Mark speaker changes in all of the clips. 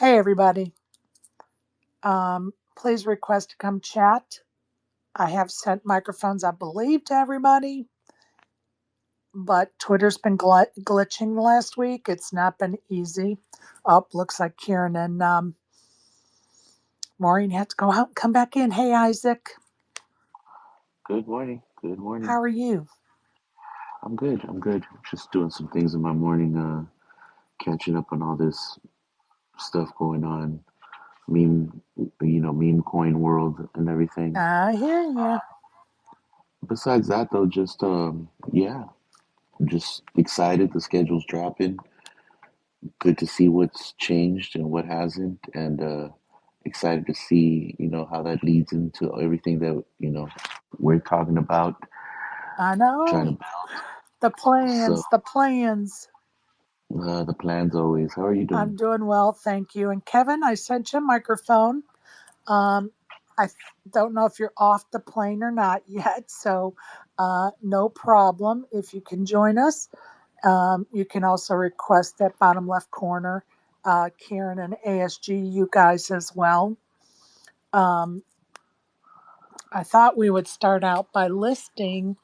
Speaker 1: Hey, everybody. Please request to come chat. I have sent microphones, I believe, to everybody, but Twitter's been glitching the last week. It's not been easy. Oh, looks like Kieran and Maureen had to go out and come back in. Hey, Isaac.
Speaker 2: Good morning. Good
Speaker 1: How
Speaker 2: morning.
Speaker 1: are you?
Speaker 2: I'm good. I'm good. Just doing some things in my morning, catching up on all this stuff going on, meme, meme coin world and everything.
Speaker 1: I hear you.
Speaker 2: Besides that, though, yeah, I'm just excited. The schedule's dropping. Good to see what's changed and what hasn't, and excited to see, how that leads into everything that, we're talking about,
Speaker 1: I
Speaker 2: trying
Speaker 1: know.
Speaker 2: to build.
Speaker 1: The
Speaker 2: So,
Speaker 1: plans, the plans.
Speaker 2: the plans always. How are you doing?
Speaker 1: I'm doing well, thank you. And Kevin, I sent you a microphone. Um, I don't know if you're off the plane or not yet, so no problem if you can join us. You can also request that bottom left corner, Karen and ASG, you guys as well. Um, I thought we would start out by listing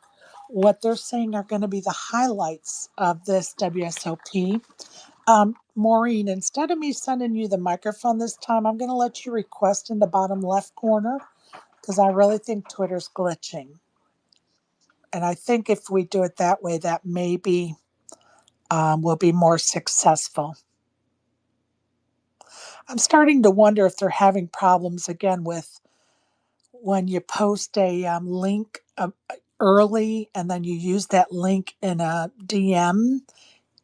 Speaker 1: what they're saying are going to be the highlights of this WSOP. Maureen, instead of me sending you the microphone this time, I'm going to let you request in the bottom left corner because I really think Twitter's glitching. And I think if we do it that way, that maybe will be more successful. I'm starting to wonder if they're having problems again with when you post a link early and then you use that link in a DM,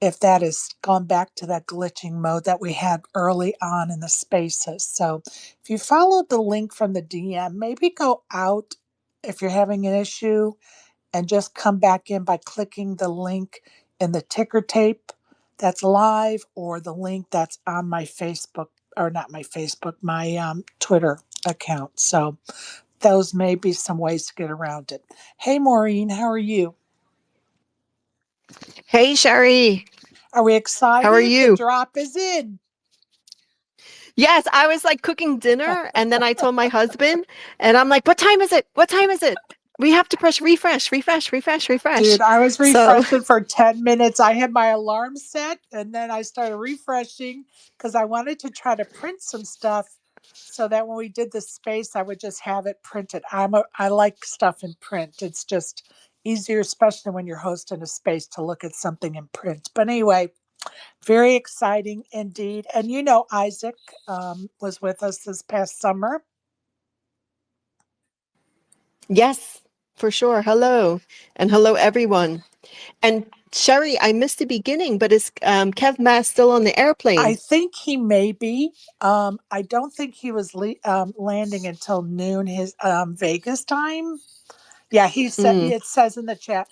Speaker 1: if that has gone back to that glitching mode that we had early on in the spaces. So if you follow the link from the DM, maybe go out if you're having an issue and just come back in by clicking the link in the ticker tape that's live or the link that's on my Facebook, or not my Facebook, my Twitter account. So those may be some ways to get around it. Hey, Maureen, how are you?
Speaker 3: Hey, Sherry.
Speaker 1: Are we
Speaker 3: How are
Speaker 1: excited? The
Speaker 3: you?
Speaker 1: drop is in.
Speaker 3: Yes, I was like cooking dinner and then I told my husband and I'm like, "What time is it? What time is it? We have to press refresh, refresh, refresh, refresh."
Speaker 1: Dude, I was
Speaker 3: So,
Speaker 1: refreshing for 10 minutes. I had my alarm set and then I started refreshing because I wanted to try to print some stuff so that when we did the space, I would just have it printed. I like stuff in print. It's just easier, especially when you're hosting a space, to look at something in print. But anyway, very exciting indeed. And Isaac was with us this past summer.
Speaker 3: yes, for sure. Hello. And hello everyone. And Sherry, I missed the beginning, but is Kev Mass still on the
Speaker 1: I
Speaker 3: airplane?
Speaker 1: think he may be. I don't think he was landing until noon his Vegas time. Yeah, he said
Speaker 3: Mm.
Speaker 1: it says in the chat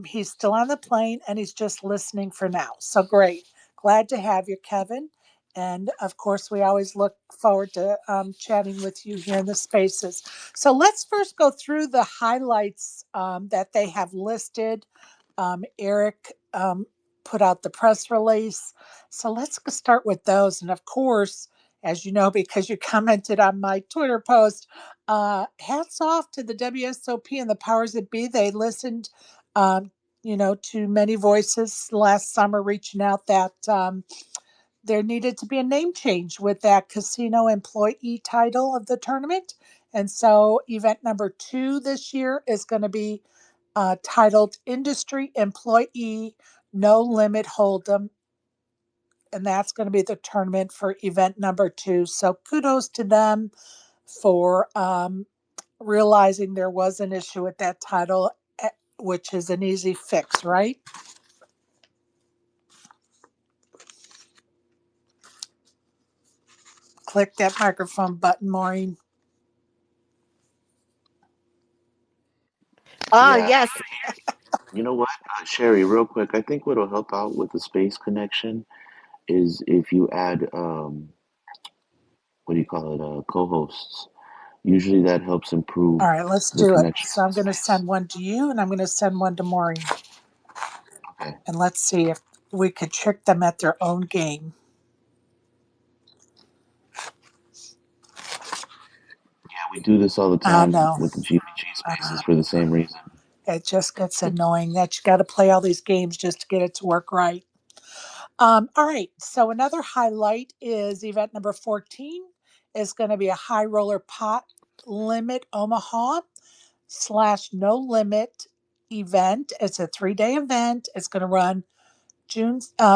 Speaker 1: he's still on the plane and he's just listening for now. So great, glad to have you, Kevin. And of course, we always look forward to chatting with you here in the spaces. So let's first go through the highlights that they have listed. Eric put out the press release. So let's start with those. And of course, as you know, because you commented on my Twitter post, hats off to the WSOP and the powers that be. They listened, um, to many voices last summer reaching out that there needed to be a name change with that casino employee title of the tournament. And so event number 2 this year is going to be titled Industry Employee No Limit Hold'em. And that's going to be the tournament for event number 2. So kudos to them for realizing there was an issue with that title, which is an easy fix, right? Click that microphone button, Maureen.
Speaker 3: Ah,
Speaker 2: Yeah.
Speaker 3: yes.
Speaker 2: You know what, Sherry, real quick, I think what'll help out with the space connection is if you add, what do you call it, co-hosts. Usually that helps improve
Speaker 1: All right, let's
Speaker 2: the
Speaker 1: do it.
Speaker 2: connection
Speaker 1: So
Speaker 2: in
Speaker 1: I'm
Speaker 2: the
Speaker 1: going to
Speaker 2: space.
Speaker 1: send one to you and I'm going to send one to Maureen.
Speaker 2: Okay.
Speaker 1: And let's see if we could trick them at their own game.
Speaker 2: We do this all the
Speaker 1: I
Speaker 2: time
Speaker 1: know.
Speaker 2: with the GPG spaces for the same reason.
Speaker 1: It just gets annoying that you got to play all these games just to get it to work right. All right. So another highlight is event number 14 is going to be a high roller pot limit Omaha / no limit event. It's a 3-day event. It's going to run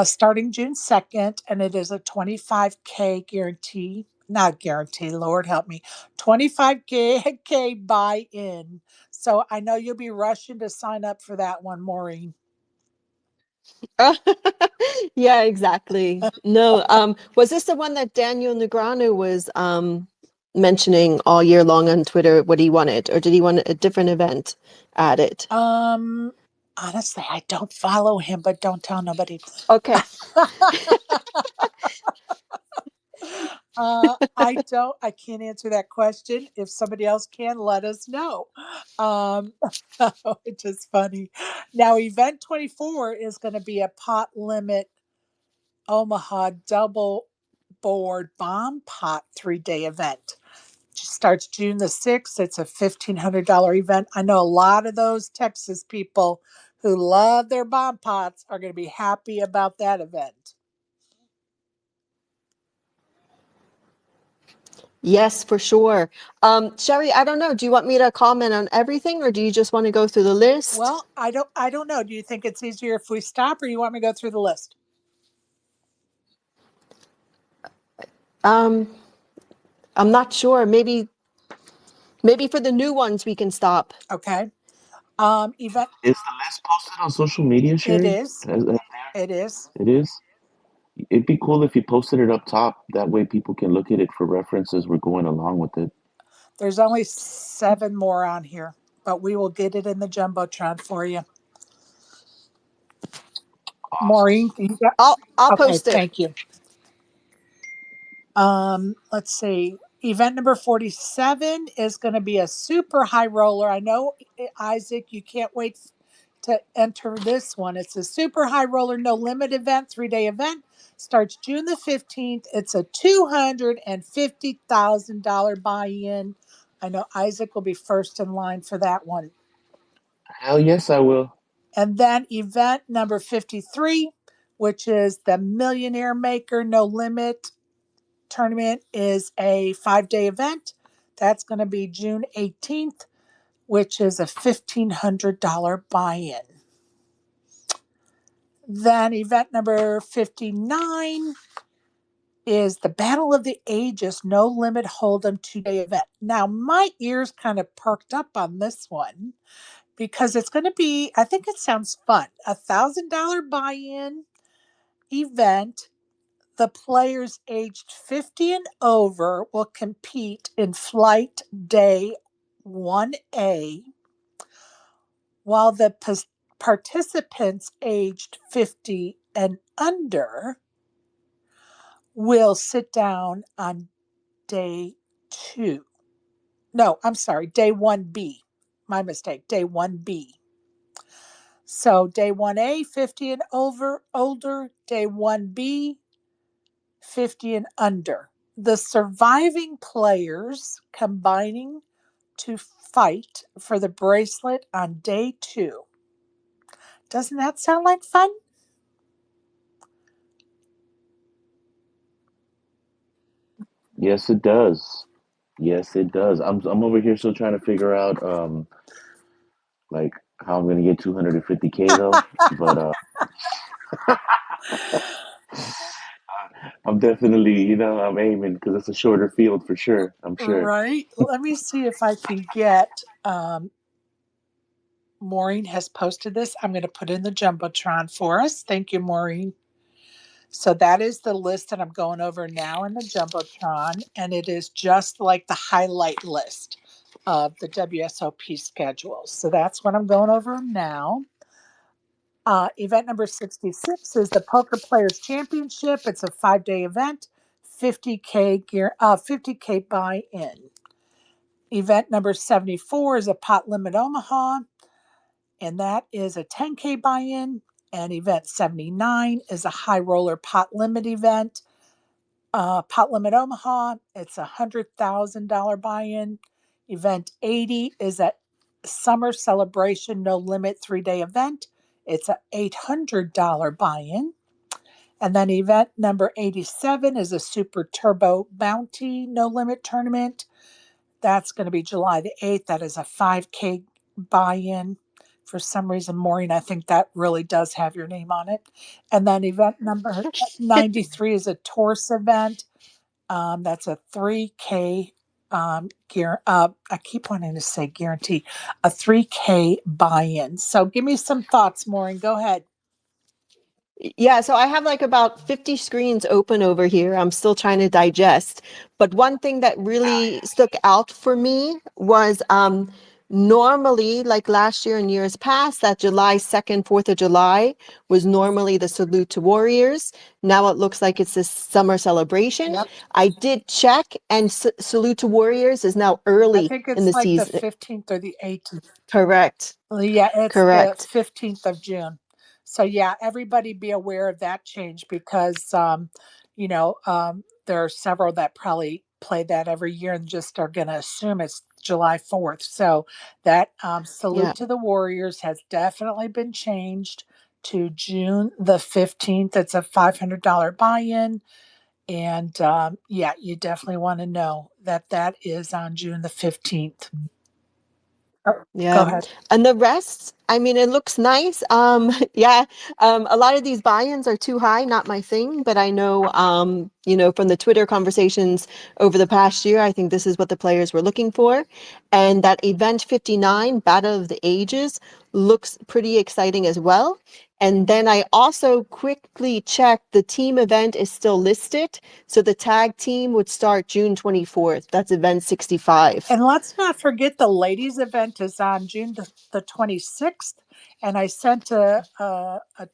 Speaker 1: starting June 2nd, and it is a 25K guarantee. Not guarantee, Lord help me. 25K buy in. So I know you'll be rushing to sign up for that one, Maureen.
Speaker 3: Yeah, exactly. No, was this the one that Daniel Negreanu was mentioning all year long on Twitter what he wanted, or did he want a different event added?
Speaker 1: Honestly, I don't follow him, but don't tell nobody.
Speaker 3: Okay.
Speaker 1: I can't answer that question. If somebody else can, let us know. Um, it's just funny. Now, event 24 is going to be a pot limit Omaha double board bomb pot 3-day event. It starts June the 6th. It's a $1,500 event. I know a lot of those Texas people who love their bomb pots are going to be happy about that event.
Speaker 3: Yes, for sure. Sherry, I don't know. Do you want me to comment on everything, or do you just want to go through the list?
Speaker 1: Well, I don't know. Do you think it's easier if we stop, or you want me to go through the list?
Speaker 3: Um, I'm not sure. Maybe for the new ones we can stop.
Speaker 1: Okay. Event.
Speaker 2: Is the list posted on social media,
Speaker 1: It
Speaker 2: Sherry?
Speaker 1: is. It is.
Speaker 2: It is? It'd be cool if you posted it up top. That way people can look at it for reference as we're going along with it.
Speaker 1: There's only 7 more on here, but we will get it in the jumbotron for you.
Speaker 2: Awesome.
Speaker 1: Maureen, you got.
Speaker 3: I'll
Speaker 1: Okay,
Speaker 3: post it.
Speaker 1: thank you. Let's see. Event number 47 is going to be a super high roller. I know, Isaac, you can't wait to enter this one. It's a super high roller, no limit event, 3-day event. Starts June the 15th. It's a $250,000 buy in. I know Isaac will be first in line for that one.
Speaker 2: Hell yes, I will.
Speaker 1: And then event number 53, which is the Millionaire Maker No Limit tournament, is a 5-day event. That's going to be June 18th, which is a $1,500 buy in. Then event number 59 is the Battle of the Ages No Limit Hold'em 2-day event. Now, my ears kind of perked up on this one because it's going to be, I think it sounds fun, $1,000 buy in event. The players aged 50 and over will compete in Flight Day 1A, while the participants aged 50 and under will sit down on day 2. No, I'm sorry, day 1B. My mistake, day 1B. So day 1A, 50 and older, day 1B, 50 and under. The surviving players combining to fight for the bracelet on day 2. Doesn't that sound like fun?
Speaker 2: Yes, it does. Yes, it does. I'm over here still trying to figure out like how I'm gonna get 250K though. But I'm definitely, I'm aiming because it's a shorter field for sure. I'm sure.
Speaker 1: Right. Let me see if I can get. Maureen has posted this. I'm going to put in the jumbotron for us. Thank you, Maureen. So that is the list that I'm going over now in the jumbotron, and it is just like the highlight list of the WSOP schedules. So that's what I'm going over now. Event number 66 is the Poker Players Championship. It's a 5-day event, 50K buy-in. Event number 74 is a Pot Limit Omaha, and that is a 10K buy-in. And event 79 is a High Roller Pot Limit event. Pot Limit Omaha, it's a $100,000 buy-in. Event 80 is a summer celebration, no limit 3-day event. It's a $800 buy in. And then event number 87 is a Super Turbo Bounty No Limit Tournament. That's going to be July the 8th. That is a 5K buy in. For some reason, Maureen, I think that really does have your name on it. And then event number 93 is a Taurus event. That's a 3K I keep wanting to say guarantee, a 3K buy in. So give me some thoughts, Maureen. Go ahead.
Speaker 3: Yeah, so I have like about 50 screens open over here. I'm still trying to digest. But one thing that really stuck out for me was normally, like last year and years past, that July 2nd, 4th of July was normally the Salute to Warriors. Now it looks like it's this summer celebration.
Speaker 1: Yep.
Speaker 3: I did check, and Salute to Warriors is now
Speaker 1: I
Speaker 3: early
Speaker 1: think
Speaker 3: in
Speaker 1: it's
Speaker 3: the
Speaker 1: like the
Speaker 3: season.
Speaker 1: 15th or the 18th.
Speaker 3: Correct.
Speaker 1: Yeah, it's the
Speaker 3: Correct.
Speaker 1: 15th of June. So yeah, everybody be aware of that change because there are several that probably play that every year and just are going to assume it's July 4th. So that
Speaker 3: Yeah.
Speaker 1: Salute to the Warriors has definitely been changed to June the 15th. It's a $500 buy-in. And yeah, you definitely want to know that that is on June the 15th. Go
Speaker 3: Yeah.
Speaker 1: ahead.
Speaker 3: And the rest, I mean, it looks nice. Yeah. A lot of these buy-ins are too high, not my thing, but I know, from the Twitter conversations over the past year, I think this is what the players were looking for. And that event 59, Battle of the Ages, looks pretty exciting as well. And then I also quickly checked the team event is still listed. So the tag team would start June 24th. That's event 65.
Speaker 1: And let's not forget the ladies' event is on June the 26th. And I sent a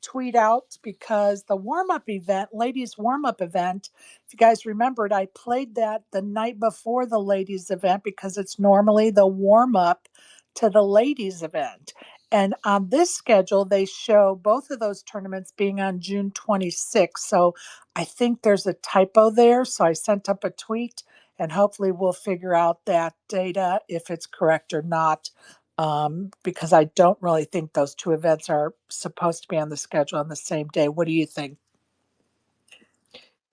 Speaker 1: tweet out because the warm up event, ladies' warm up event, if you guys remembered, I played that the night before the ladies' event because it's normally the warm up to the ladies' event. And on this schedule, they show both of those tournaments being on June 26th. So I think there's a typo there. So I sent up a tweet and hopefully we'll figure out that data if it's correct or not. Because I don't really think those two events are supposed to be on the schedule on the same day. What do you think?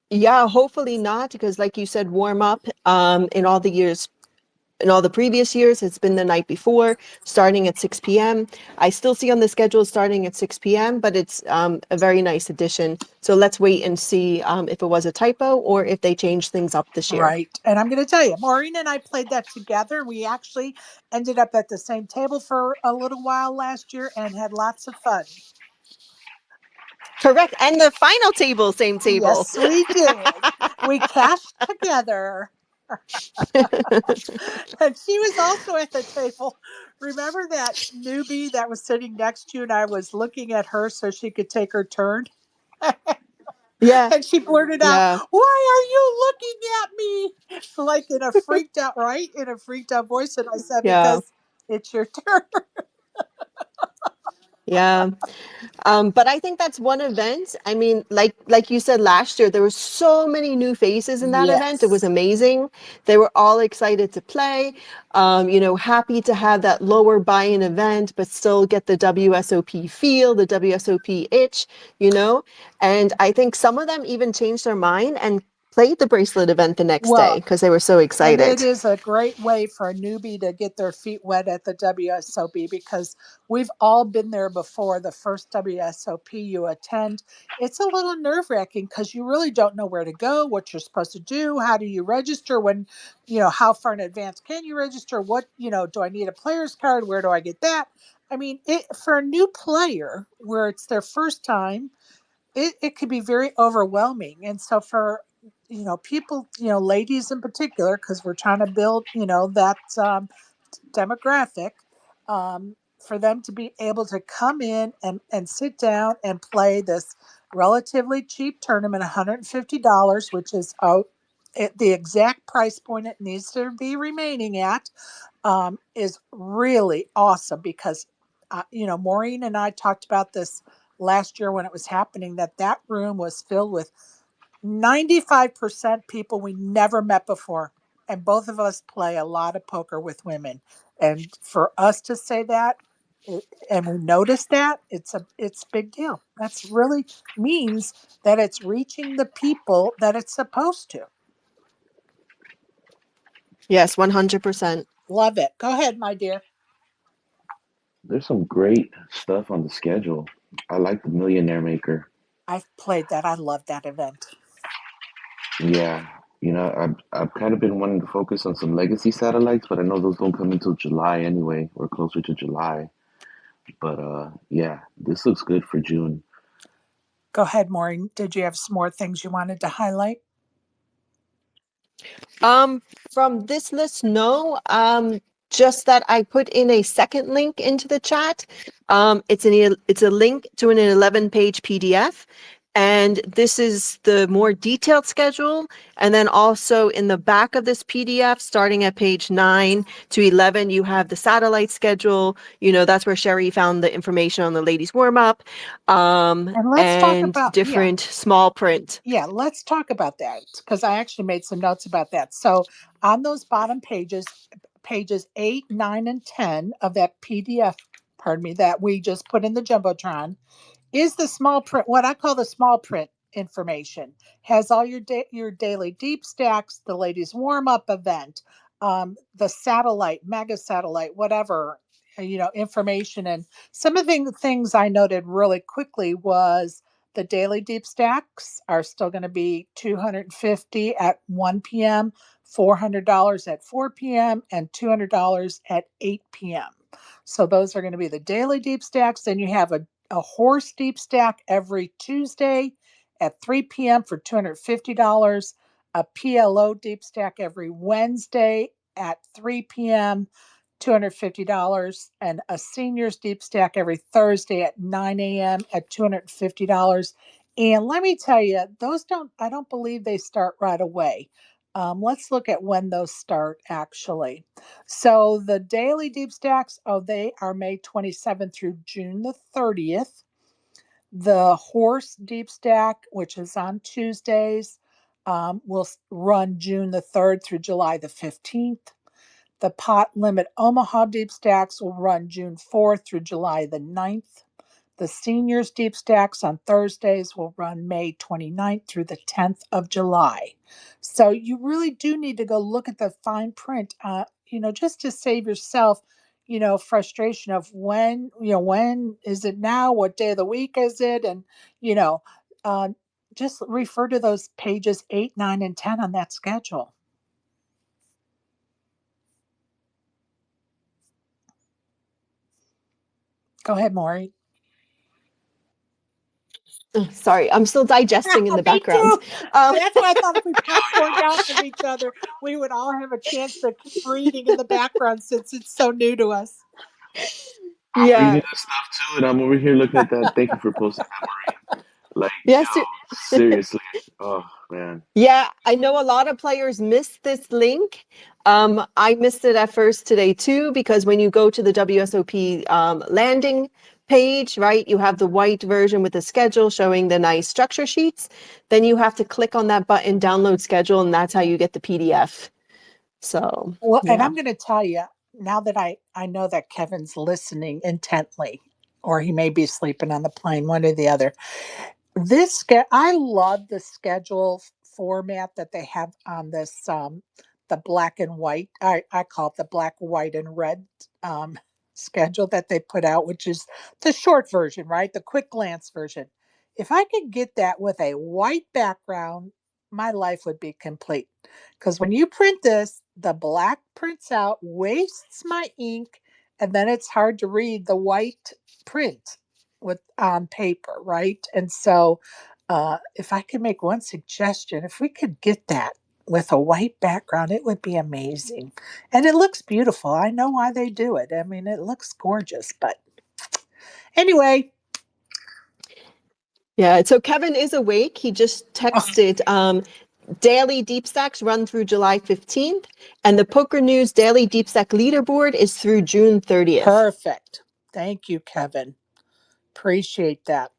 Speaker 3: Yeah, hopefully not, because like you said, warm up in all the previous years, it's been the night before, starting at 6 p.m. I still see on the schedule starting at 6 p.m., but it's a very nice addition. So let's wait and see if it was a typo or if they changed things up this year.
Speaker 1: Right. And I'm going to tell you, Maureen and I played that together. We actually ended up at the same table for a little while last year and had lots of fun.
Speaker 3: Correct. And the final table, same table.
Speaker 1: Yes, we did. We cashed together. And she was also at the table. Remember that newbie that was sitting next to you, and I was looking at her so she could take her turn?
Speaker 3: Yeah.
Speaker 1: And she blurted out,
Speaker 3: Yeah.
Speaker 1: "Why are you looking at me?" Like in a freaked out, right? In a freaked out voice. And I said,
Speaker 3: Yeah.
Speaker 1: "Because it's your turn."
Speaker 3: Yeah. But I think that's one event. I mean, like you said last year, there were so many new faces in that event. It was
Speaker 1: Yes.
Speaker 3: amazing. They were all excited to play. Happy to have that lower buy-in event, but still get the WSOP feel, the WSOP itch. And I think some of them even changed their mind and played the bracelet event the next day
Speaker 1: Well,
Speaker 3: because they were so
Speaker 1: and it
Speaker 3: excited.
Speaker 1: is a great way for a newbie to get their feet wet at the WSOP because we've all been there before. The first WSOP you attend, it's a little nerve wracking because you really don't know where to go, what you're supposed to do, how do you register how far in advance can you register? Do I need a player's card? Where do I get that? I mean, for a new player where it's their first time, it could be very overwhelming. And so for people, ladies in particular, because we're trying to build that demographic, for them to be able to come in and sit down and play this relatively cheap tournament, $150, which is the exact price point it needs to be remaining at, is really awesome because, Maureen and I talked about this last year when it was happening, that room was filled with 95% people we never met before. and both of us play a lot of poker with women. And for us to say that, and we notice that, it's a big deal. That's really means that it's reaching the people that it's supposed to.
Speaker 3: Yes, 100%.
Speaker 1: Love it. Go ahead, my dear.
Speaker 2: There's some great stuff on the schedule. I like the Millionaire Maker.
Speaker 1: I've played that. I love that event.
Speaker 2: Yeah, I've kind of been wanting to focus on some legacy satellites, but I know those don't come until July anyway, or closer to July. But yeah, this looks good for June.
Speaker 1: Go ahead, Maureen. Did you have some more things you wanted to highlight?
Speaker 3: From this list, no. Just that I put in a second link into the chat. It's a link to an 11-page PDF. And this is the more detailed schedule. And then also in the back of this PDF, starting at page 9 to 11, you have the satellite schedule. That's where Sherry found the information on the ladies warm up,
Speaker 1: And let's talk
Speaker 3: and
Speaker 1: about,
Speaker 3: different small print.
Speaker 1: yeah, let's talk about that because I actually made some notes about that. So on those bottom pages, pages 8, 9, and 10 of that PDF, pardon me, that we just put in the Jumbotron, is the small print, what I call the small print information. Has all your daily deep stacks, the ladies warm up event, the satellite, mega satellite, whatever, information. And some of the things I noted really quickly was the daily deep stacks are still going to be $250 at 1 p.m., $400 at 4 p.m., and $200 at 8 p.m. So those are going to be the daily deep stacks. Then you have a horse deep stack every Tuesday at 3 p.m. for $250, a PLO deep stack every Wednesday at 3 p.m., $250, and a seniors deep stack every Thursday at 9 a.m. at $250. And let me tell you, I don't believe they start right away. Let's look at when those start actually. So the daily deep stacks, they are May 27th through June the 30th. The horse deep stack, which is on Tuesdays, will run June the 3rd through July the 15th. The pot limit Omaha deep stacks will run June 4th through July the 9th. The seniors deep stacks on Thursdays will run May 29th through the 10th of July. So you really do need to go look at the fine print, just to save yourself, frustration of when is it now? What day of the week is it? And, you know, uh, just refer to those pages 8, 9, and 10 on that schedule. Go ahead, Maury.
Speaker 3: Sorry, I'm still digesting in the
Speaker 1: Me
Speaker 3: background.
Speaker 1: too. That's why I thought if we popcorned out from each other, we would all have a chance to keep reading in the background since it's so new to us.
Speaker 2: I'm reading
Speaker 3: Yeah.
Speaker 2: that stuff too, and I'm over here looking at that. Thank you for posting that, Maureen. Like,
Speaker 3: Yes.
Speaker 2: yo, seriously. Oh, man.
Speaker 3: Yeah, I know a lot of players missed this link. I missed it at first today too, because when you go to the WSOP landing page, right, you have the white version with the schedule showing the nice structure sheets. Then you have to click on that button, download schedule, and that's how you get the PDF. So,
Speaker 1: Well, and
Speaker 3: yeah.
Speaker 1: I'm going to tell you now that I know that Kevin's listening intently, or he may be sleeping on the plane, one or the other. I love the schedule format that they have on this, the black and white. I call it the black, white, and red schedule that they put out, which is the short version, right? The quick glance version. If I could get that with a white background, my life would be complete. Because when you print this, the black prints out, wastes my ink, and then it's hard to read the white print with on paper, right? And so, if I could make one suggestion, if we could get that with a white background, it would be amazing. And it looks beautiful. I know why they do it. I mean, it looks gorgeous. But anyway,
Speaker 3: Yeah, so Kevin is awake. He just texted daily deep stacks run through July 15th, and the Poker News daily deep stack leaderboard is through June 30th.
Speaker 1: Perfect. Thank you, Kevin. Appreciate that.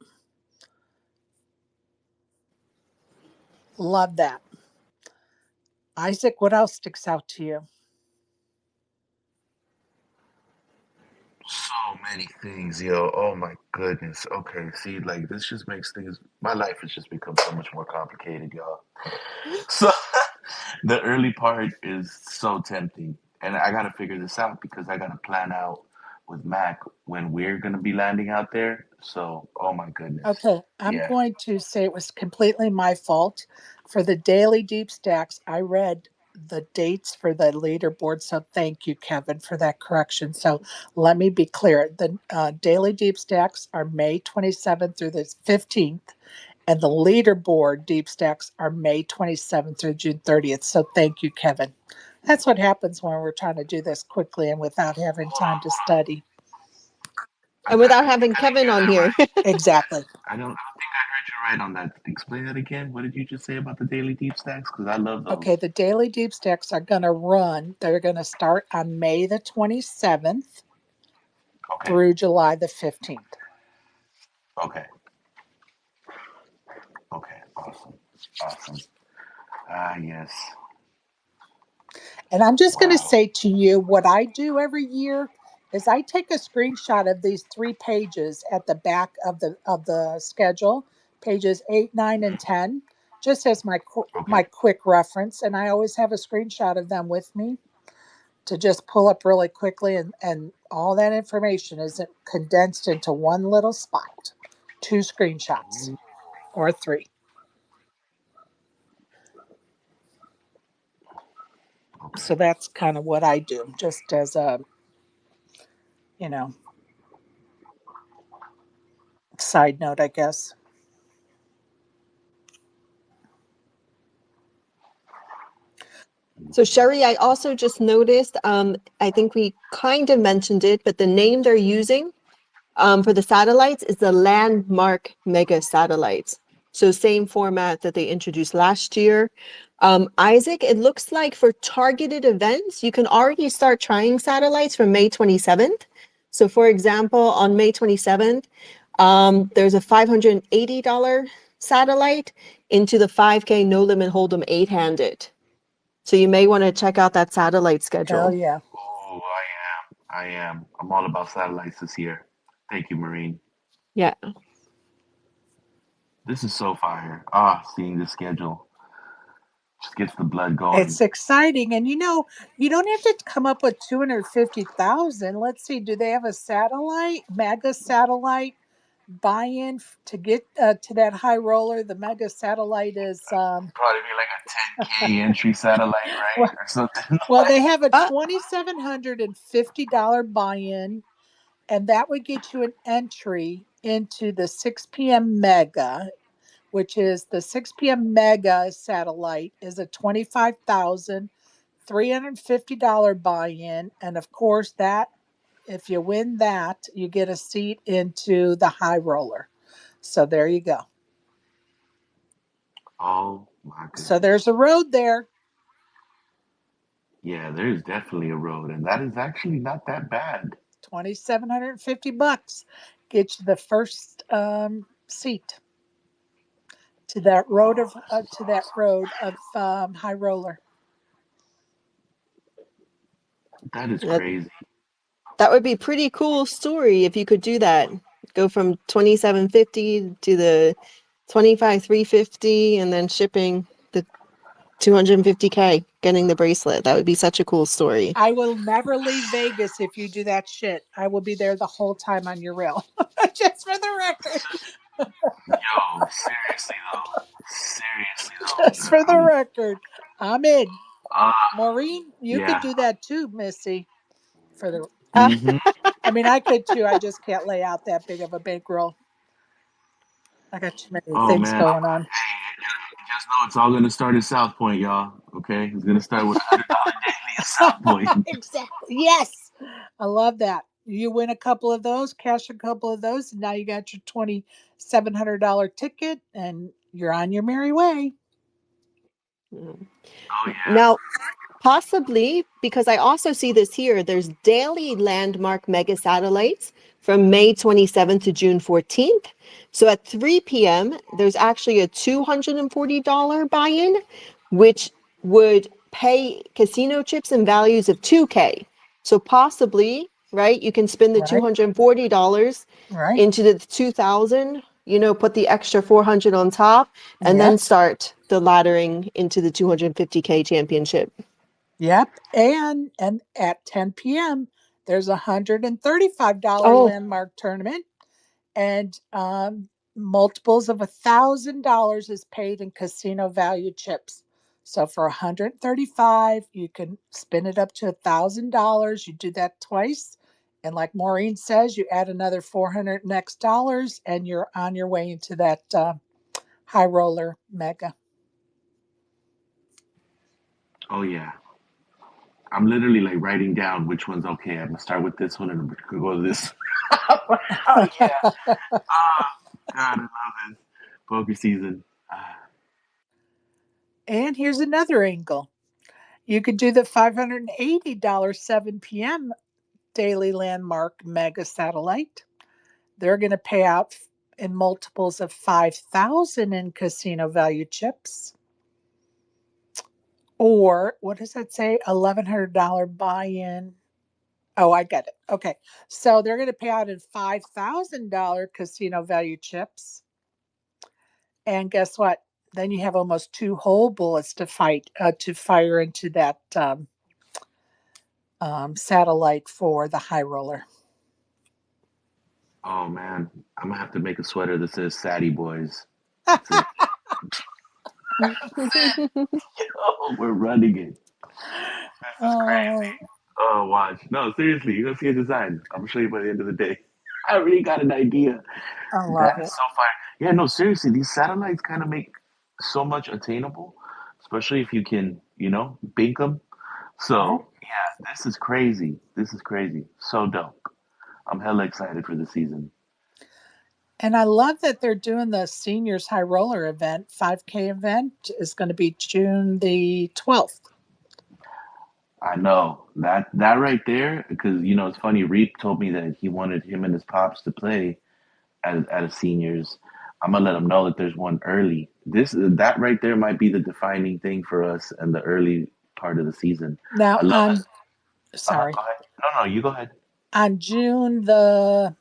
Speaker 1: Love that. Isaac, what else sticks out to you?
Speaker 2: So many things, yo. Oh my goodness. Okay, see, like this just makes things. My life has just become so much more complicated, y'all. So the early part is so tempting, and I gotta figure this out because I gotta plan out with Mac when we're gonna be landing out there. So, oh my goodness,
Speaker 1: Okay, I'm
Speaker 2: yeah.
Speaker 1: going to say it was completely my fault. For the daily deep stacks, I read the dates for the leaderboard. So thank you, Kevin, for that correction. So let me be clear. The daily deep stacks are May 27th through the 15th, and the leaderboard deep stacks are May 27th through June 30th. So thank you, Kevin. That's what happens when we're trying to do this quickly and without having time to study.
Speaker 3: And without
Speaker 2: I think
Speaker 3: having
Speaker 2: I didn't
Speaker 3: Kevin
Speaker 2: hear
Speaker 3: on
Speaker 2: that
Speaker 3: here.
Speaker 2: right.
Speaker 1: Exactly.
Speaker 2: I don't think I heard you right on that. Explain that again. What did you just say about the daily deep stacks? Because I love
Speaker 1: Okay,
Speaker 2: those.
Speaker 1: the daily deep stacks are going to run. They're going to start on May the 27th
Speaker 2: Okay,
Speaker 1: through July the 15th.
Speaker 2: okay, okay. Awesome, awesome. Ah, yes.
Speaker 1: And I'm just going to
Speaker 2: Wow.
Speaker 1: say to you what I do every year is I take a screenshot of these 3 pages at the back of the schedule, pages 8, 9 and 10, just as
Speaker 2: Okay.
Speaker 1: my quick reference, and I always have a screenshot of them with me to just pull up really quickly, and all that information is condensed into one little spot. 2 screenshots or 3.
Speaker 2: Okay.
Speaker 1: So that's kind of what I do, just as a, you know, side note, I guess.
Speaker 3: So Sherry, I also just noticed, I think we kind of mentioned it, but the name they're using for the satellites is the Landmark Mega Satellites. So same format that they introduced last year. Isaac, it looks like for targeted events, you can already start trying satellites from May 27th. So for example, on May 27th, there's a $580 satellite into the 5K No Limit Hold'em 8-handed. So you may want to check out that satellite
Speaker 1: Hell
Speaker 3: schedule.
Speaker 1: yeah.
Speaker 2: Oh, I am. I am. I'm all about satellites this year. Thank you, Maureen.
Speaker 3: Yeah.
Speaker 2: This is so fire. Ah, seeing the schedule just gets the blood
Speaker 1: It's
Speaker 2: going.
Speaker 1: exciting. And you don't have to come up with 250,000. Let's see, do they have a satellite, mega satellite buy-in to get to that high roller? The mega satellite is
Speaker 2: Probably be like a 10K entry satellite, right?
Speaker 1: well,
Speaker 2: Or something.
Speaker 1: well, they have a
Speaker 3: Uh,
Speaker 1: $2,750 buy-in, and that would get you an entry into the 6 p.m. mega, which is the 6 p.m. mega satellite is a $25,350 buy-in, and of course that if you win that, you get a seat into the high roller. So there you go.
Speaker 2: Oh my
Speaker 1: So
Speaker 2: goodness.
Speaker 1: there's a road there.
Speaker 2: Yeah, there's definitely a road, and that is actually not that bad.
Speaker 1: $2,750 get you the first seat to that road
Speaker 2: Oh,
Speaker 1: of
Speaker 2: this is awesome.
Speaker 1: high roller.
Speaker 2: That is
Speaker 3: that,
Speaker 2: crazy.
Speaker 3: that would be pretty cool story if you could do that. Go from 2750 to the 25,350 and then shipping the 250K, getting the bracelet. That would be such a cool story.
Speaker 1: I will never leave Vegas if you do that shit. I will be there the whole time on your rail. Just for the record.
Speaker 2: Yo, seriously though. Seriously
Speaker 1: Just
Speaker 2: though.
Speaker 1: for the record. I'm in.
Speaker 2: Uh,
Speaker 1: Maureen, you could
Speaker 2: yeah.
Speaker 1: do that too, Missy. For the
Speaker 3: Uh,
Speaker 2: Mm-hmm.
Speaker 1: I mean I could too. I just can't lay out that big of a bankroll. I got too many
Speaker 2: Oh
Speaker 1: things
Speaker 2: man.
Speaker 1: going on.
Speaker 2: Hey, just know it's all gonna start at South Point, y'all. Okay, it's gonna start with $100 daily at South Point.
Speaker 1: Exactly. Yes. I love that. You win a couple of those, cash a couple of those, and now you got your $2,700 ticket and you're on your merry way.
Speaker 2: Oh yeah.
Speaker 3: Now, possibly, because I also see this here, there's daily landmark mega satellites from May 27th to June 14th. So at 3 p.m., there's actually a $240 buy-in, which would pay casino chips in values of 2K. So possibly, right, you can spend the
Speaker 1: Right.
Speaker 3: $240
Speaker 1: Right.
Speaker 3: into the 2000, put the extra 400 on top, and then
Speaker 1: Yep.
Speaker 3: start the laddering into the 250K championship.
Speaker 1: Yep. And at 10 p.m. there's a $135
Speaker 3: Oh,
Speaker 1: landmark tournament, and multiples of $1,000 is paid in casino value chips. So for 135, you can spin it up to $1,000. You do that twice, and like Maureen says, you add another 400 next dollars, and you're on your way into that high roller mega.
Speaker 2: Oh yeah. I'm literally like writing down which one's okay. I'm gonna start with this one and I'm gonna go to this. Oh yeah. God, I love this poker season.
Speaker 1: And here's another angle. You could do the $580 7 p.m. daily landmark mega satellite. They're going to pay out in multiples of 5,000 in casino value chips. Or what does that say? $1,100 buy-in. Oh, I get it. Okay. So they're going to pay out in $5,000 casino value chips. And guess what? Then you have almost two whole bullets to fire into that satellite for the high roller.
Speaker 2: Oh man, I'm gonna have to make a sweater that says "Sadie Boys." That's it. Oh, we're running it. This is
Speaker 1: Oh,
Speaker 2: crazy. Oh, watch. No, seriously, you're gonna see a design. I'm gonna show you by the end of the day. I already got an idea.
Speaker 1: I
Speaker 2: That
Speaker 1: love
Speaker 2: is
Speaker 1: it.
Speaker 2: so fire. Yeah, no, seriously, these satellites kind of make so much attainable, especially if you can, bink them.
Speaker 1: Right.
Speaker 2: So, yeah, this is crazy. This is crazy. So dope. I'm hella excited for the season.
Speaker 1: And I love that they're doing the seniors high roller event. 5K event is going to be June the 12th.
Speaker 2: I know that right there, because it's funny. Reed told me that he wanted him and his pops to play at a seniors. I'm gonna let him know that there's one early. That right there might be the defining thing for us in the early part of the season.
Speaker 1: Now
Speaker 2: I love it.
Speaker 1: sorry,
Speaker 2: Go ahead. No, you go ahead.
Speaker 1: on June the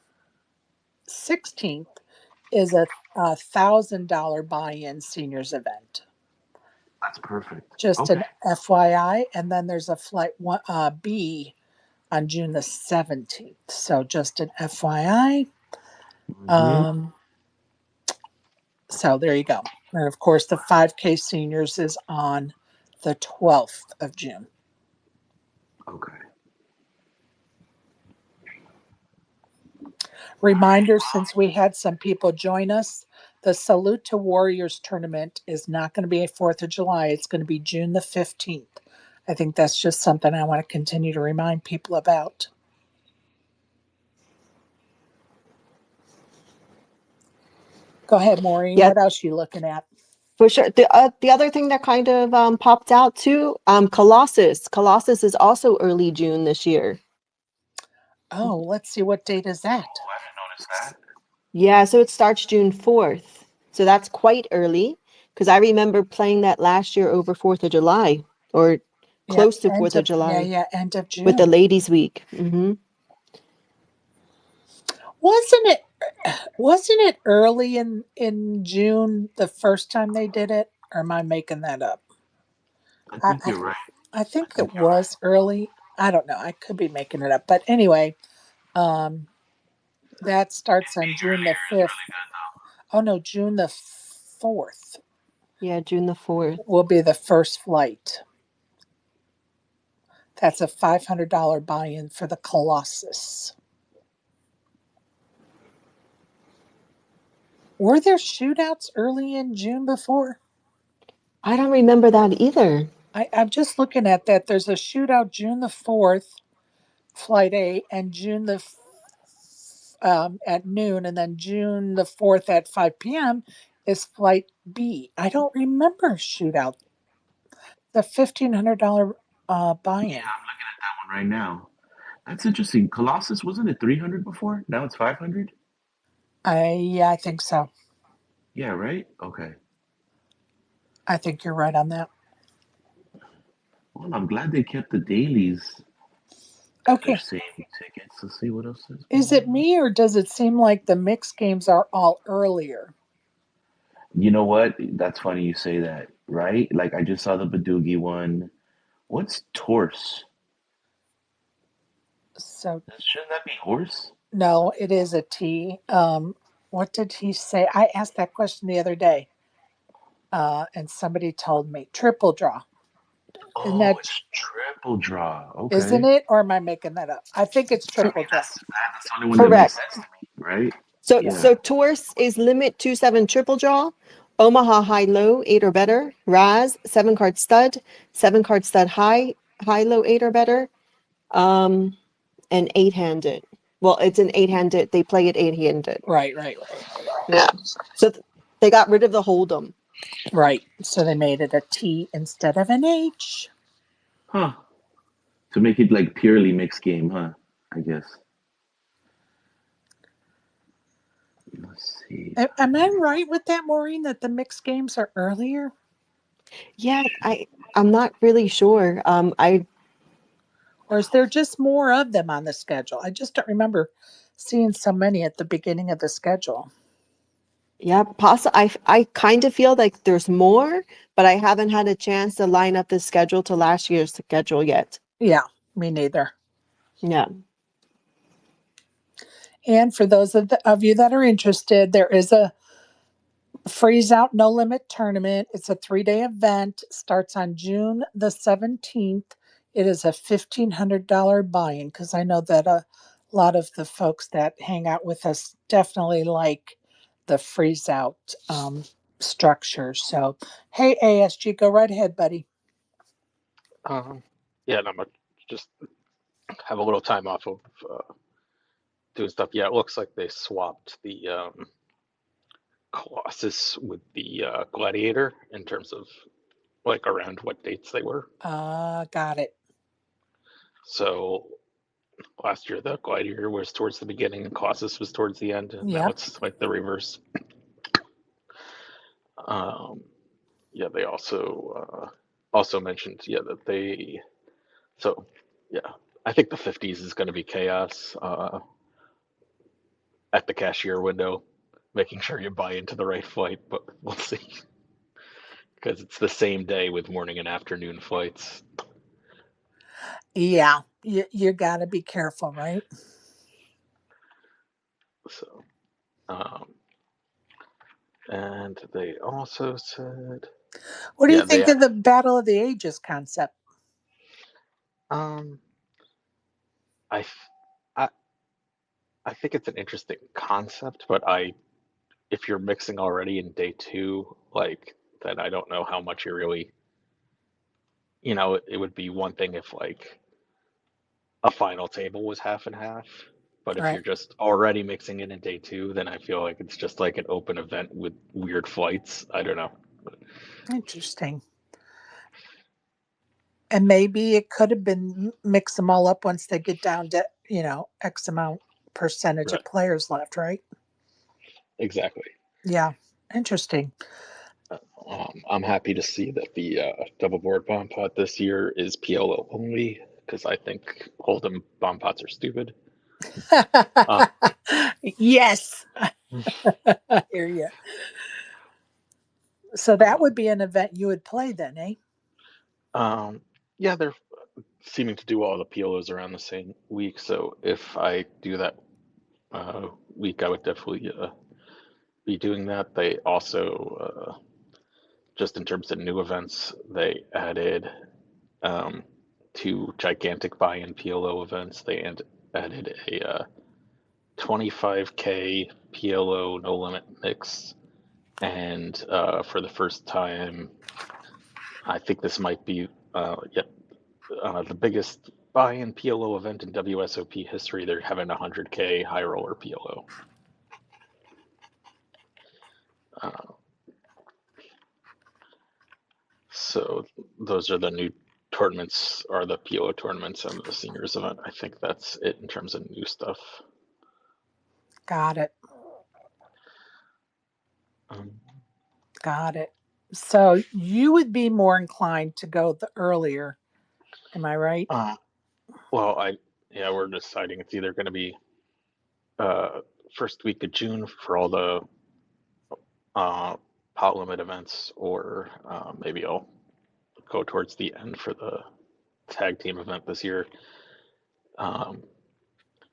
Speaker 1: 16th is a $1,000 buy-in seniors event.
Speaker 2: That's perfect.
Speaker 1: Just
Speaker 2: Okay.
Speaker 1: an FYI, and then there's a flight one, B on June the 17th. So just an FYI.
Speaker 2: Hmm.
Speaker 1: Um, so there you go. And of course, the 5K seniors is on the 12th of June.
Speaker 2: Okay.
Speaker 1: Reminder, since we had some people join us, the Salute to Warriors tournament is not going to be a 4th of July. It's going to be June the 15th. I think that's just something I want to continue to remind people about. Go ahead, Maureen.
Speaker 3: yeah,
Speaker 1: What else are you looking at?
Speaker 3: for sure. The other thing that kind of popped out too, Colossus. Colossus is also early June this year.
Speaker 1: Oh, let's see. What date is that?
Speaker 2: Oh, I didn't notice that.
Speaker 3: Yeah, so it starts June 4th. So that's quite early because I remember playing that last year over 4th of July or
Speaker 1: Yep.
Speaker 3: close to 4th of July
Speaker 1: End of
Speaker 3: with the
Speaker 1: June.
Speaker 3: Ladies Week.
Speaker 1: Wasn't it wasn't it early in June the first time they did it? Or am I making that up?
Speaker 2: I
Speaker 1: I,
Speaker 2: think
Speaker 1: I
Speaker 2: you're right.
Speaker 1: I
Speaker 2: I
Speaker 1: think
Speaker 2: think
Speaker 1: it
Speaker 2: you're right.
Speaker 1: was early. I don't know. I could be making it up. But anyway, um, that starts on June the 5th. Oh, no, June the 4th
Speaker 3: Yeah, June the 4th.
Speaker 1: will be the first flight. That's a $500 buy in for the Colossus. Were there shootouts early in June before?
Speaker 3: I don't remember that either.
Speaker 1: I'm just looking at that. There's a shootout June the 4th, flight A, and June the at noon, and then June the 4th at 5 p.m. is flight B. I don't remember shootout. The $1,500 buy-in.
Speaker 2: I'm looking at that one right now. That's interesting. Colossus wasn't it 300 before? Now it's 500.
Speaker 1: I think so.
Speaker 2: Yeah, right. Okay.
Speaker 1: I think you're right on that.
Speaker 2: I'm glad they kept the dailies at their
Speaker 1: Okay.
Speaker 2: same tickets. Let's see what else is
Speaker 1: Is
Speaker 2: going
Speaker 1: it
Speaker 2: on.
Speaker 1: me or does it seem like the mixed games are all earlier?
Speaker 2: You know what? That's funny you say that, right? Like I just saw the Badoogie one. What's torse?
Speaker 1: So
Speaker 2: Shouldn't that be horse?
Speaker 1: no, it is a T. What did he say? I asked that question the other day, and somebody told me triple draw. Isn't
Speaker 2: Oh,
Speaker 1: that
Speaker 2: it's triple draw.
Speaker 1: isn't
Speaker 2: Okay.
Speaker 1: it? Or am I making that up? I think it's
Speaker 2: I
Speaker 1: triple
Speaker 2: mean,
Speaker 1: draw.
Speaker 2: that's the only one that makes
Speaker 3: Correct.
Speaker 2: sense to me, right?
Speaker 3: So
Speaker 1: Yeah.
Speaker 2: Yeah.
Speaker 3: so Taurus is limit 2-7 triple draw, Omaha high low 8 or better, Raz 7-card stud, 7-card stud high low 8 or better, and 8-handed. Well, it's an 8-handed. They play it 8-handed.
Speaker 1: Right.
Speaker 3: Yeah. So they got rid of the hold'em.
Speaker 1: Right. So they made it a T instead of an H.
Speaker 2: Huh. To make it like purely mixed game, huh? I guess. Let's see.
Speaker 1: Am I right with that, Maureen? That the mixed games are earlier,
Speaker 3: Yeah, I'm not really sure.
Speaker 1: or is there just more of them on the schedule? I just don't remember seeing so many at the beginning of the schedule.
Speaker 3: Yeah, I kind of feel like there's more, but I haven't had a chance to line up the schedule to last year's schedule yet.
Speaker 1: Yeah, me neither.
Speaker 3: Yeah.
Speaker 1: And for those of you that are interested, there is a Freeze Out No Limit tournament. It's a 3-day event. Starts on June the 17th. It is a $1,500 buy-in because I know that a lot of the folks that hang out with us definitely like the freeze out structure. So, hey, ASG, go right ahead, buddy.
Speaker 4: Yeah, not much. Just have a little time off of doing stuff. Yeah, it looks like they swapped the Colossus with the Gladiator in terms of like around what dates they were.
Speaker 1: Got it.
Speaker 4: So last year the Gladiator was towards the beginning and Colossus was towards the end, and now
Speaker 1: Yep.
Speaker 4: it's like the reverse. Um, yeah, they also mentioned that they so yeah, I think the 50s is going to be chaos at the cashier window, making sure you buy into the right flight, but we'll see because it's the same day with morning and afternoon flights.
Speaker 1: Yeah, you got to be careful, right?
Speaker 4: So, um, and they also said,
Speaker 1: What do you
Speaker 4: yeah,
Speaker 1: think
Speaker 4: they,
Speaker 1: of the Battle of the Ages concept?
Speaker 4: um, I, I, I think it's an interesting concept, but if you're mixing already in day two, like, then I don't know how much you're really, it would be one thing if like a final table was half and half. But if
Speaker 1: Right.
Speaker 4: you're just already mixing it in day two, then I feel like it's just like an open event with weird flights. I don't know.
Speaker 1: Interesting. And maybe it could have been mix them all up once they get down to, X amount percentage of
Speaker 4: Right.
Speaker 1: players left, right?
Speaker 4: Exactly.
Speaker 1: Yeah. Interesting.
Speaker 4: I'm happy to see that the double board bomb pot this year is PLO only because I think Hold'em bomb pots are stupid. Uh,
Speaker 1: Yes. I hear you. So that would be an event you would play then, eh?
Speaker 4: yeah, they're seeming to do all the PLOs around the same week. So if I do that week, I would definitely be doing that. They also, just in terms of new events, they added um, two gigantic buy-in PLO events. They added a 25K PLO no limit mix, and for the first time, I think this might be the biggest buy-in PLO event in WSOP history. They're having a 100K high roller PLO. Uh, so those are the new tournaments, or the PLO tournaments and the seniors event. I think that's it in terms of new stuff.
Speaker 1: Got it.
Speaker 4: Um,
Speaker 1: Got it. So you would be more inclined to go the earlier. Am I right?
Speaker 4: Well, we're deciding it's either going to be first week of June for all the pot limit events, or maybe I'll go towards the end for the tag team event this year.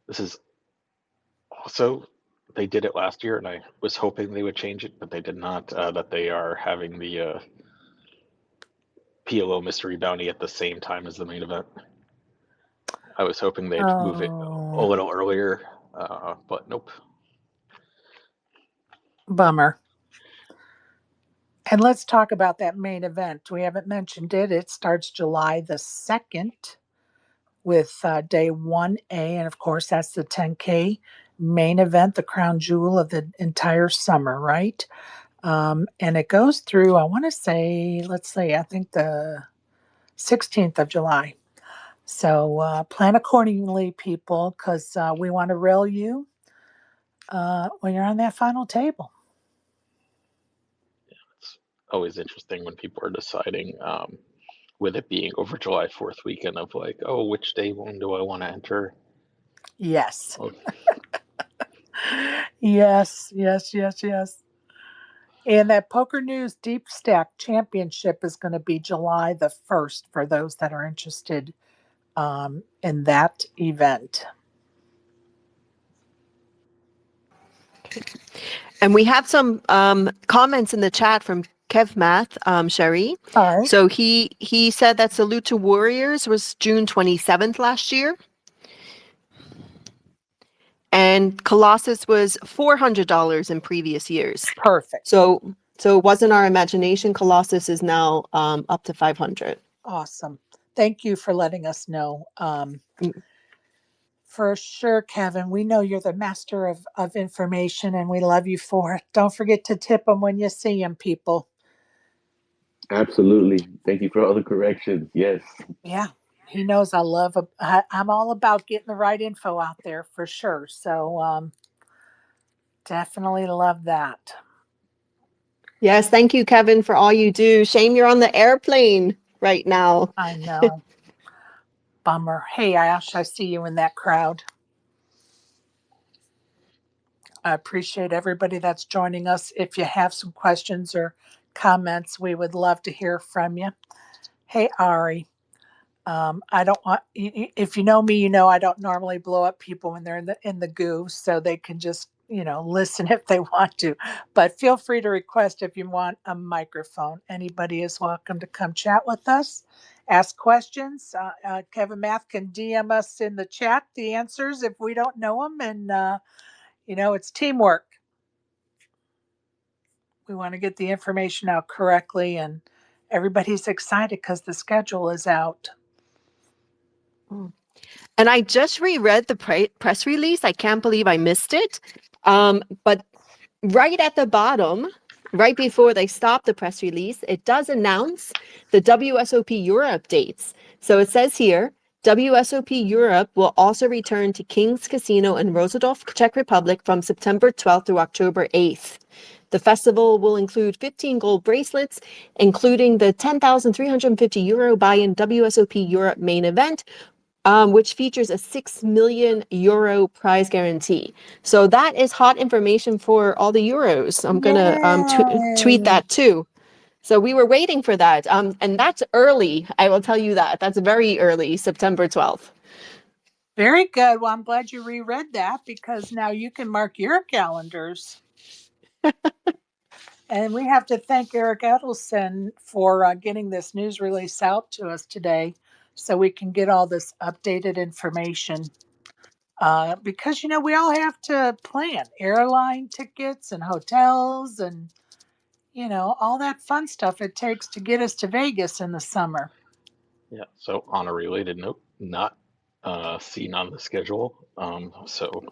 Speaker 4: This is also, they did it last year, and I was hoping they would change it, but they did not. That they are having the PLO mystery bounty at the same time as the main event. I was hoping they'd move it a little earlier, but nope.
Speaker 1: Bummer. And let's talk about that main event. We haven't mentioned it. It starts July the 2nd with day 1A. And of course, that's the 10K main event, the crown jewel of the entire summer, right? And it goes through, I want to say, I think the 16th of July. So plan accordingly, people, because we want to rail you when you're on that final table.
Speaker 4: It's always interesting when people are deciding, with it being over July 4th weekend, of like, oh, which day one do I want to enter?
Speaker 1: Yes.
Speaker 4: Oh,
Speaker 1: Yes. And that Poker News Deep Stack Championship is going to be July the 1st for those that are interested in that event.
Speaker 3: And we have some comments in the chat from Kev Math, Sherry.
Speaker 1: All right.
Speaker 3: So he said that Salute to Warriors was June 27th last year. And Colossus was $400 in previous years.
Speaker 1: Perfect.
Speaker 3: So it wasn't our imagination. Colossus is now up to 500.
Speaker 1: Awesome. Thank you for letting us know. For sure, Kevin, we know you're the master of information and we love you for it. Don't forget to tip them when you see them, people.
Speaker 2: Absolutely. Thank you for all the corrections. Yes.
Speaker 1: Yeah, he knows I'm all about getting the right info out there for sure. So definitely love that.
Speaker 3: Yes, thank you, Kevin, for all you do. Shame you're on the airplane right now.
Speaker 1: I know. Bummer. Hey, Ash, I see you in that crowd. I appreciate everybody that's joining us. If you have some questions or comments, we would love to hear from you. Hey, Ari. I don't want. If you know me, you know I don't normally blow up people when they're in the goo, so they can just listen if they want to. But feel free to request if you want a microphone. Anybody is welcome to come chat with us, ask questions. Kevin Math can DM us in the chat the answers if we don't know them, and it's teamwork. We want to get the information out correctly, and everybody's excited because the schedule is out.
Speaker 3: And I just reread the press release. I can't believe I missed it. But right at the bottom, right before they stop the press release, it does announce the WSOP Europe dates. So it says here, WSOP Europe will also return to King's Casino in Rozadov, Czech Republic from September 12th through October 8th. The festival will include 15 gold bracelets, including the €10,350 buy-in WSOP Europe main event, which features a €6 million prize guarantee. So that is hot information for all the Euros. I'm going to tweet that too. So we were waiting for that. And that's early. I will tell you that. That's very early, September 12th.
Speaker 1: Very good. Well, I'm glad you reread that because now you can mark your calendars. And we have to thank Eric Edelson for getting this news release out to us today so we can get all this updated information. Because, we all have to plan airline tickets and hotels and, all that fun stuff it takes to get us to Vegas in the summer.
Speaker 4: Yeah. So on a related note, not seen on the schedule. So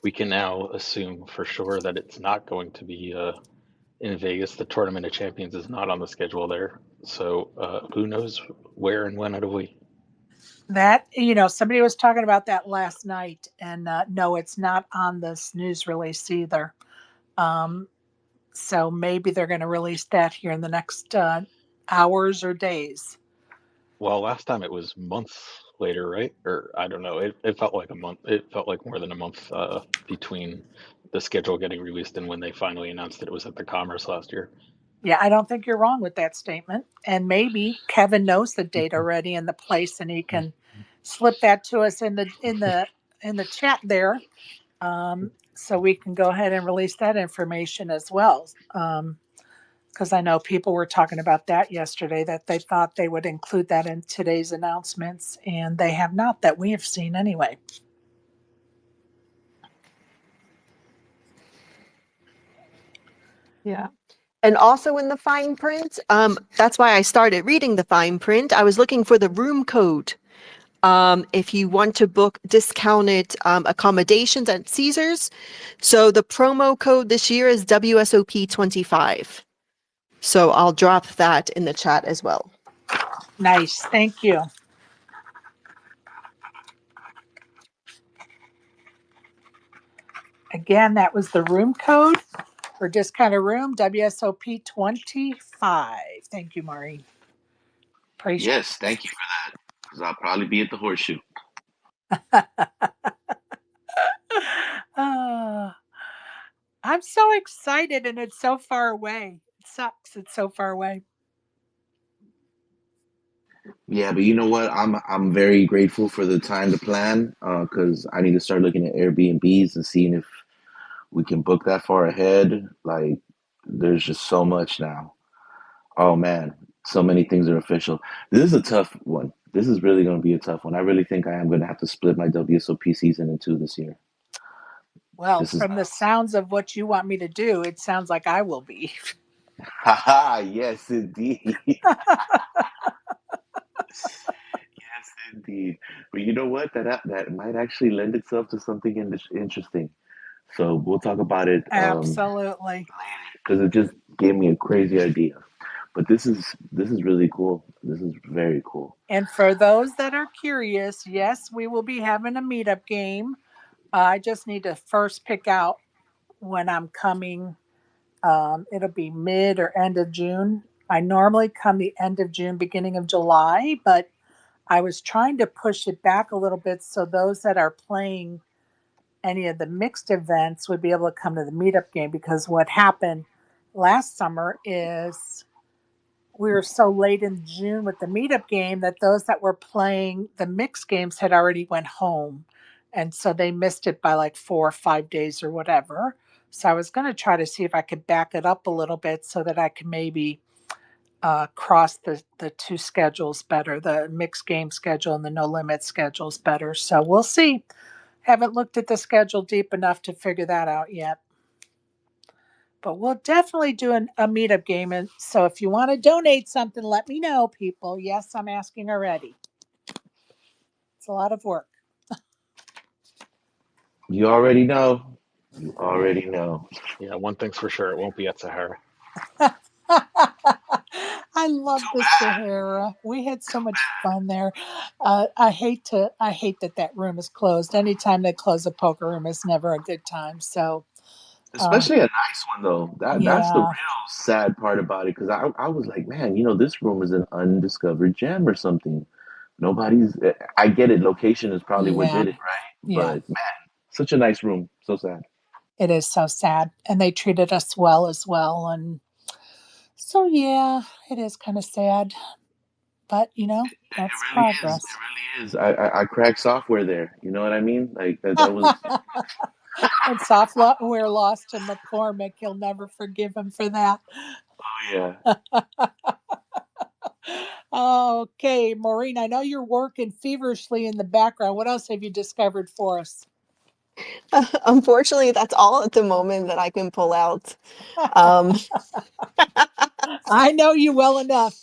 Speaker 4: we can now assume for sure that it's not going to be in Vegas. The Tournament of Champions is not on the schedule there. So who knows where and when it'll be.
Speaker 1: That, somebody was talking about that last night, and no, it's not on this news release either. So maybe they're going to release that here in the next hours or days.
Speaker 4: Well, last time it was months later, right? Or I don't know. It felt like a month. It felt like more than a month between the schedule getting released and when they finally announced that it was at the Commerce last year.
Speaker 1: Yeah, I don't think you're wrong with that statement. And maybe Kevin knows the date already and the place, and he can slip that to us in the chat there, so we can go ahead and release that information as well. Because I know people were talking about that yesterday, that they thought they would include that in today's announcements, and they have not, that we have seen anyway.
Speaker 3: Yeah. And also in the fine print, that's why I started reading the fine print. I was looking for the room code. If you want to book discounted accommodations at Caesars. So the promo code this year is WSOP 25. So I'll drop that in the chat as well.
Speaker 1: Nice. Thank you. Again, that was the room code for discounted room, WSOP 25. Thank you, Maureen.
Speaker 2: Yes, thank you for that. Because I'll probably be at the horseshoe.
Speaker 1: I'm so excited, and it's so far away. It sucks. It's so far away.
Speaker 2: Yeah, but you know what? I'm very grateful for the time to plan because I need to start looking at Airbnbs and seeing if we can book that far ahead. Like, there's just so much now. Oh man, so many things are official. This is a tough one. This is really going to be a tough one. I really think I am going to have to split my WSOP season in two this year.
Speaker 1: Well,
Speaker 2: This is,
Speaker 1: from the sounds of what you want me to do, it sounds like I will be.
Speaker 2: haha, yes, indeed. Yes, indeed. But you know what? That might actually lend itself to something interesting. So we'll talk about it
Speaker 1: Absolutely.
Speaker 2: because it just gave me a crazy idea. But this is really cool. This is very cool.
Speaker 1: And for those that are curious, yes, we will be having a meetup game. I just need to first pick out when I'm coming. It'll be mid or end of June. I normally come the end of June, beginning of July, but I was trying to push it back a little bit so those that are playing any of the mixed events would be able to come to the meetup game, because what happened last summer is we were so late in June with the meetup game that those that were playing the mixed games had already went home. And so they missed it by like 4 or 5 days or whatever. So I was going to try to see if I could back it up a little bit so that I could maybe cross the two schedules better, the mixed game schedule and the no limit schedules better. So we'll see. Haven't looked at the schedule deep enough to figure that out yet. But we'll definitely do a meetup game. And so if you want to donate something, let me know, people. Yes, I'm asking already. It's a lot of work.
Speaker 2: You already know. You already know.
Speaker 4: Yeah, one thing's for sure, it won't be at Sahara.
Speaker 1: I love
Speaker 2: Too
Speaker 1: the
Speaker 2: bad.
Speaker 1: Sahara. We had so much fun there. I hate that room is closed. Anytime they close a poker room is never a good time. So,
Speaker 2: Especially a nice one though. That's the real
Speaker 1: yeah,
Speaker 2: sad part about it because I was like, man, this room is an undiscovered gem or something. Nobody's. I get it. Location is probably what
Speaker 1: yeah,
Speaker 2: did it, right?
Speaker 1: yeah.
Speaker 2: But man, such a nice room. So sad.
Speaker 1: It is so sad. And they treated us well as well. And so, yeah, it is kind of sad. But, that's
Speaker 2: It really is.
Speaker 1: progress.
Speaker 2: It really is. I cracked software there. You know what I mean? Like that was.
Speaker 1: When software lost to McCormick, he'll never forgive him for that.
Speaker 2: Oh yeah.
Speaker 1: Okay, Maureen, I know you're working feverishly in the background. What else have you discovered for us?
Speaker 3: Unfortunately, that's all at the moment that I can pull out. Um,
Speaker 1: I know you well enough.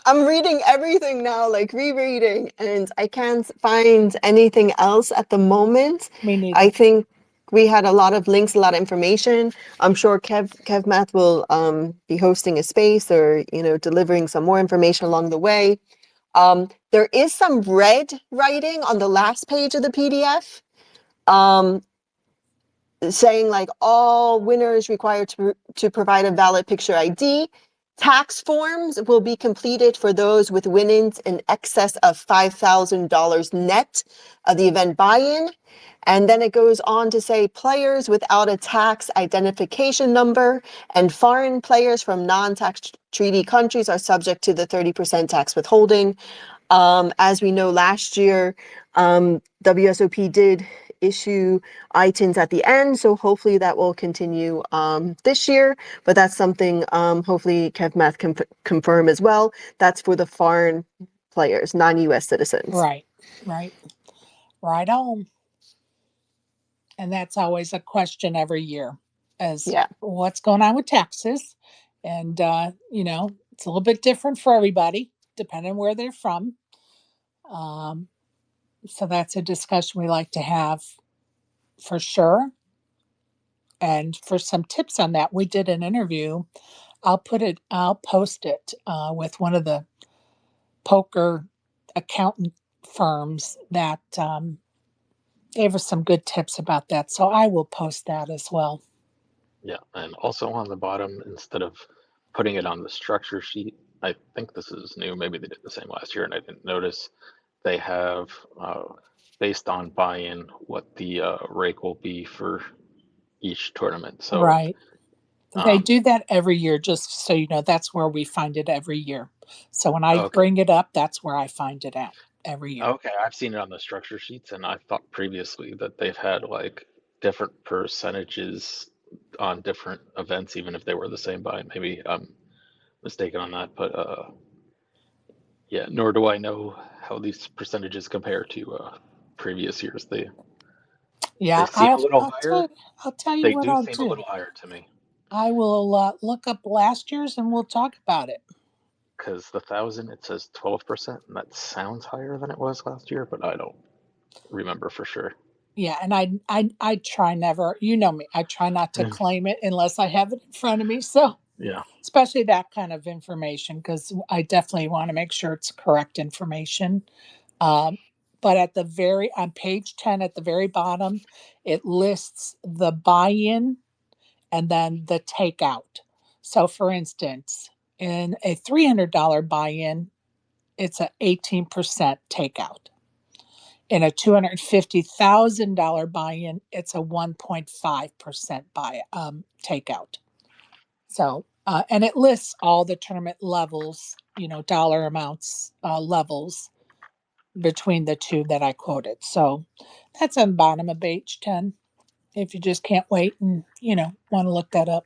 Speaker 3: I'm reading everything now, like rereading, and I can't find anything else at the moment.
Speaker 1: Me neither.
Speaker 3: I think we had a lot of links, a lot of information. I'm sure Kev Math will be hosting a space or delivering some more information along the way. There is some red writing on the last page of the PDF, saying like all winners required to provide a valid picture ID. Tax forms will be completed for those with winnings in excess of $5,000 net of the event buy-in. And then it goes on to say players without a tax identification number and foreign players from non-tax treaty countries are subject to the 30% tax withholding. As we know, last year, WSOP did issue ITINs at the end, so hopefully that will continue this year. But that's something hopefully KevMath can confirm as well. That's for the foreign players, non-US citizens.
Speaker 1: Right. Right on. And that's always a question every year, as what's going on with taxes. And, it's a little bit different for everybody, depending on where they're from. So that's a discussion we like to have for sure. And for some tips on that, we did an interview. I'll post it with one of the poker accountant firms that gave us some good tips about that. So I will post that as well.
Speaker 4: Yeah, and also on the bottom, instead of putting it on the structure sheet, I think this is new. Maybe they did the same last year and I didn't notice. They have, based on buy-in, what the rake will be for each tournament. So
Speaker 1: right. They do that every year, just so you know. That's where we find it every year. So when I bring it up, that's where I find it at every year.
Speaker 4: Okay, I've seen it on the structure sheets, and I thought previously that they've had like different percentages on different events, even if they were the same buy. Maybe I'm mistaken on that, but yeah, nor do I know how these percentages compare to previous years. They seem a little higher.
Speaker 1: I'll tell you
Speaker 4: They
Speaker 1: what
Speaker 4: do
Speaker 1: I'll
Speaker 4: seem a
Speaker 1: do.
Speaker 4: little higher to me.
Speaker 1: I will look up last year's and we'll talk about it.
Speaker 4: Because the 1,000, it says 12%, and that sounds higher than it was last year, but I don't remember for sure.
Speaker 1: Yeah, and I try never, you know me, I try not to claim it unless I have it in front of me. So
Speaker 4: yeah,
Speaker 1: especially that kind of information, because I definitely want to make sure it's correct information. But on page 10 at the very bottom, it lists the buy-in and then the takeout. So for instance, in a $300 buy-in, it's an 18% takeout. In a $250,000 buy-in, it's a 1.5% takeout. So, and it lists all the tournament levels, dollar amounts, levels between the two that I quoted. So that's on the bottom of page 10. If you just can't wait and, want to look that up.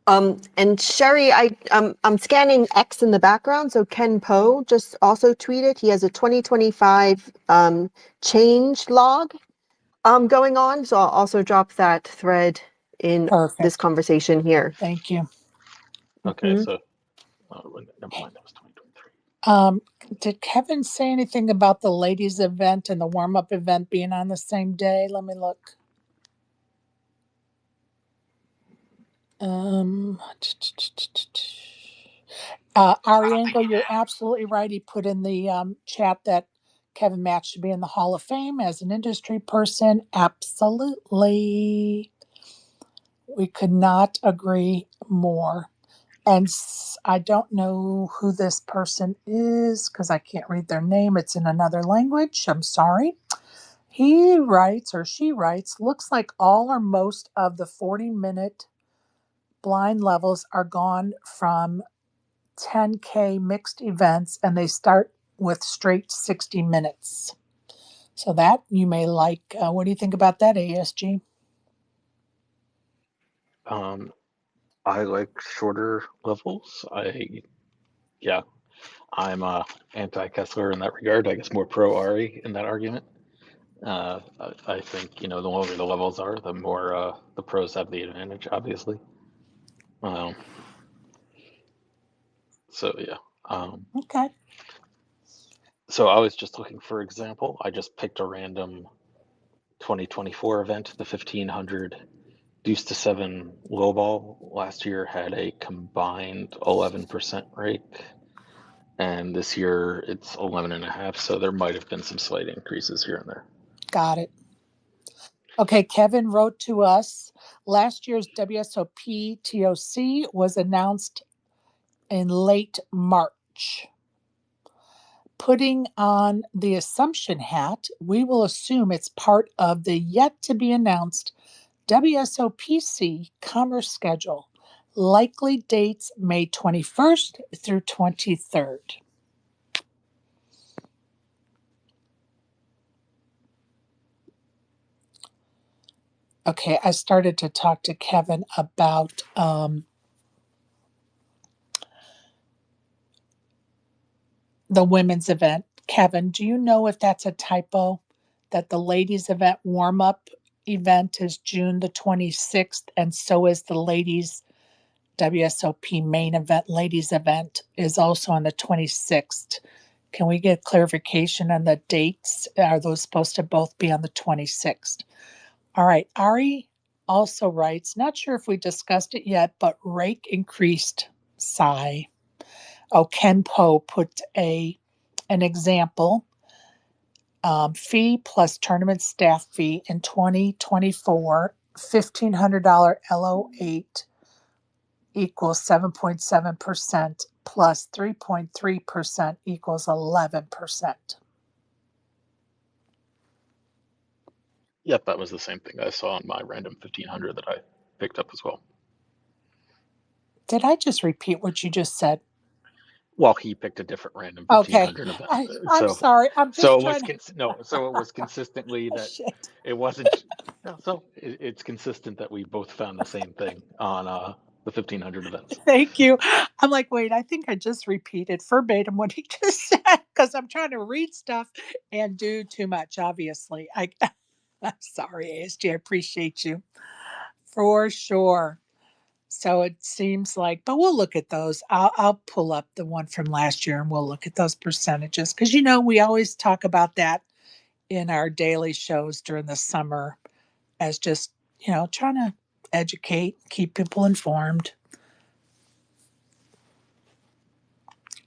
Speaker 3: And Sherry, I'm scanning X in the background. So Ken Poe just also tweeted he has a 2025 change log going on. So I'll also drop that thread in this conversation here.
Speaker 1: Thank you.
Speaker 4: Okay, so never mind, that was 2023.
Speaker 1: Did Kevin say anything about the ladies' event and the warm-up event being on the same day? Let me look. Ari Engel, you're absolutely right. He put in the chat that Kevin Matt should be in the Hall of Fame as an industry person. Absolutely. We could not agree more. And I don't know who this person is because I can't read their name. It's in another language. I'm sorry. He writes, or she writes, looks like all or most of the 40-minute blind levels are gone from 10K mixed events, and they start with straight 60 minutes. So that you may like. What do you think about that, ASG?
Speaker 4: I like shorter levels. I'm anti-Kessler in that regard. I guess more pro Ari in that argument. I think, the longer the levels are, the more the pros have the advantage, obviously. So yeah.
Speaker 1: Okay.
Speaker 4: So I was just looking for example. I just picked a random 2024 event, the 1500 Deuce to 7 lowball. Last year had a combined 11% rake, and this year it's 11.5. So there might have been some slight increases here and there.
Speaker 1: Got it. Okay, Kevin wrote to us. Last year's WSOP TOC was announced in late March. Putting on the assumption hat, we will assume it's part of the yet to be announced WSOPC Commerce Schedule. Likely dates May 21st through 23rd. Okay, I started to talk to Kevin about the women's event. Kevin, do you know if that's a typo? That the ladies' event warm up event is June the 26th, and so is the ladies' WSOP main event, ladies' event, is also on the 26th. Can we get clarification on the dates? Are those supposed to both be on the 26th? All right. Ari also writes, not sure if we discussed it yet, but rake increased sigh. Oh, Ken Poe put an example. Fee plus tournament staff fee in 2024, $1,500 LO8 equals 7.7% plus 3.3% equals 11%.
Speaker 4: Yep, that was the same thing I saw on my random 1500 that I picked up as well.
Speaker 1: Did I just repeat what you just said?
Speaker 4: Well, he picked a different random
Speaker 1: Okay.
Speaker 4: 1500 event.
Speaker 1: I'm sorry. I'm just
Speaker 4: so it
Speaker 1: trying
Speaker 4: was so it was consistently that
Speaker 1: Shit.
Speaker 4: it wasn't. No, so it's consistent that we both found the same thing on the 1500 events.
Speaker 1: Thank you. I'm like, wait, I think I just repeated verbatim what he just said because I'm trying to read stuff and do too much, obviously. I'm sorry, ASG. I appreciate you for sure. So it seems like, but we'll look at those. I'll pull up the one from last year and we'll look at those percentages because, we always talk about that in our daily shows during the summer as just, trying to educate, keep people informed.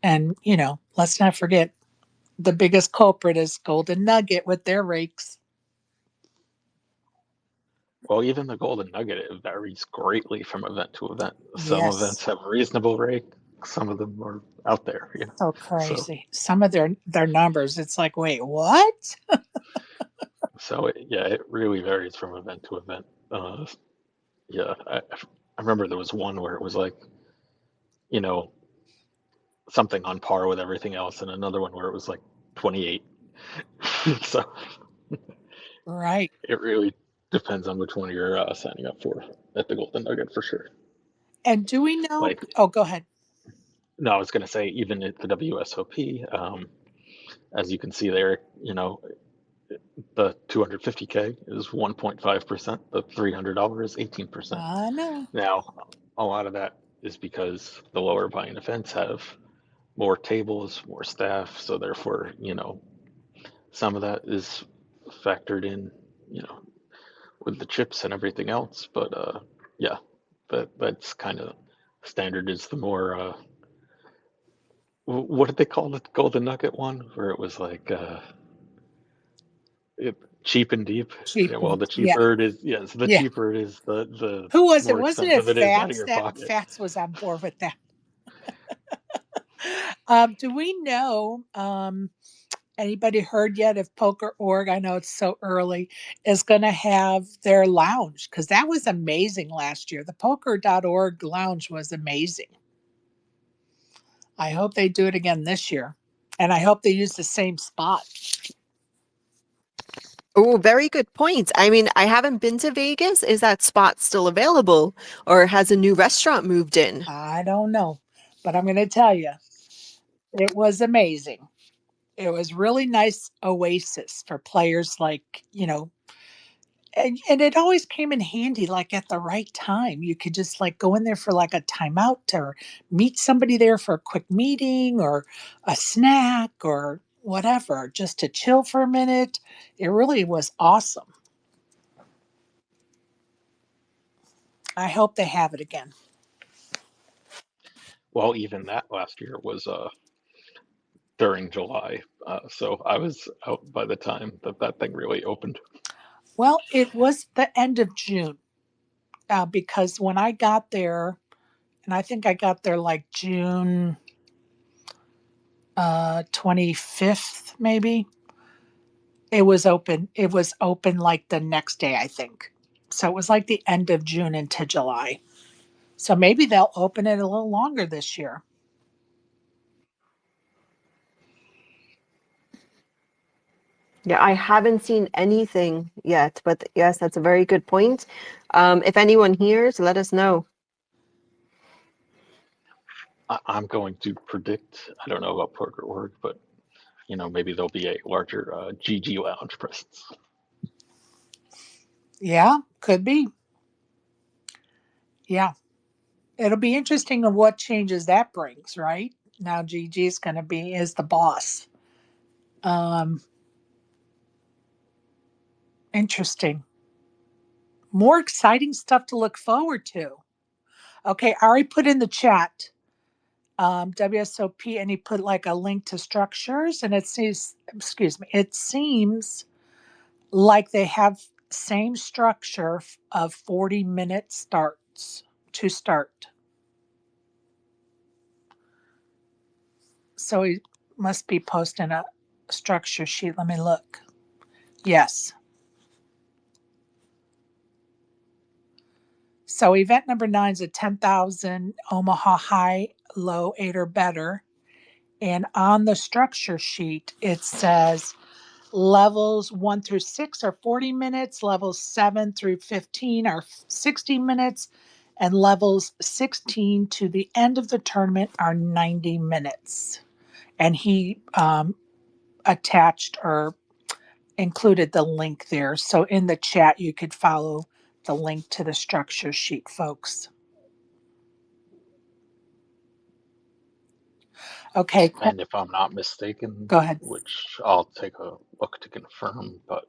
Speaker 1: And, let's not forget the biggest culprit is Golden Nugget with their rakes.
Speaker 4: Well, even the Golden Nugget, it varies greatly from event to event. Some
Speaker 1: Yes.
Speaker 4: events have a reasonable rate. Some of them are out there.
Speaker 1: So
Speaker 4: So
Speaker 1: crazy. Some of their numbers, it's like, wait, what?
Speaker 4: it really varies from event to event. Yeah, I remember there was one where it was like, you know, something on par with everything else, and another one where it was like 28. So
Speaker 1: Right.
Speaker 4: it really depends on which one you're signing up for at the Golden Nugget for sure.
Speaker 1: And do we know?
Speaker 4: Like,
Speaker 1: Oh, go ahead.
Speaker 4: no, I was going to say, even at the WSOP, as you can see there, the 250K is 1.5%, the $300 is 18%.
Speaker 1: I know.
Speaker 4: Now, a lot of that is because the lower buying events have more tables, more staff, so therefore, some of that is factored in, with the chips and everything else. But yeah, that's kind of standard. Is the more what did they call it? Golden Nugget one, where it was like cheap and deep.
Speaker 1: Cheap.
Speaker 4: Yeah, well, the
Speaker 1: Yeah.
Speaker 4: cheaper it is, yes, the
Speaker 1: Yeah.
Speaker 4: cheaper it is, the
Speaker 1: Who was it?
Speaker 4: more
Speaker 1: Wasn't it
Speaker 4: expensive it is out of
Speaker 1: Fats?
Speaker 4: your
Speaker 1: That
Speaker 4: pocket.
Speaker 1: Fats was on board with that. Do we know? Anybody heard yet if Poker.org? I know it's so early. Is going to have their lounge because that was amazing last year. The Poker.org lounge was amazing. I hope they do it again this year, and I hope they use the same spot.
Speaker 3: Oh, very good points. I mean, I haven't been to Vegas. Is that spot still available, or has a new restaurant moved in?
Speaker 1: I don't know, but I'm going to tell you, it was amazing. It was really nice oasis for players like, and it always came in handy like at the right time. You could just like go in there for like a timeout or meet somebody there for a quick meeting or a snack or whatever, just to chill for a minute. It really was awesome. I hope they have it again.
Speaker 4: Well, even that last year was during July, so I was out by the time that thing really opened.
Speaker 1: Well, it was the end of June. because when I got there, and I think I got there like June 25th, maybe. It was open. It was open like the next day, I think. So it was like the end of June into July. So maybe they'll open it a little longer this year.
Speaker 3: Yeah, I haven't seen anything yet, but yes, that's a very good point. If anyone hears, let us know.
Speaker 4: I'm going to predict, I don't know about Porter.org, but maybe there'll be a larger GG Lounge presence.
Speaker 1: Yeah, could be. Yeah. It'll be interesting of what changes that brings, right? Now GG is the boss. Um, Interesting. More exciting stuff to look forward to. Okay, Ari put in the chat WSOP, and he put like a link to structures, and it says, excuse me, it seems like they have same structure of 40-minute starts to start. So he must be posting a structure sheet. Let me look. Yes. So event number 9 is a 10,000 Omaha high, low, 8 or better. And on the structure sheet, it says levels 1 through 6 are 40 minutes, levels 7 through 15 are 60 minutes, and levels 16 to the end of the tournament are 90 minutes. And he attached or included the link there. So in the chat, you could follow the link to the structure sheet, folks. Okay.
Speaker 4: And if I'm not mistaken,
Speaker 1: Go ahead.
Speaker 4: which I'll take a look to confirm, but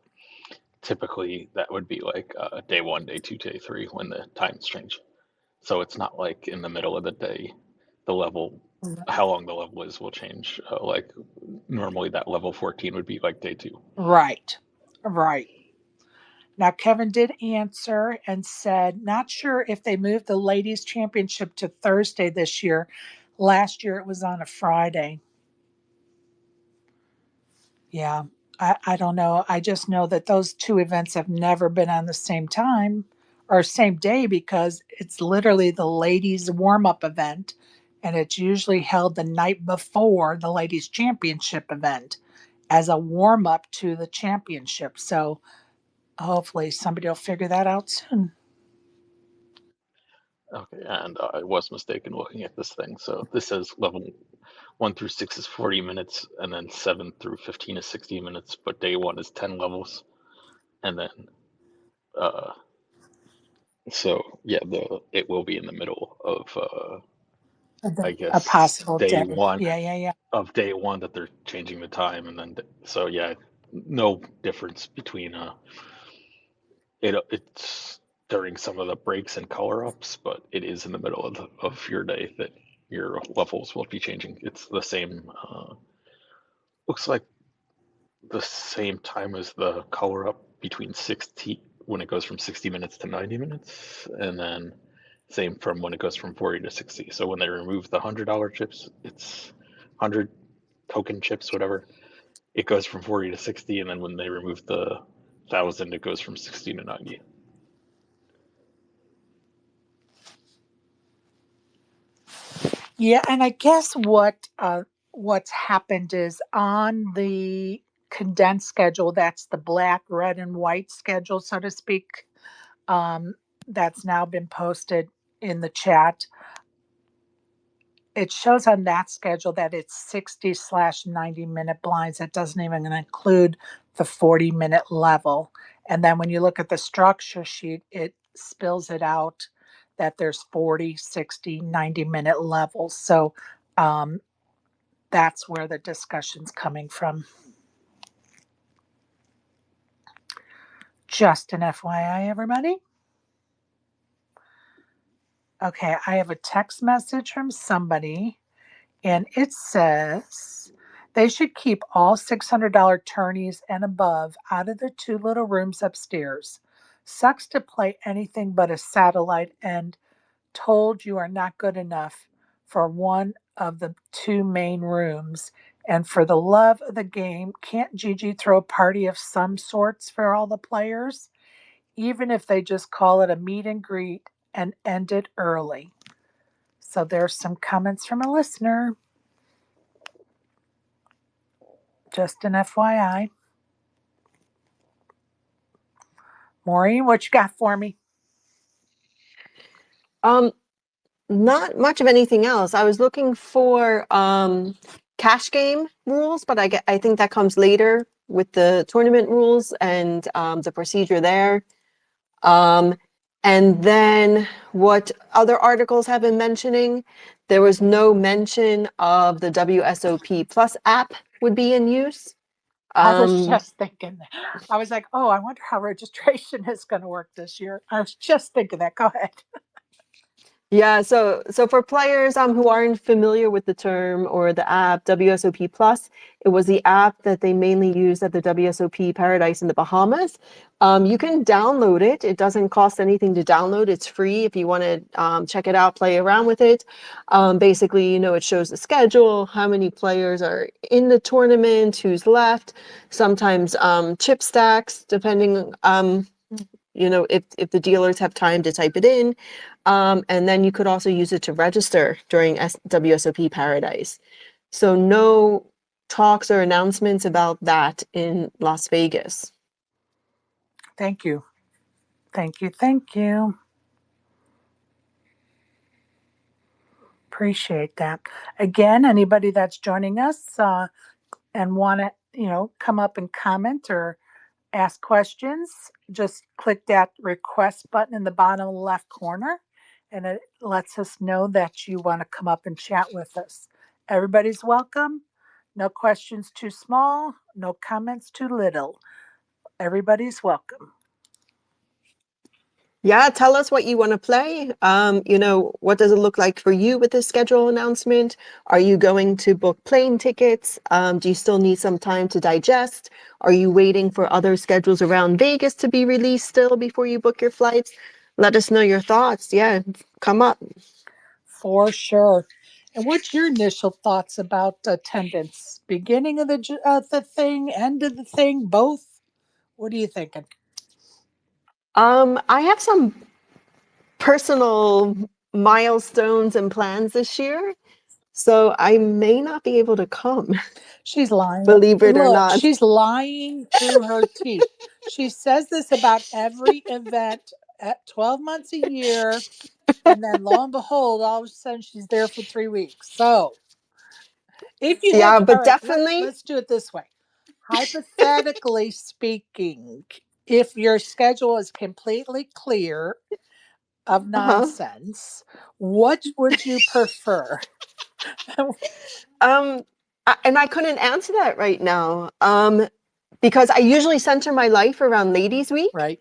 Speaker 4: typically that would be like day 1, day 2, day 3 when the times change. So it's not like in the middle of the day, the level, how long the level is will change. Like normally that level 14 would be like day 2.
Speaker 1: Right. Right. Now, Kevin did answer and said, not sure if they moved the ladies' championship to Thursday this year. Last year it was on a Friday. Yeah, I don't know. I just know that those two events have never been on the same time or same day because it's literally the ladies' warm up event, and it's usually held the night before the ladies' championship event as a warm up to the championship. So hopefully somebody will figure that out soon.
Speaker 4: Okay, and I was mistaken looking at this thing. So this says level 1 through 6 is 40 minutes, and then 7 through 15 is 60 minutes, but day 1 is 10 levels. And then, so yeah, it will be in the middle of, I
Speaker 1: A
Speaker 4: guess,
Speaker 1: possible
Speaker 4: day
Speaker 1: day.
Speaker 4: 1
Speaker 1: Yeah.
Speaker 4: of day 1 that they're changing the time. And then, so yeah, no difference between, it's during some of the breaks and color ups, but it is in the middle of your day that your levels will be changing. It's the same, looks like the same time as the color up between 60 when it goes from 60 minutes to 90 minutes, and then same from when it goes from 40 to 60. So when they remove the $100 chips, it's 100 token chips, whatever. It goes from 40 to 60, and then when they remove the 1,000, it goes from 60 to 90.
Speaker 1: Yeah, and I guess what's happened is on the condensed schedule, that's the black, red, and white schedule, so to speak, um, that's now been posted in the chat. It shows on that schedule that it's 60/90 minute blinds. It doesn't even include the 40-minute level. And then when you look at the structure sheet, it spills it out that there's 40, 60, 90-minute levels. So um, that's where the discussion's coming from. Just an FYI, everybody. Okay, I have a text message from somebody, and it says they should keep all $600 tourneys and above out of the two little rooms upstairs. Sucks to play anything but a satellite and told you are not good enough for one of the two main rooms. And for the love of the game, can't Gigi throw a party of some sorts for all the players? Even if they just call it a meet and greet and end it early. So there's some comments from a listener. Just an FYI. Maureen, what you got for me?
Speaker 3: Not much of anything else. I was looking for cash game rules, but I think that comes later with the tournament rules and the procedure there. And then what other articles have been mentioning, there was no mention of the WSOP Plus app would be in use.
Speaker 1: I was just thinking, I was like, oh, I wonder how registration is going to work this year. I was just thinking that. Go ahead.
Speaker 3: Yeah, so for players who aren't familiar with the term or the app WSOP Plus, it was the app that they mainly used at the WSOP Paradise in the Bahamas. You can download it. It doesn't cost anything to download. It's free if you want to check it out, play around with it. Basically, it shows the schedule, how many players are in the tournament, who's left, sometimes chip stacks, depending if the dealers have time to type it in. And then you could also use it to register during WSOP Paradise. So no talks or announcements about that in Las Vegas.
Speaker 1: Thank you. Thank you. Thank you. Appreciate that. Again, anybody that's joining us and want to, come up and comment or ask questions, just click that request button in the bottom left corner, and it lets us know that you want to come up and chat with us. Everybody's welcome. No questions too small, no comments too little. Everybody's welcome.
Speaker 3: Yeah, tell us what you want to play. What does it look like for you with the schedule announcement? Are you going to book plane tickets? Do you still need some time to digest? Are you waiting for other schedules around Vegas to be released still before you book your flights? Let us know your thoughts. Yeah, come up.
Speaker 1: For sure. And what's your initial thoughts about attendance? Beginning of the thing, end of the thing, both? What are you thinking?
Speaker 3: I have some personal milestones and plans this year, so I may not be able to come.
Speaker 1: She's lying.
Speaker 3: Believe it or
Speaker 1: Look,
Speaker 3: not.
Speaker 1: she's lying through her teeth. She says this about every event at 12 months a year, and then lo and behold, all of a sudden she's there for 3 weeks. So, if you
Speaker 3: Yeah,
Speaker 1: had, all
Speaker 3: but
Speaker 1: right,
Speaker 3: definitely.
Speaker 1: let's do it this way. Hypothetically speaking, if your schedule is completely clear of
Speaker 3: Uh-huh.
Speaker 1: nonsense, what would you prefer?
Speaker 3: And I couldn't answer that right now. Because I usually center my life around Ladies Week.
Speaker 1: Right.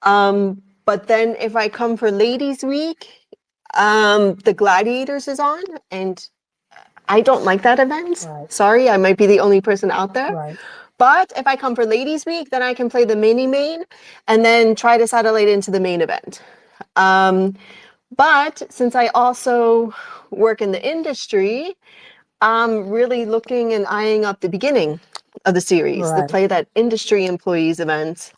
Speaker 3: But then if I come for Ladies Week, the Gladiators is on, and I don't like that event.
Speaker 1: Right.
Speaker 3: Sorry, I might be the only person out there.
Speaker 1: Right.
Speaker 3: But if I come for Ladies Week, then I can play the mini main and then try to satellite into the main event. But since I also work in the industry, I'm really looking and eyeing up the beginning of the series to
Speaker 1: Right.
Speaker 3: play that industry employees event.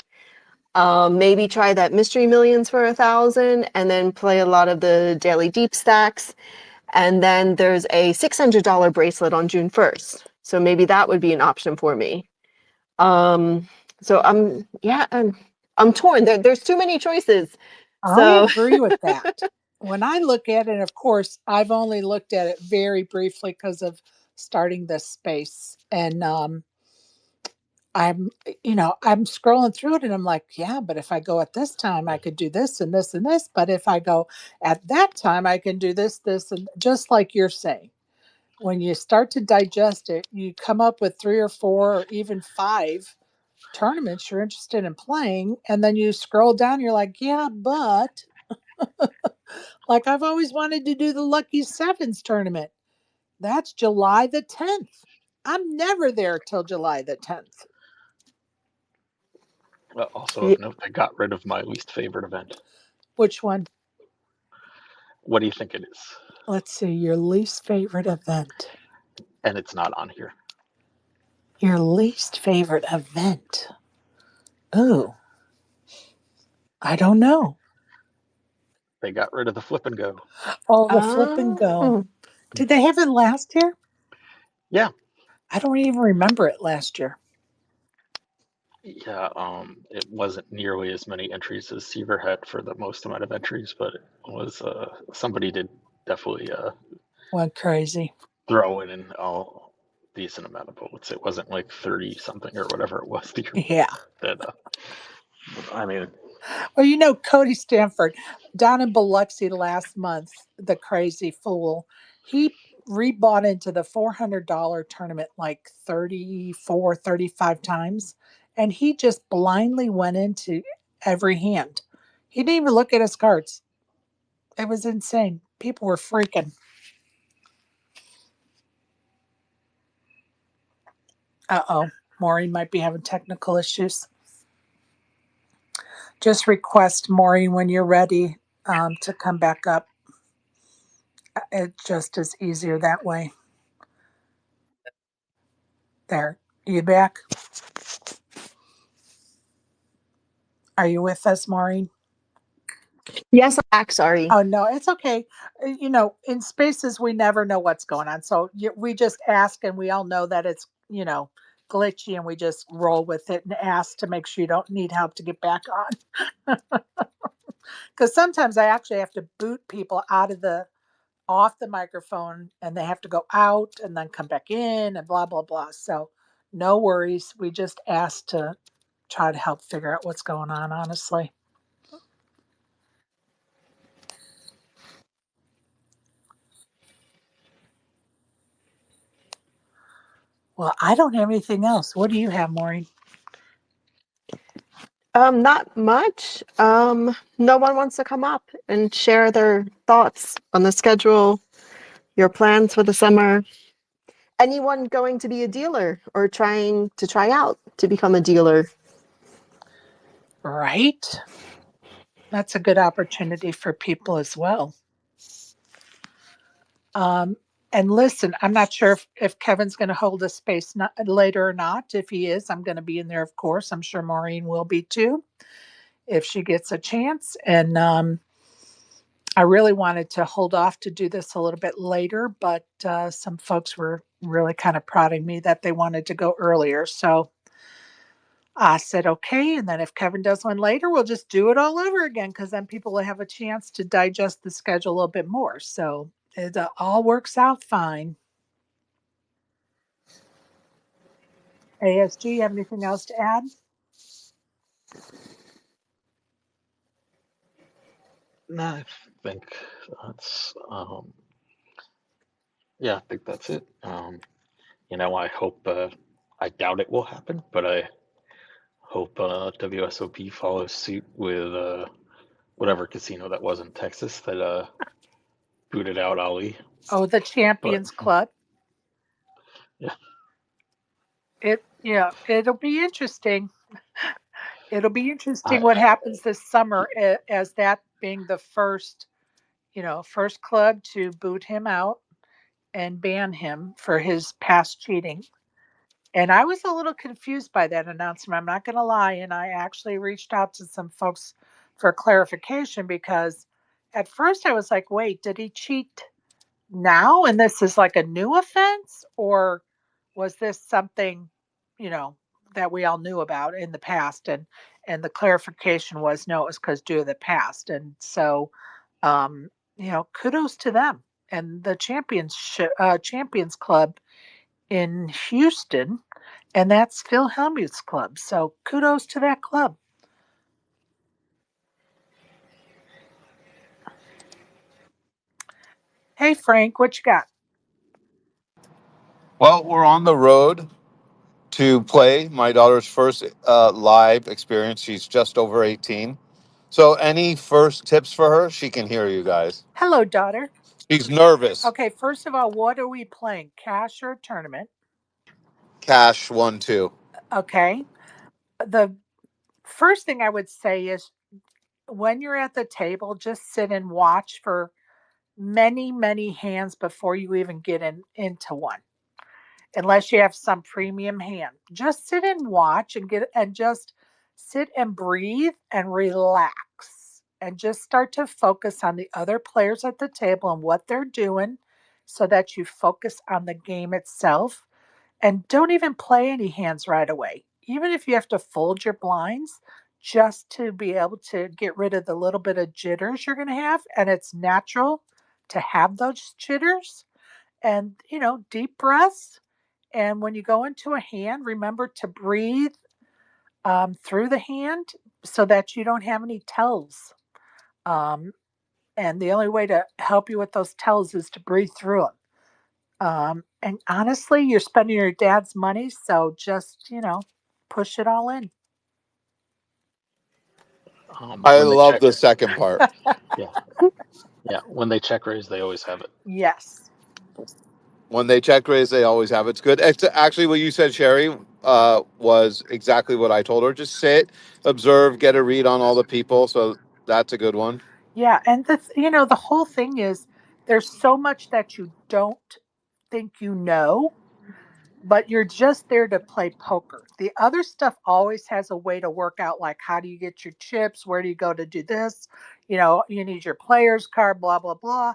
Speaker 3: Maybe try that Mystery Millions for 1,000 and then play a lot of the daily deep stacks. And then there's a $600 bracelet on June 1st. So maybe that would be an option for me. So I'm torn. There's too many choices.
Speaker 1: I agree with that. When I look at it, of course, I've only looked at it very briefly because of starting this space. And I'm scrolling through it and I'm like, yeah, but if I go at this time, I could do this and this and this. But if I go at that time, I can do this, this, and just like you're saying. When you start to digest it, you come up with 3 or 4 or even 5 tournaments you're interested in playing. And then you scroll down, you're like, yeah, but like I've always wanted to do the Lucky Sevens tournament. That's July the 10th. I'm never there till July the 10th.
Speaker 4: Also of note, I got rid of my least favorite event.
Speaker 1: Which one?
Speaker 4: What do you think it is?
Speaker 1: Let's see, your least favorite event.
Speaker 4: And it's not on here.
Speaker 1: Your least favorite event. Ooh, I don't know.
Speaker 4: They got rid of the flip and go.
Speaker 1: Oh, the flip and go. Did they have it last year?
Speaker 4: Yeah.
Speaker 1: I don't even remember it last year.
Speaker 4: Yeah, it wasn't nearly as many entries as Seaver had for the most amount of entries, but it was somebody did definitely
Speaker 1: Went crazy.
Speaker 4: throw in a decent amount of bullets. It wasn't like 30 something or whatever it was the year
Speaker 1: Yeah.
Speaker 4: that I mean,
Speaker 1: Well, you know, Cody Stanford down in Biloxi last month, the crazy fool, he rebought into the $400 tournament like 34, 35 times. And he just blindly went into every hand. He didn't even look at his cards. It was insane. People were freaking. Uh-oh. Maureen might be having technical issues. Just request, Maureen, when you're ready to come back up. It just is easier that way. There. You back? Are you with us, Maureen?
Speaker 3: Yes, I'm back. Sorry.
Speaker 1: Oh, no, it's okay. You know, in spaces, we never know what's going on. So we just ask, and we all know that it's, you know, glitchy, and we just roll with it and ask to make sure you don't need help to get back on. Because sometimes I actually have to boot people out of the off the microphone, and they have to go out and then come back in and blah blah blah. So no worries. We just ask to try to help figure out what's going on, honestly. Well, I don't have anything else. What do you have, Maureen?
Speaker 3: Not much. No one wants to come up and share their thoughts on the schedule, your plans for the summer. Anyone going to be a dealer or trying to try out to become a dealer?
Speaker 1: Right? That's a good opportunity for people as well. Um, and listen, I'm not sure if Kevin's going to hold a space later or not. If he is, I'm going to be in there, of course. I'm sure Maureen will be too, if she gets a chance. And I really wanted to hold off to do this a little bit later, but some folks were really kind of prodding me that they wanted to go earlier. So I said, okay. And then if Kevin does one later, we'll just do it all over again because then people will have a chance to digest the schedule a little bit more. So it all works out fine. ASG, you have anything else to add?
Speaker 4: no, I think that's yeah, I think that's it. You know, I hope I doubt it will happen, but I hope WSOP follows suit with whatever casino that was in Texas that booted out Ali.
Speaker 1: Oh, the
Speaker 4: But
Speaker 1: Champions Club.
Speaker 4: yeah,
Speaker 1: It'll be interesting. It'll be interesting
Speaker 4: I
Speaker 1: what happens this summer as that being the first, first club to boot him out and ban him for his past cheating. And I was a little confused by that announcement. I'm not going to lie. And I actually reached out to some folks for clarification because at first I was like, wait, did he cheat now? And this is like a new offense? Or was this something, you know, that we all knew about in the past? And the clarification was no, it was because due to the past. And so, kudos to them and the Champions Club in Houston, and that's Phil Hellmuth's club. So kudos to that club. Hey, Frank, what you got?
Speaker 5: Well, we're on the road to play my daughter's first live experience. She's just over 18. So, any first tips for her? She can hear you guys.
Speaker 1: Hello, daughter.
Speaker 5: She's nervous.
Speaker 1: Okay, first of all, what are we playing? Cash or tournament?
Speaker 5: Cash 1-2.
Speaker 1: Okay. The First thing I would say is when you're at the table, just sit and watch for many, many hands before you even get into one. Unless you have some premium hand. Just sit and watch and just sit and breathe and relax and just start to focus on the other players at the table and what they're doing so that you focus on the game itself and don't even play any hands right away. Even if you have to fold your blinds just to be able to get rid of the little bit of jitters you're going to have and it's natural to have those jitters and deep breaths and when you go into a hand, remember to breathe through the hand so that you don't have any tells. Um, and the only way to help you with those tells is to breathe through them. And honestly, you're spending your dad's money, so just, push it all in.
Speaker 5: I
Speaker 4: When they
Speaker 5: love
Speaker 4: check,
Speaker 5: the second part.
Speaker 4: yeah, yeah. When they check raise, they always have it.
Speaker 1: Yes.
Speaker 5: When they check raise, they always have it's good. Actually, what you said, Sherry, was exactly what I told her. Just sit, observe, get a read on all the people. So that's a good one.
Speaker 1: Yeah. And the whole thing is there's so much that you don't think you know but you're just there to play poker. The other stuff always has a way to work out like how do you get your chips? Where do you go to do this? You need your player's card, blah, blah, blah.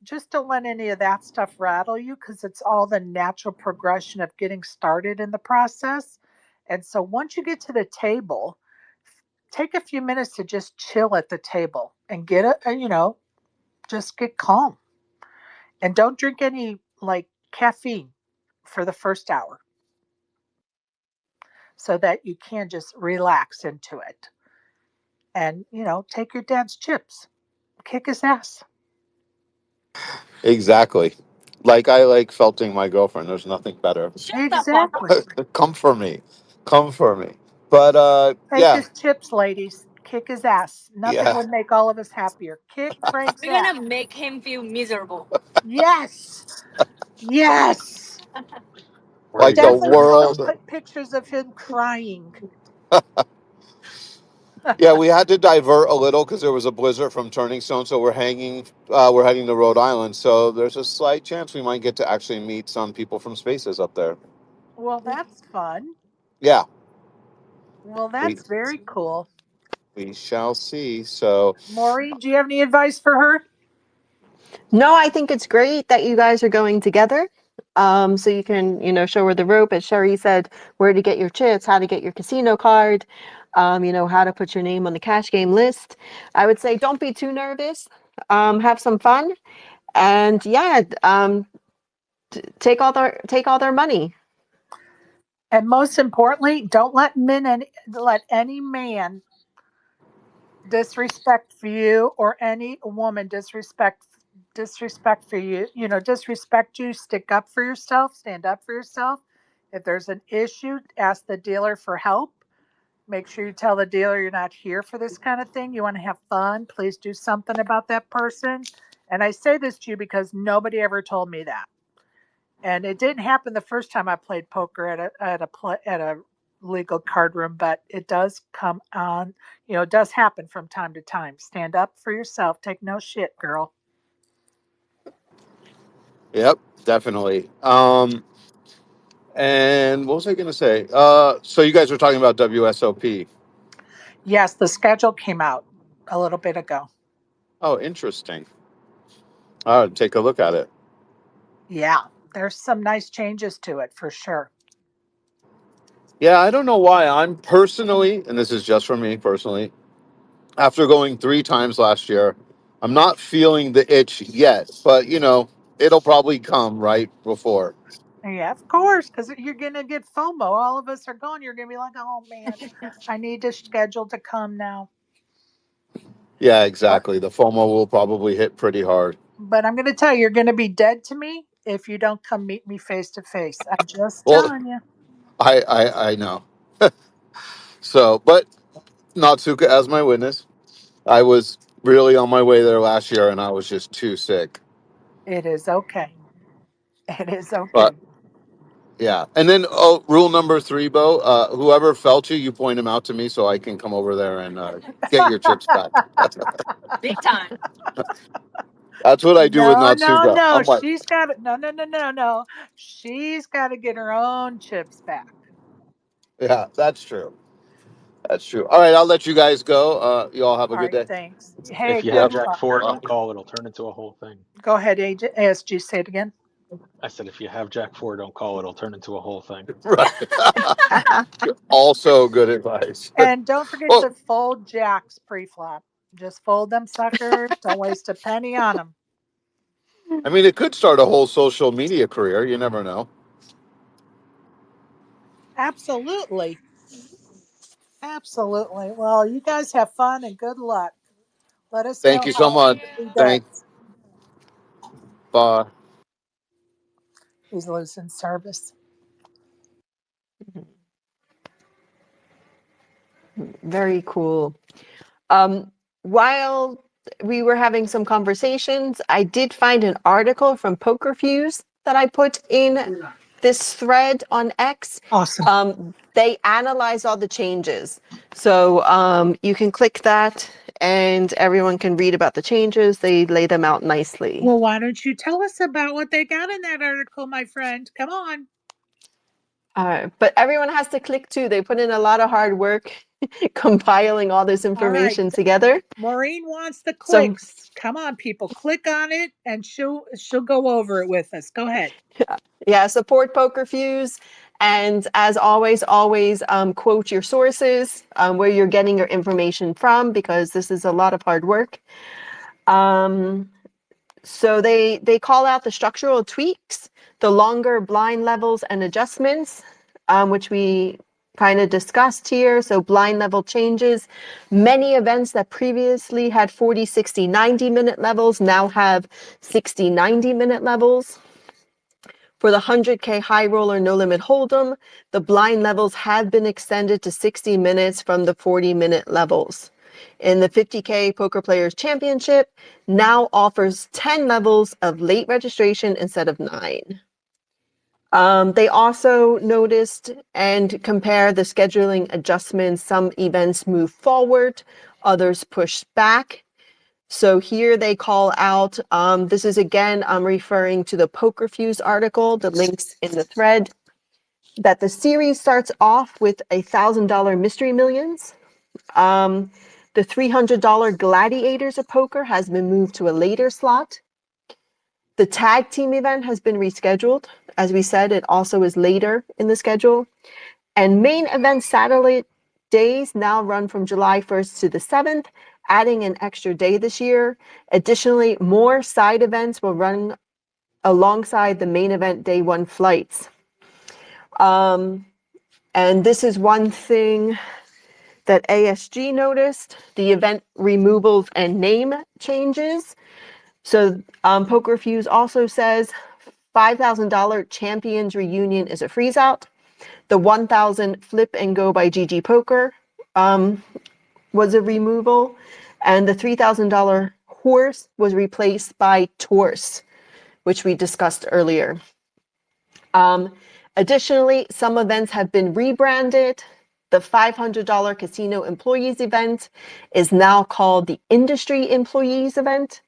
Speaker 1: Just don't let any of that stuff rattle you because it's all the natural progression of getting started in the process. And so once you get to the table, take a few minutes to just chill at the table and just get calm and don't drink any like caffeine for the first hour so that you can just relax into it. And, take your dad's chips, kick his ass.
Speaker 5: Exactly. Like I like felting my girlfriend. There's nothing better.
Speaker 1: Exactly.
Speaker 5: Come for me. Come for me. But
Speaker 1: Take
Speaker 5: yeah.
Speaker 1: his chips, ladies. Kick his ass. Nothing
Speaker 5: Yeah.
Speaker 1: would make all of us happier. Kick Frank's
Speaker 6: We're
Speaker 1: ass.
Speaker 6: gonna make him feel miserable.
Speaker 1: Yes. Yes.
Speaker 4: Where are you
Speaker 5: Like the
Speaker 4: going,
Speaker 1: Definitely
Speaker 4: Frank?
Speaker 1: post
Speaker 5: world.
Speaker 1: pictures of him crying.
Speaker 5: Yeah, we had to divert a little because there was a blizzard from Turning Stone, so we're heading to Rhode Island. So there's a slight chance we might get to actually meet some people from Spaces up there.
Speaker 1: Well, that's fun.
Speaker 5: Yeah,
Speaker 1: Well,
Speaker 5: we
Speaker 1: that's very cool.
Speaker 5: we shall see. So
Speaker 1: Maureen, do you have any advice for her?
Speaker 3: No, I think it's great that you guys are going together. So you can, show her the rope, as Sherry said, where to get your chips, how to get your casino card, how to put your name on the cash game list. I would say don't be too nervous. Have some fun, and yeah, take all their money.
Speaker 1: And most importantly, don't let any man disrespect for you or any woman disrespect for you, disrespect you, stick up for yourself, stand up for yourself. If there's an issue, ask the dealer for help. Make sure you tell the dealer you're not here for this kind of thing. You want to have fun. Please do something about that person. And I say this to you because nobody ever told me that. And it didn't happen the first time I played poker at a legal card room, but it does come on. It does happen from time to time. Stand up for yourself. Take no shit, girl.
Speaker 5: yep, definitely. And what was I going to say? So you guys were talking about WSOP.
Speaker 1: Yes, the schedule came out a little bit ago.
Speaker 5: Oh, interesting. I'll take a look at it.
Speaker 1: Yeah, there's some nice changes to it for sure.
Speaker 5: Yeah, I don't know why I'm personally, and this is just for me personally, after going 3 times last year, I'm not feeling the itch yet, but it'll probably come right before.
Speaker 1: Yeah, of course, because you're gonna get FOMO. All of us are going. You're gonna be like, "Oh man, I need to schedule to come now."
Speaker 5: Yeah,
Speaker 1: But
Speaker 5: exactly. The FOMO will probably hit pretty hard.
Speaker 1: but I'm gonna tell you, you're gonna be dead to me if you don't come meet me face to face. I'm just
Speaker 5: Well,
Speaker 1: telling you.
Speaker 5: I know. So, but Natsuka as my witness. I was really on my way there last year, and I was just too sick.
Speaker 1: It is okay. It is
Speaker 5: But
Speaker 1: okay.
Speaker 5: Yeah. And then, rule number 3, Bo, whoever felt you, you point them out to me so I can come over there and get your chips back.
Speaker 6: Big time.
Speaker 5: That's what I do with
Speaker 1: No, no,
Speaker 5: Natsuko.
Speaker 1: no.
Speaker 5: I'm like,
Speaker 1: She's got it. No, no, no, no, no. She's got to get her own chips back.
Speaker 5: yeah, that's true. That's true. All right, I'll let you guys go. You all have a
Speaker 1: All
Speaker 5: good
Speaker 1: right,
Speaker 5: day.
Speaker 1: thanks. Hey,
Speaker 4: If you have
Speaker 1: good
Speaker 5: Yep.
Speaker 4: Jack
Speaker 1: luck.
Speaker 4: 4, don't call. It'll turn into a whole thing.
Speaker 1: Go ahead, ASG. Say it again.
Speaker 4: I said, if you have Jack 4, don't call. It'll turn into a whole thing.
Speaker 5: Right. Also, good advice.
Speaker 1: And don't forget
Speaker 5: Well,
Speaker 1: to fold jacks pre-flop. Just fold them suckers. Don't waste a penny on them.
Speaker 5: I mean, it could start a whole social media career. You never know.
Speaker 1: Absolutely. Absolutely. Well, you guys have fun and good luck. Let us
Speaker 5: Thank
Speaker 1: know
Speaker 5: you
Speaker 6: Thank
Speaker 5: so
Speaker 1: how
Speaker 5: much.
Speaker 6: you.
Speaker 1: he
Speaker 5: Thank.
Speaker 1: does.
Speaker 5: Bye.
Speaker 1: He's losing service.
Speaker 3: Very cool. While we were having some conversations, I did find an article from Poker Fuse that I put in this thread on X.
Speaker 1: Awesome.
Speaker 3: They analyze all the changes. So you can click that and everyone can read about the changes. They lay them out nicely.
Speaker 1: Well, why don't you tell us about what they got in that article, my friend? Come on.
Speaker 3: But everyone has to click too. They put in a lot of hard work compiling all this
Speaker 1: All right.
Speaker 3: information together.
Speaker 1: Maureen wants the
Speaker 3: So
Speaker 1: clicks. Come on, people. Click on it and she'll go over it with us. Go ahead.
Speaker 3: yeah, support Poker Fuse. And as always, quote your sources, where you're getting your information from, because this is a lot of hard work. So they call out the structural tweaks, the longer blind levels and adjustments, which we kind of discussed here. So blind level changes. Many events that previously had 40, 60, 90-minute levels now have 60, 90-minute levels. For the 100K high roller no limit hold'em, the blind levels have been extended to 60 minutes from the 40-minute levels. In the 50K Poker Players Championship, now offers 10 levels of late registration instead of 9. They also noticed and compare the scheduling adjustments. Some events move forward, others push back. So here they call out, this is again, I'm referring to the Poker Fuse article, the links in the thread, that the series starts off with $1,000 Mystery Millions. The $300 Gladiators of Poker has been moved to a later slot. The tag team event has been rescheduled. As we said, it also is later in the schedule. And main event satellite days now run from July 1st to the 7th, adding an extra day this year. Additionally, more side events will run alongside the main event day 1 flights. And this is one thing that ASG noticed, the event removals and name changes. So Poker Fuse also says $5,000 Champions Reunion is a freeze out. The 1,000 Flip and Go by GG Poker was a removal, and the $3,000 Horse was replaced by Torse, which we discussed earlier. Additionally, some events have been rebranded. The $500 Casino Employees event is now called the Industry Employees event.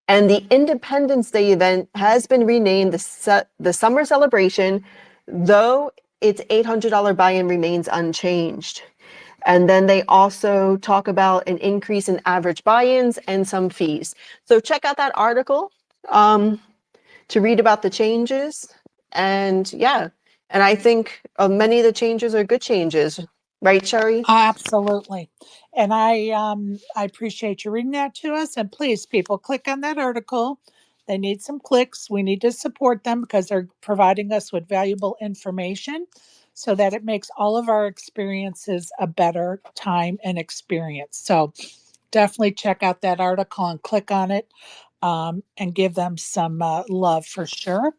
Speaker 3: And the Independence Day event has been renamed the Summer Celebration, though its $800 buy-in remains unchanged. And then they also talk about an increase in average buy-ins and some fees. So check out that article to read about the changes. And yeah, and I think many of the changes are good changes. Right, Sherry?
Speaker 1: Absolutely. And I appreciate you reading that to us. And please, people, click on that article. They need some clicks. We need to support them because they're providing us with valuable information so that it makes all of our experiences a better time and experience. So definitely check out that article and click on it, and give them some love for sure.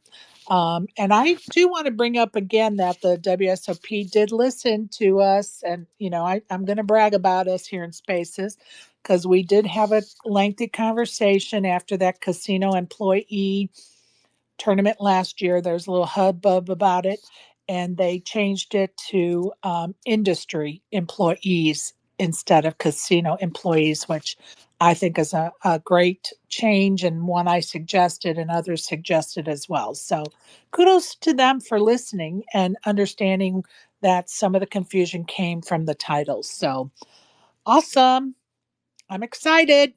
Speaker 1: And I do want to bring up again that the WSOP did listen to us, and I'm going to brag about us here in Spaces because we did have a lengthy conversation after that casino employee tournament last year. There's a little hubbub about it, and they changed it to industry employees instead of casino employees, which I think is a great change and one I suggested and others suggested as well. So kudos to them for listening and understanding that some of the confusion came from the titles. So awesome. I'm excited.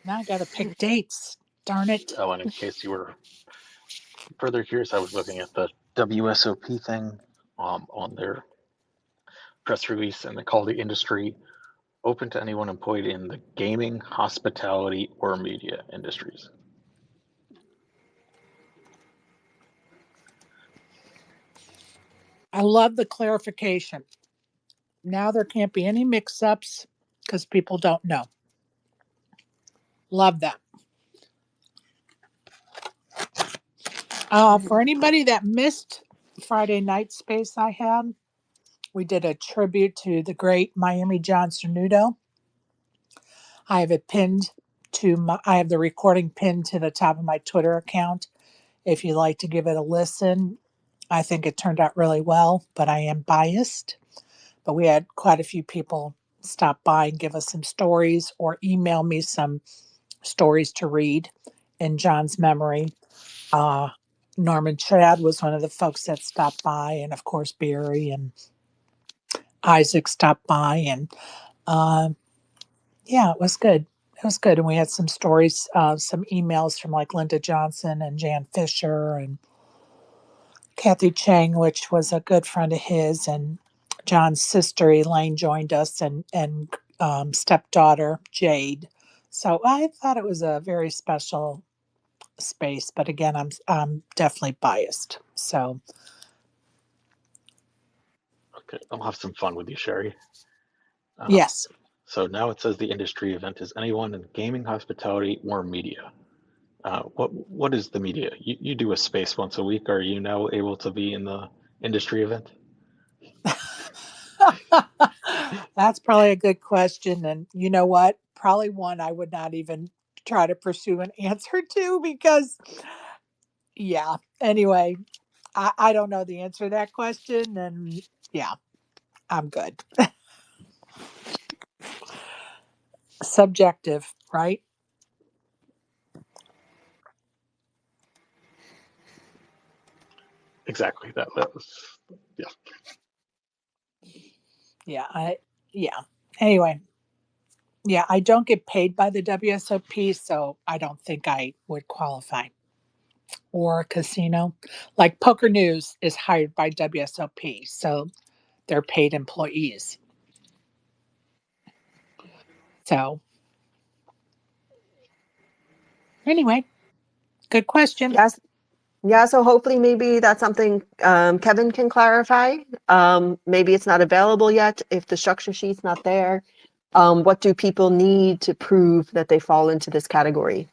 Speaker 1: Now I got to pick dates. Darn it.
Speaker 4: Oh, and in case you were further curious, I was looking at the WSOP thing on their press release, and they call the industry open to anyone employed in the gaming, hospitality, or media industries.
Speaker 1: I love the clarification. Now there can't be any mix ups because people don't know. Love that. For anybody that missed Friday night space I had, we did a tribute to the great Miami John Cernuto. I have it pinned I have the recording pinned to the top of my Twitter account. If you'd like to give it a listen, I think it turned out really well, but I am biased. But we had quite a few people stop by and give us some stories or email me some stories to read in John's memory. Uh, Norman Chad was one of the folks that stopped by, and of course, Barry and Isaac stopped by. And uh, yeah, it was good. It was good. And we had some stories, some emails from like Linda Johnson and Jan Fisher and Kathy Chang, which was a good friend of his. And John's sister, Elaine, joined us, and stepdaughter, Jade. So I thought it was a very special space, but again, I'm definitely biased. So
Speaker 4: Okay, I'll have some fun with you, Sherry.
Speaker 1: yes,
Speaker 4: So now it says the industry event is anyone in gaming, hospitality, or media. What is the media? You do a space once a week. Are you now able to be in the industry event?
Speaker 1: that's probably a good question. And you know what? Probably one I would not even try to pursue an answer to because, yeah. Anyway, I don't know the answer to that question. And yeah, I'm good. Subjective, right?
Speaker 4: Exactly. That was, yeah.
Speaker 1: Yeah. Yeah. Anyway, yeah, I don't get paid by the WSOP, so I don't think I would qualify. Or a casino. Like Poker News is hired by WSOP, so they're paid employees. So, anyway, good question.
Speaker 3: Yes. Yeah, so hopefully maybe that's something Kevin can clarify. Maybe it's not available yet if the structure sheet's not there. What do people need to prove that they fall into this category?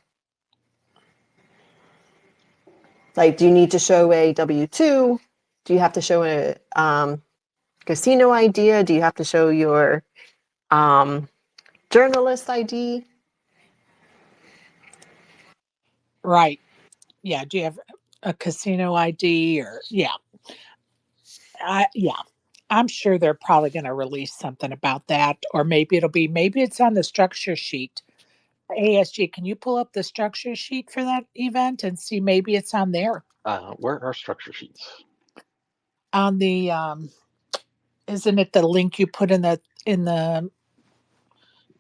Speaker 3: Like, do you need to show a W-2? Do you have to show a casino ID? Do you have to show your journalist ID?
Speaker 1: Right. Yeah. Do you have a casino ID or, yeah. Yeah. I'm sure they're probably going to release something about that. Or maybe it's on the structure sheet. ASG, can you pull up the structure sheet for that event and see maybe it's on there?
Speaker 4: Where are structure sheets?
Speaker 1: On the, isn't it the link you put in the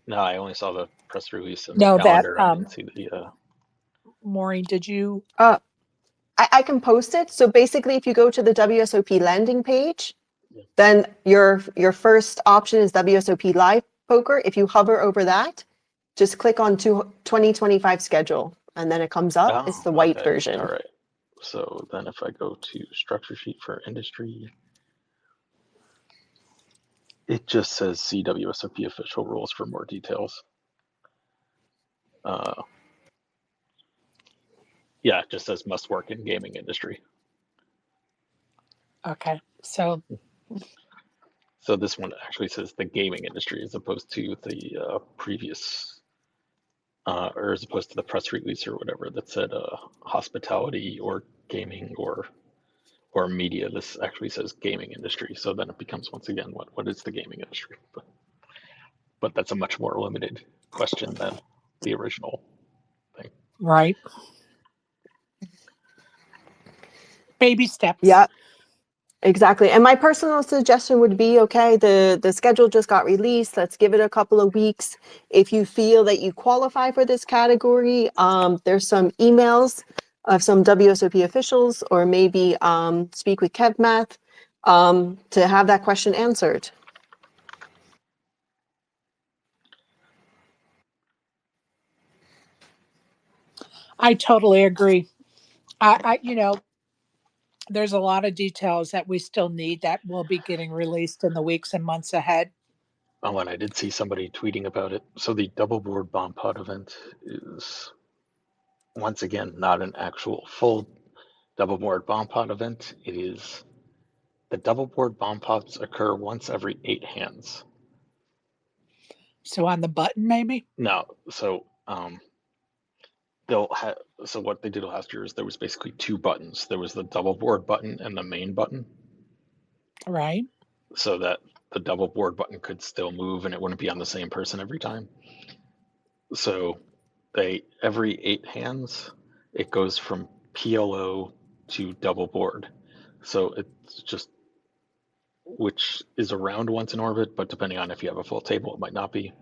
Speaker 4: No, I only saw the press release and the
Speaker 1: no, that,
Speaker 4: calendar. I didn't see the.
Speaker 1: Maureen, did you?
Speaker 3: I can post it. So basically, if you go to the WSOP landing page, then your first option is WSOP Live Poker. If you hover over that, just click on 2025 schedule, and then it comes up.
Speaker 4: Oh,
Speaker 3: It's the white
Speaker 4: okay.
Speaker 3: version.
Speaker 4: All right. So then if I go to structure sheet for industry, it just says see WSOP official rules for more details. Yeah, it just says must work in gaming industry.
Speaker 1: Okay, so
Speaker 4: this one actually says the gaming industry as opposed to the previous or as opposed to the press release or whatever that said hospitality or gaming or media. This actually says gaming industry. So then it becomes, once again, what is the gaming industry? But that's a much more limited question than the original thing.
Speaker 1: Right. Baby steps.
Speaker 3: Yeah, exactly. And my personal suggestion would be, okay, the schedule just got released. Let's give it a couple of weeks. If you feel that you qualify for this category, there's some emails of some WSOP officials, or maybe speak with KevMath to have that question answered.
Speaker 1: I totally agree. You know, there's a lot of details that we still need that will be getting released in the weeks and months ahead.
Speaker 4: Oh, and I did see somebody tweeting about it. So the double board bomb pod event is, once again, not an actual full double board bomb pod event. It is, the double board bomb pods occur once every 8 hands.
Speaker 1: So on the button, maybe?
Speaker 4: No, so so what they did last year is there was basically 2 buttons. There was the double board button and the main button,
Speaker 1: Right.
Speaker 4: so that the double board button could still move and it wouldn't be on the same person every time. So every 8 hands, it goes from PLO to double board. So it's just, which is around once in orbit, but depending on if you have a full table, it might not be.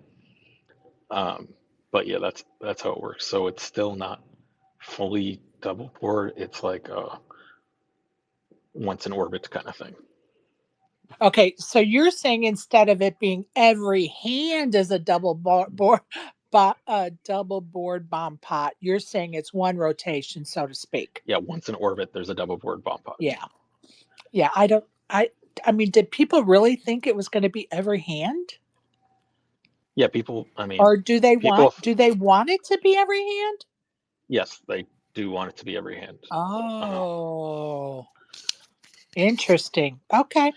Speaker 4: But yeah, that's how it works. So it's still not fully double board. It's like a once in orbit kind of thing.
Speaker 1: Okay, so you're saying instead of it being every hand is a double board bomb pot, you're saying it's one rotation, so to speak.
Speaker 4: Yeah, once in orbit, there's a double board bomb pot.
Speaker 1: Yeah. Yeah, I mean, did people really think it was going to be every hand?
Speaker 4: Yeah, people, I mean,
Speaker 1: Or do they
Speaker 4: people,
Speaker 1: want it to be every hand?
Speaker 4: yes, they do want it to be every hand.
Speaker 1: Oh. Interesting. Okay.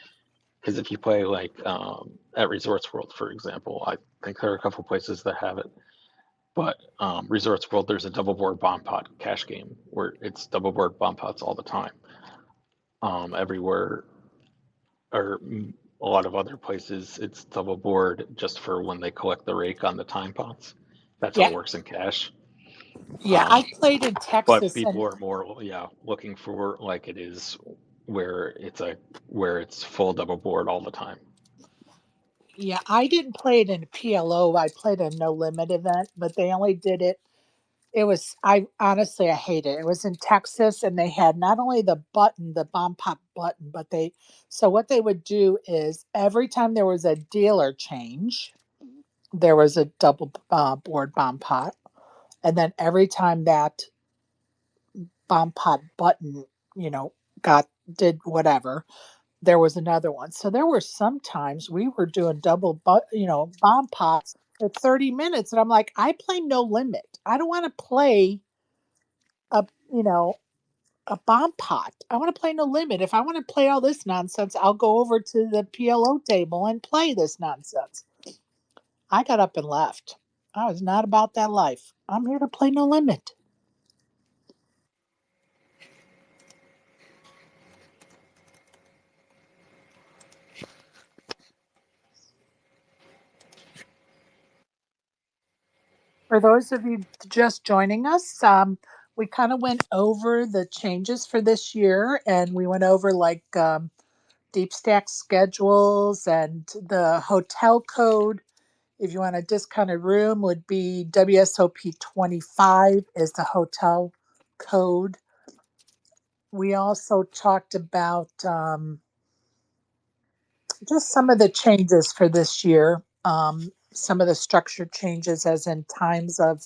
Speaker 4: Because if you play like at Resorts World, for example, I think there are a couple places that have it. But Resorts World, there's a double board bomb pot cash game where it's double board bomb pots all the time. Everywhere, or a lot of other places, it's double board just for when they collect the rake on the time pots. That's how
Speaker 1: Yeah.
Speaker 4: it works in cash.
Speaker 1: Yeah, I played in
Speaker 4: But
Speaker 1: Texas
Speaker 4: people are more, looking for like it is where it's full double board all the time.
Speaker 1: yeah, I didn't play it in PLO. I played a no limit event, but they only did it. It was, I honestly, I hate it. It was in Texas and they had not only the button, the bomb pop button, but so what they would do is every time there was a dealer change, there was a double board bomb pot. And then every time that bomb pot button, you know, did whatever, there was another one. So there were some times we were doing bomb pots for 30 minutes. And I'm like, I play no limit. I don't want to play a, you know, a bomb pot. I want to play no limit. If I want to play all this nonsense, I'll go over to the PLO table and play this nonsense. I got up and left. I was not about that life. I'm here to play no limit. For those of you just joining us, we kind of went over the changes for this year, and we went over like deep stack schedules and the hotel code. If you want a discounted room, would be WSOP 25 is the hotel code. We also talked about just some of the changes for this year. Some of the structure changes, as in times of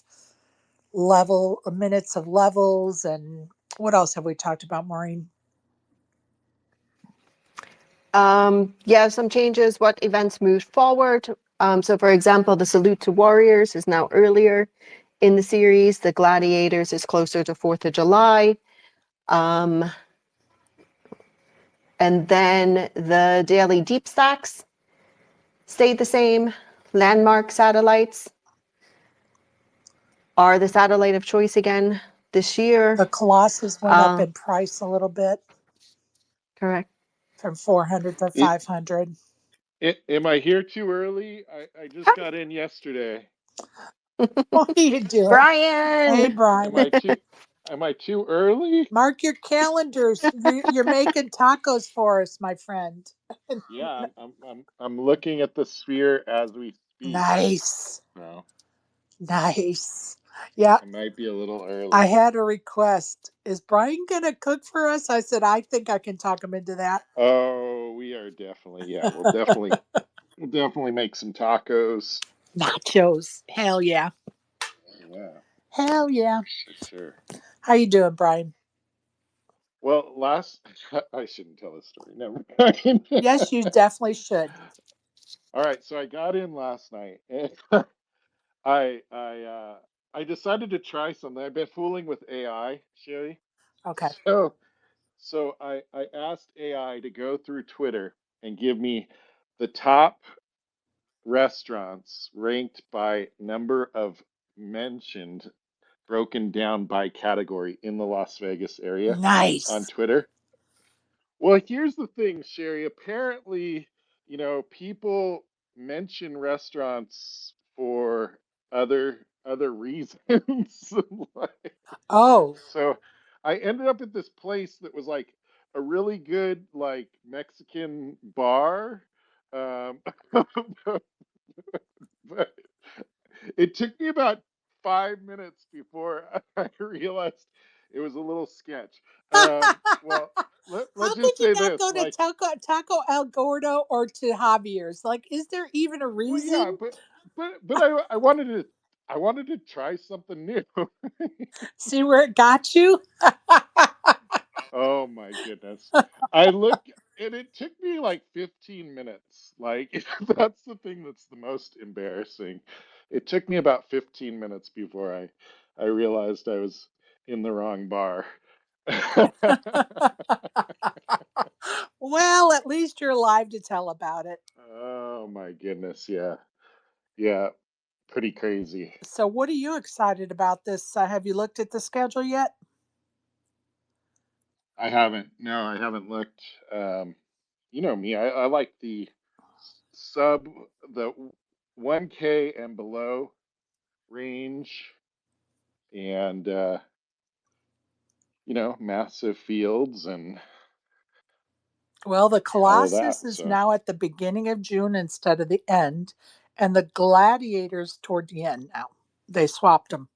Speaker 1: minutes of levels, and what else have we talked about, Maureen?
Speaker 3: Yeah, some changes, what events moved forward. So for example, the Salute to Warriors is now earlier in the series. The Gladiators is closer to 4th of July. And then the daily deep stacks stayed the same. Landmark satellites. are the satellite of choice again this year.
Speaker 1: The Colossus went up in price a little bit.
Speaker 3: Correct.
Speaker 1: From 400 to 500.
Speaker 4: Am I here too early? I just got in yesterday.
Speaker 1: What are you doing?
Speaker 3: Brian!
Speaker 1: Hey, Brian.
Speaker 4: Am I too early?
Speaker 1: Mark your calendars. You're making tacos for us, my friend.
Speaker 4: Yeah, I'm looking at the sphere as we speak.
Speaker 1: Nice.
Speaker 4: No.
Speaker 1: Nice. Yeah.
Speaker 4: I might be a little early.
Speaker 1: I had a request. Is Brian going to cook for us? I said, I think I can talk him into that.
Speaker 4: Oh, we are definitely, yeah, we'll definitely make some tacos.
Speaker 1: Nachos. Hell yeah.
Speaker 4: Yeah.
Speaker 1: Hell yeah.
Speaker 4: For sure.
Speaker 1: How you doing, Brian?
Speaker 4: Well, I shouldn't tell this story. Never mind.
Speaker 1: Yes, you definitely should.
Speaker 4: All right, so I got in last night and I decided to try something. I've been fooling with AI, Sherry.
Speaker 1: Okay.
Speaker 4: So I asked AI to go through Twitter and give me the top restaurants ranked by number of mentioned, broken down by category in the Las Vegas area
Speaker 1: Nice.
Speaker 4: on Twitter. Well, here's the thing, Sherry. Apparently, people mention restaurants for other reasons.
Speaker 1: Oh.
Speaker 4: So I ended up at this place that was like a really good like Mexican bar. Um, but it took me about 5 minutes before I realized it was a little sketch. Well,
Speaker 1: How
Speaker 4: let's
Speaker 1: could
Speaker 4: just
Speaker 1: you
Speaker 4: say
Speaker 1: not
Speaker 4: this,
Speaker 1: go to
Speaker 4: like,
Speaker 1: Taco El Gordo or to Javier's? Like, is there even a
Speaker 4: well, yeah,
Speaker 1: reason?
Speaker 4: but I wanted to try something new.
Speaker 1: See where it got you?
Speaker 4: Oh my goodness. I looked and it took me like 15 minutes. Like that's the thing that's the most embarrassing. It took me about 15 minutes before I realized I was in the wrong bar.
Speaker 1: Well, at least you're alive to tell about it.
Speaker 4: Oh my goodness, yeah. Yeah, pretty crazy.
Speaker 1: So, what are you excited about this? Have you looked at the schedule yet?
Speaker 4: I haven't. No, I haven't looked. You know me. I like the sub the 1K and below range and massive fields and
Speaker 1: Well, the
Speaker 4: all of that.
Speaker 1: Colossus is
Speaker 4: So,
Speaker 1: now at the beginning of June instead of the end, and the Gladiators toward the end now. They swapped them.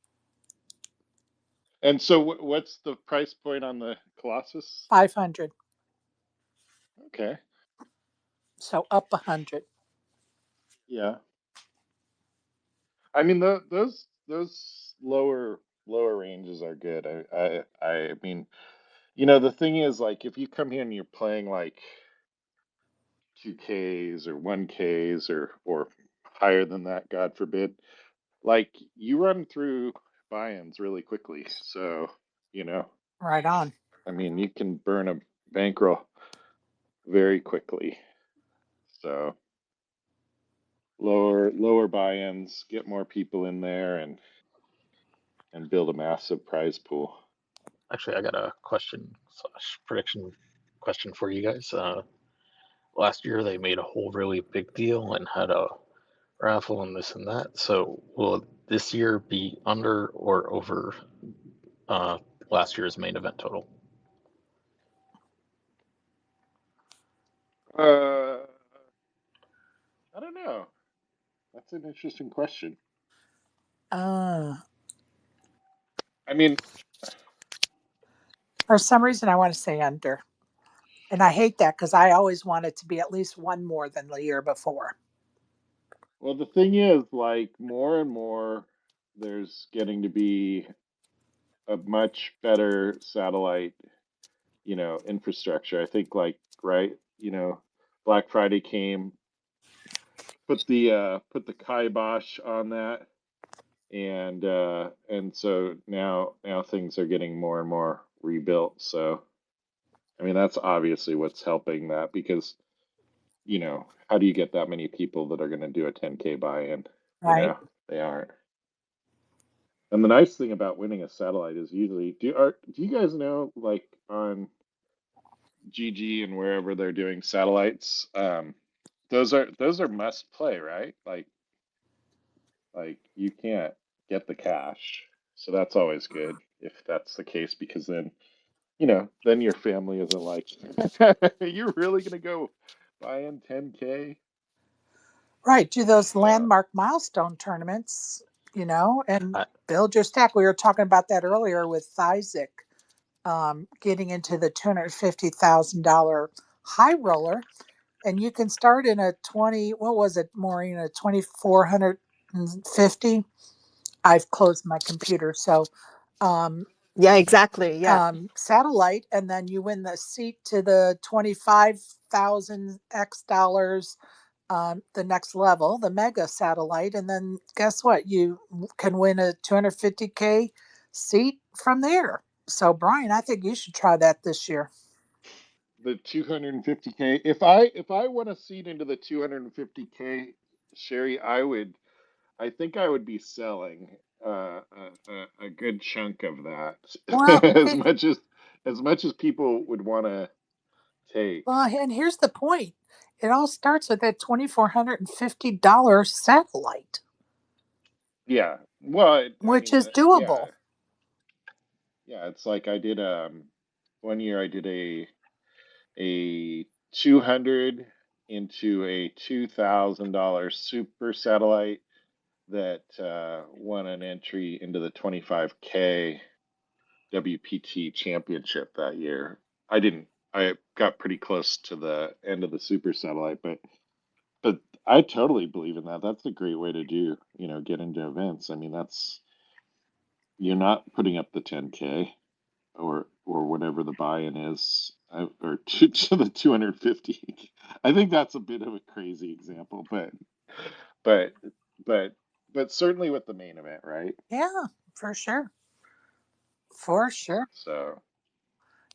Speaker 4: and so what's the price point on the Colossus?
Speaker 1: 500.
Speaker 4: Okay.
Speaker 1: So up 100.
Speaker 4: Yeah. I mean those lower ranges are good. I mean, the thing is like if you come here and you're playing like 2Ks or 1Ks or higher than that, God forbid, like you run through buy-ins really quickly. So, you know,
Speaker 1: Right on.
Speaker 4: I mean, you can burn a bankroll very quickly. So, lower buy-ins, get more people in there and build a massive prize pool.
Speaker 7: Actually, I got a question slash prediction question for you guys. Last year they made a whole really big deal and had a raffle and this and that. So will this year be under or over last year's main event total?
Speaker 4: I don't know. That's an interesting question.
Speaker 1: Uh,
Speaker 4: I mean,
Speaker 1: for some reason, I want to say under. And I hate that because I always want it to be at least one more than the year before.
Speaker 4: well, the thing is, like, more and more, there's getting to be a much better satellite, infrastructure. I think, like, right, Black Friday came, put the kibosh on that, and so now things are getting more and more rebuilt. So, I mean, that's obviously what's helping that because, how do you get that many people that are going to do a 10K buy-in?
Speaker 1: Right.
Speaker 4: They aren't.
Speaker 8: And the nice thing about winning a satellite is usually do you guys know, like on GG and wherever they're doing satellites, those are must play, right? Like you can't get the cash. So that's always good if that's the case, because then, then your family isn't like, you're really gonna go buy in 10K?
Speaker 1: Right, do those
Speaker 8: Uh,
Speaker 1: landmark milestone tournaments, and
Speaker 4: I,
Speaker 1: build your stack. We were talking about that earlier with Isaac, getting into the $250,000 high roller, and you can start in a 20. What was it, Maureen? A 2450. I've closed my computer, so um,
Speaker 3: Yeah, exactly. Yeah.
Speaker 1: satellite, and then you win the seat to the 25,000 X dollars, the next level, the mega satellite, and then guess what? You can win a 250K seat from there. So, Brian, I think you should try that this year.
Speaker 8: the 250K. If I want a seat into the 250K, Sherry, I think I would be selling a good chunk of that,
Speaker 1: Well,
Speaker 8: as much as people would want to take.
Speaker 1: and here's the point. It all starts with that $2,450 satellite,
Speaker 8: Yeah. Well, I
Speaker 1: which
Speaker 8: mean,
Speaker 1: is doable.
Speaker 8: yeah. It's like I did one year I did a 200 into a $2,000 super satellite that won an entry into the 25K WPT championship that year. I didn't. I got pretty close to the end of the super satellite, but I totally believe in that. That's a great way to do, get into events. I mean, you're not putting up the 10K or whatever the buy-in is, or to the 250. I think that's a bit of a crazy example, but but but certainly with the main event, right?
Speaker 1: Yeah, for sure. For sure.
Speaker 8: So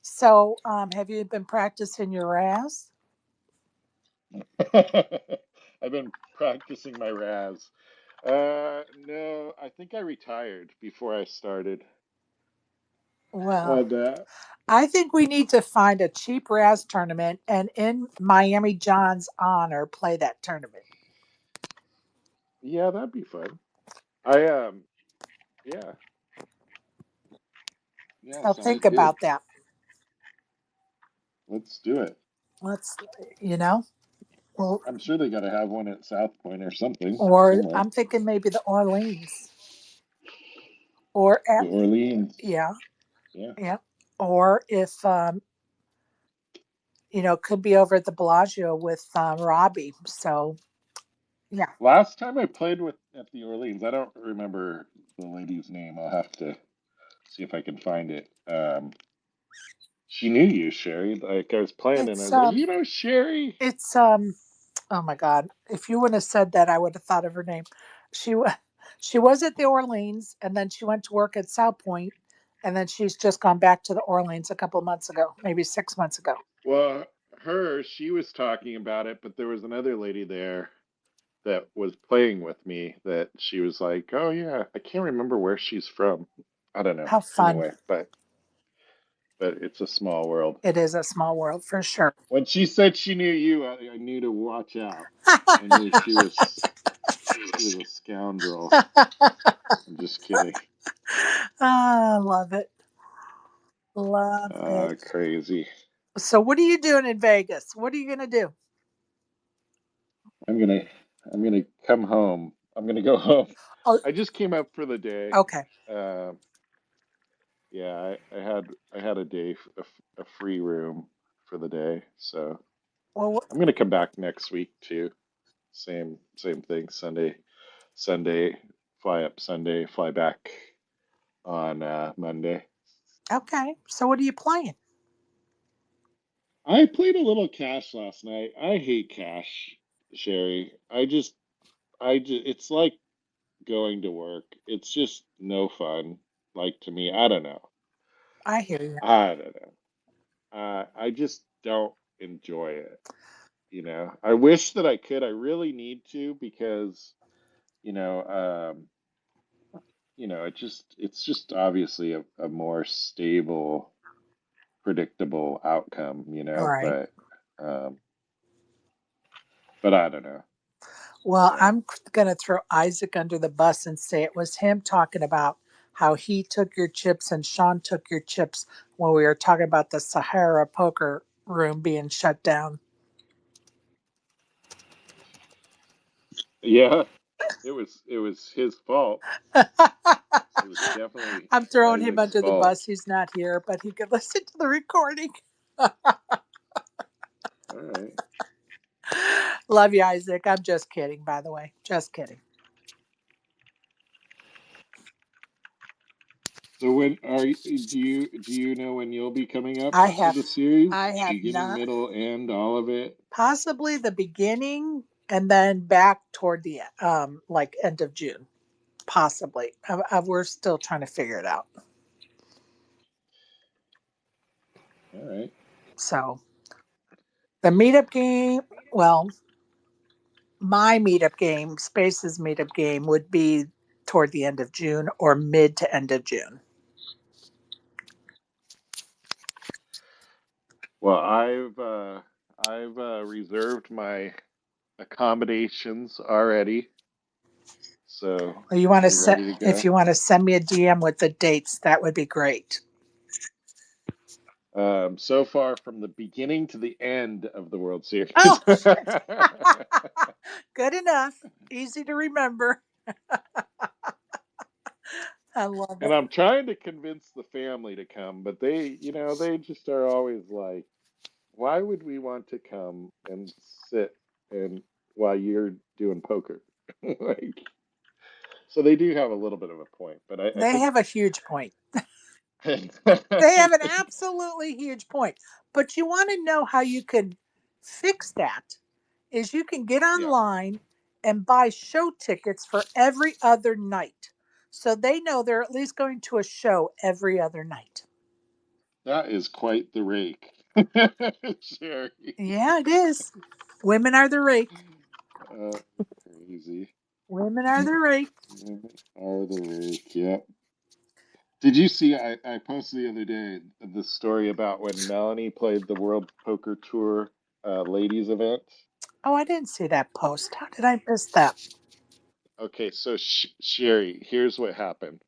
Speaker 1: So, have you been practicing your Raz?
Speaker 8: I've been practicing my Raz. No, I think I retired before I started.
Speaker 1: Well,
Speaker 8: And
Speaker 1: I think we need to find a cheap Raz tournament and in Miami John's honor play that tournament.
Speaker 8: yeah, that'd be fun. I yeah, yeah,
Speaker 1: So
Speaker 8: sounds
Speaker 1: think
Speaker 8: good.
Speaker 1: about that.
Speaker 8: Let's do it.
Speaker 1: Let's, you know, well,
Speaker 8: I'm sure they got to have one at South Point or something
Speaker 1: or
Speaker 8: somewhere.
Speaker 1: I'm thinking maybe the Orleans, or
Speaker 8: The
Speaker 1: at,
Speaker 8: Orleans.
Speaker 1: yeah,
Speaker 8: Yeah.
Speaker 1: yeah, or if could be over at the Bellagio with Robbie. So yeah,
Speaker 8: Last time I played with at the Orleans, I don't remember the lady's name. I'll have to see if I can find it. She knew you, Sherry. Like I was playing and I
Speaker 1: it's
Speaker 8: was like, Sherry.
Speaker 1: it's oh my God, if you wouldn't have said that, I would have thought of her name. She was she was at the Orleans, and then she went to work at South Point, and then she's just gone back to the Orleans a couple of months ago, maybe 6 months ago.
Speaker 8: Well, she was talking about it, but there was another lady there that was playing with me that she was like, oh yeah, I can't remember where she's from. I don't know.
Speaker 1: How fun.
Speaker 8: Anyway, but it's a small world.
Speaker 1: It is a small world for sure.
Speaker 8: When she said she knew you, I knew to watch out. I knew she was a scoundrel. I'm just kidding.
Speaker 1: I love it. Love it.
Speaker 8: Crazy.
Speaker 1: So, what are you doing in Vegas? What are you going to do?
Speaker 8: I'm gonna I'm gonna come home. I'm gonna go home.
Speaker 1: Oh,
Speaker 8: I just came up for the day.
Speaker 1: okay.
Speaker 8: Uh, yeah, I had a day, a free room for the day, so
Speaker 1: Well,
Speaker 8: I'm gonna come back next week too. Same thing. Sunday, fly up Sunday, fly back on Monday.
Speaker 1: okay. So, what are you playing?
Speaker 8: I played a little cash last night. I hate cash, Sherry. It's like going to work. It's just no fun. Like to me, I don't know.
Speaker 1: I hear you.
Speaker 8: I don't know. I just don't enjoy it. I wish that I really need to because, you know, um, it's just obviously a more stable, predictable outcome,
Speaker 1: All right.
Speaker 8: um, but I don't know.
Speaker 1: Well,
Speaker 8: Yeah.
Speaker 1: I'm going to throw Isaac under the bus and say it was him talking about how he took your chips and Sean took your chips when we were talking about the Sahara poker room being shut down.
Speaker 8: Yeah, it was his fault. It was definitely
Speaker 1: I'm throwing him
Speaker 8: Isaac's
Speaker 1: under the
Speaker 8: fault.
Speaker 1: bus. He's not here, but he could listen to the recording.
Speaker 8: All right.
Speaker 1: Love you, Isaac. I'm just kidding, by the way. Just kidding.
Speaker 8: So when do you know when you'll be coming up
Speaker 1: I
Speaker 8: to
Speaker 1: have
Speaker 8: the series?
Speaker 1: I have
Speaker 8: Beginning,
Speaker 1: not,
Speaker 8: middle, end, all of it?
Speaker 1: possibly the beginning and then back toward the like end of June. Possibly. We're still trying to figure it out.
Speaker 8: All right.
Speaker 1: So the meetup game, well, my meetup game, Space's meetup game would be toward the end of June or mid to end of June.
Speaker 8: Well, I've reserved my accommodations already, so
Speaker 1: Well,
Speaker 8: I'm ready to
Speaker 1: if
Speaker 8: go.
Speaker 1: you want to send me a DM with the dates, that would be great.
Speaker 8: So far from the beginning to the end of the World
Speaker 1: Oh,
Speaker 8: Series.
Speaker 1: good enough. Easy to remember. I love
Speaker 8: And
Speaker 1: it.
Speaker 8: I'm trying to convince the family to come, but they just are always like, why would we want to come and sit and while you're doing poker? Like, so they do have a little bit of a point, but I
Speaker 1: They
Speaker 8: think
Speaker 1: have a huge point. They have an absolutely huge point. But you want to know how you can fix that is you can get
Speaker 8: yeah,
Speaker 1: online and buy show tickets for every other night. So they know they're at least going to a show every other night.
Speaker 8: that is quite the rake. Sherry.
Speaker 1: Yeah, it is. Women are the rake.
Speaker 8: Crazy.
Speaker 1: Women are the rake.
Speaker 8: Women are the rake. Yep. Did you see? I posted the other day the story about when Melanie played the World Poker Tour ladies event.
Speaker 1: Oh, I didn't see that post. How did I miss that?
Speaker 8: Okay, so Sherry, here's what happened.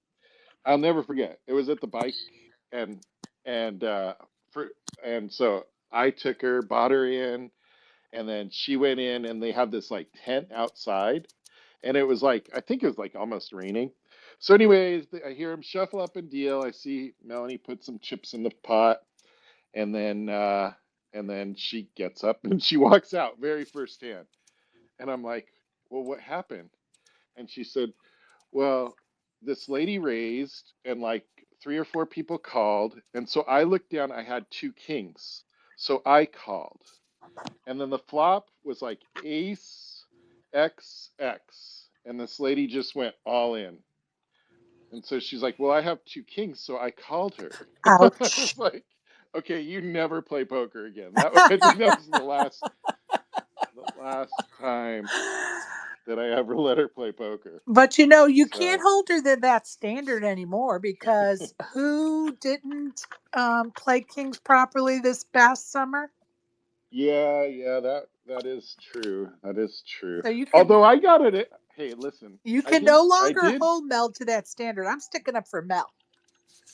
Speaker 8: I'll never forget. It was at the bike, and and for and so I took her, bought her in, and then she went in, and they had this like tent outside, and it was like I think it was like almost raining. So, anyways, I hear him shuffle up and deal. I see Melanie put some chips in the pot, and then she gets up and she walks out very first hand, and I'm like, well, what happened? And she said, well, this lady raised, and like three or four people called, and so I looked down. I had two kings, so I called. And then the flop was like ace X X. And this lady just went all in. And so she's like, well, I have two kings, so I called her. I
Speaker 1: Ouch.
Speaker 8: was like, okay, you never play poker again. I think that was the last time that I ever let her play poker.
Speaker 1: But you can't
Speaker 8: So
Speaker 1: hold her to that standard anymore because who didn't play Kings properly this past summer?
Speaker 8: yeah, that is true. That is true.
Speaker 1: So you can
Speaker 8: Although I got it. Hey, listen,
Speaker 1: you
Speaker 8: I
Speaker 1: can
Speaker 8: did
Speaker 1: no
Speaker 8: I
Speaker 1: longer
Speaker 8: did
Speaker 1: hold Mel to that standard. I'm sticking up for Mel.